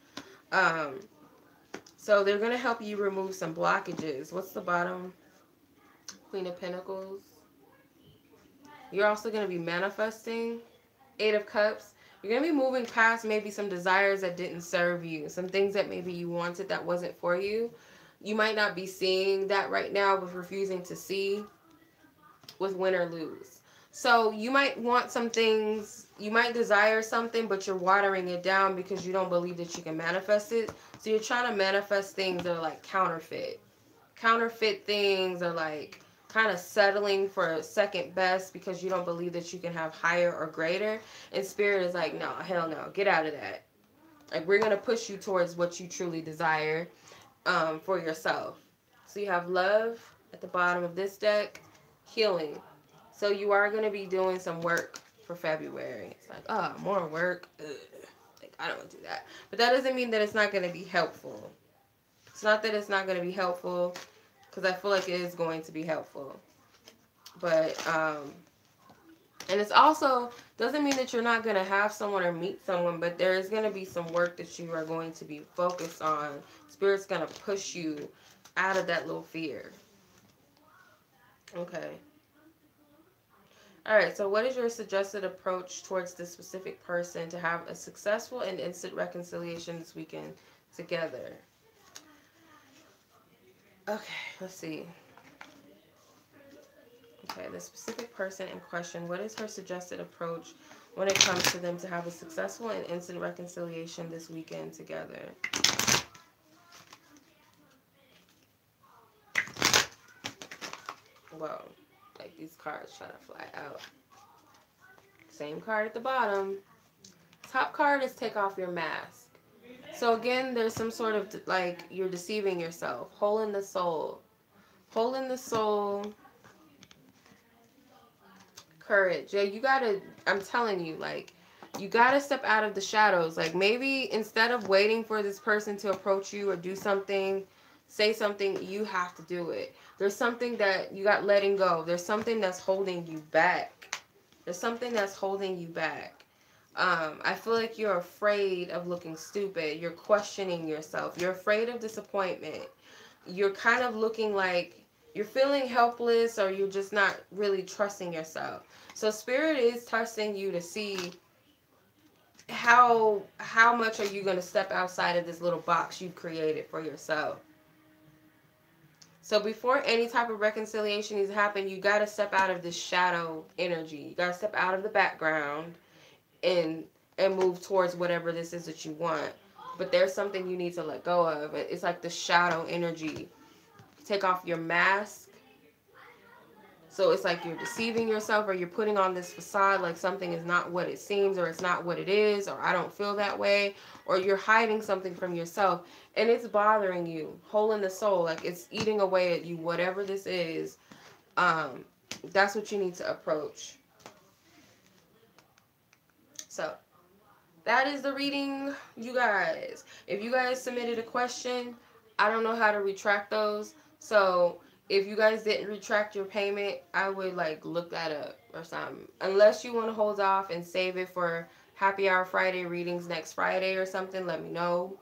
So they're going to help you remove some blockages. What's the bottom? Queen of Pentacles. You're also going to be manifesting. 8 of Cups. You're going to be moving past maybe some desires that didn't serve you. Some things that maybe you wanted that wasn't for you. You might not be seeing that right now with refusing to see with win or lose. So you might want some things, you might desire something, but you're watering it down because you don't believe that you can manifest it. So you're trying to manifest things that are like counterfeit. Counterfeit things are like kind of settling for second best because you don't believe that you can have higher or greater. And Spirit is like, no, hell no, get out of that. Like we're going to push you towards what you truly desire for yourself. So you have love at the bottom of this deck, healing. So you are going to be doing some work for February. It's like, oh, more work. Ugh. Like, I don't want to do that. But that doesn't mean that it's not going to be helpful. It's not that it's not going to be helpful, because I feel like it is going to be helpful. But, and it's also, doesn't mean that you're not going to have someone or meet someone, but there is going to be some work that you are going to be focused on. Spirit's going to push you out of that little fear. Okay. All right, so what is your suggested approach towards this specific person to have a successful and instant reconciliation this weekend together? Okay, let's see. Okay, the specific person in question, what is her suggested approach when it comes to them to have a successful and instant reconciliation this weekend together? Whoa, like these cards try to fly out. Same card at the bottom. Top card is take off your mask. So again, there's some sort of like you're deceiving yourself. Hole in the soul. Hole in the soul. Courage. Yeah, you gotta, I'm telling you, like, you gotta step out of the shadows. Like, maybe instead of waiting for this person to approach you or do something, say something, you have to do it. There's something that you got letting go. There's something that's holding you back. There's something that's holding you back. I feel like you're afraid of looking stupid. You're questioning yourself. You're afraid of disappointment. You're kind of looking like you're feeling helpless, or you're just not really trusting yourself. So Spirit is testing you to see how much are you going to step outside of this little box you've created for yourself. So before any type of reconciliation needs to happen, you got to step out of this shadow energy. You got to step out of the background and move towards whatever this is that you want. But there's something you need to let go of. It's like the shadow energy. Take off your mask. So it's like you're deceiving yourself, or you're putting on this facade like something is not what it seems, or it's not what it is, or I don't feel that way, or you're hiding something from yourself and it's bothering you. Hole in the soul, like it's eating away at you, whatever this is. That's what you need to approach. So that is the reading, you guys. If you guys submitted a question, I don't know how to retract those. So if you guys didn't retract your payment, I would like look that up or something. Unless you want to hold off and save it for Happy Hour Friday readings next Friday or something, let me know.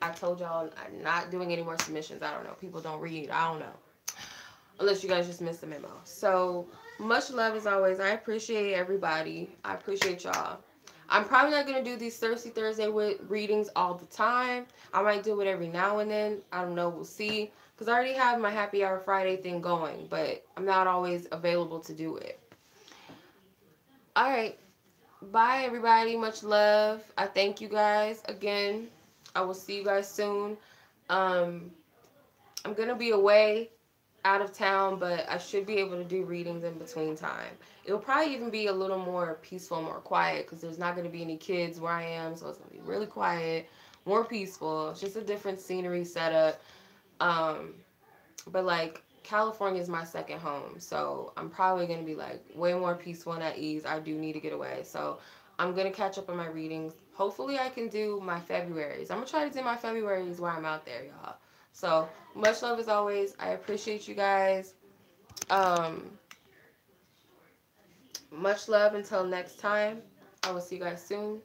I told y'all I'm not doing any more submissions. I don't know. People don't read. I don't know. Unless you guys just missed the memo. So much love as always. I appreciate everybody. I appreciate y'all. I'm probably not going to do these Thirsty Thursday readings all the time. I might do it every now and then. I don't know. We'll see. Because I already have my Happy Hour Friday thing going. But I'm not always available to do it. Alright. Bye, everybody. Much love. I thank you guys again. I will see you guys soon. I'm going to be away, out of town, but I should be able to do readings in between time. It'll probably even be a little more peaceful, more quiet, because there's not going to be any kids where I am, so it's going to be really quiet, more peaceful. It's just a different scenery setup. But like California is my second home, so I'm probably going to be like way more peaceful and at ease. I do need to get away, so I'm going to catch up on my readings. Hopefully I can do my Februaries. I'm going to try to do my Februaries while I'm out there, y'all. So much love as always. I appreciate you guys. Much love until next time. I will see you guys soon.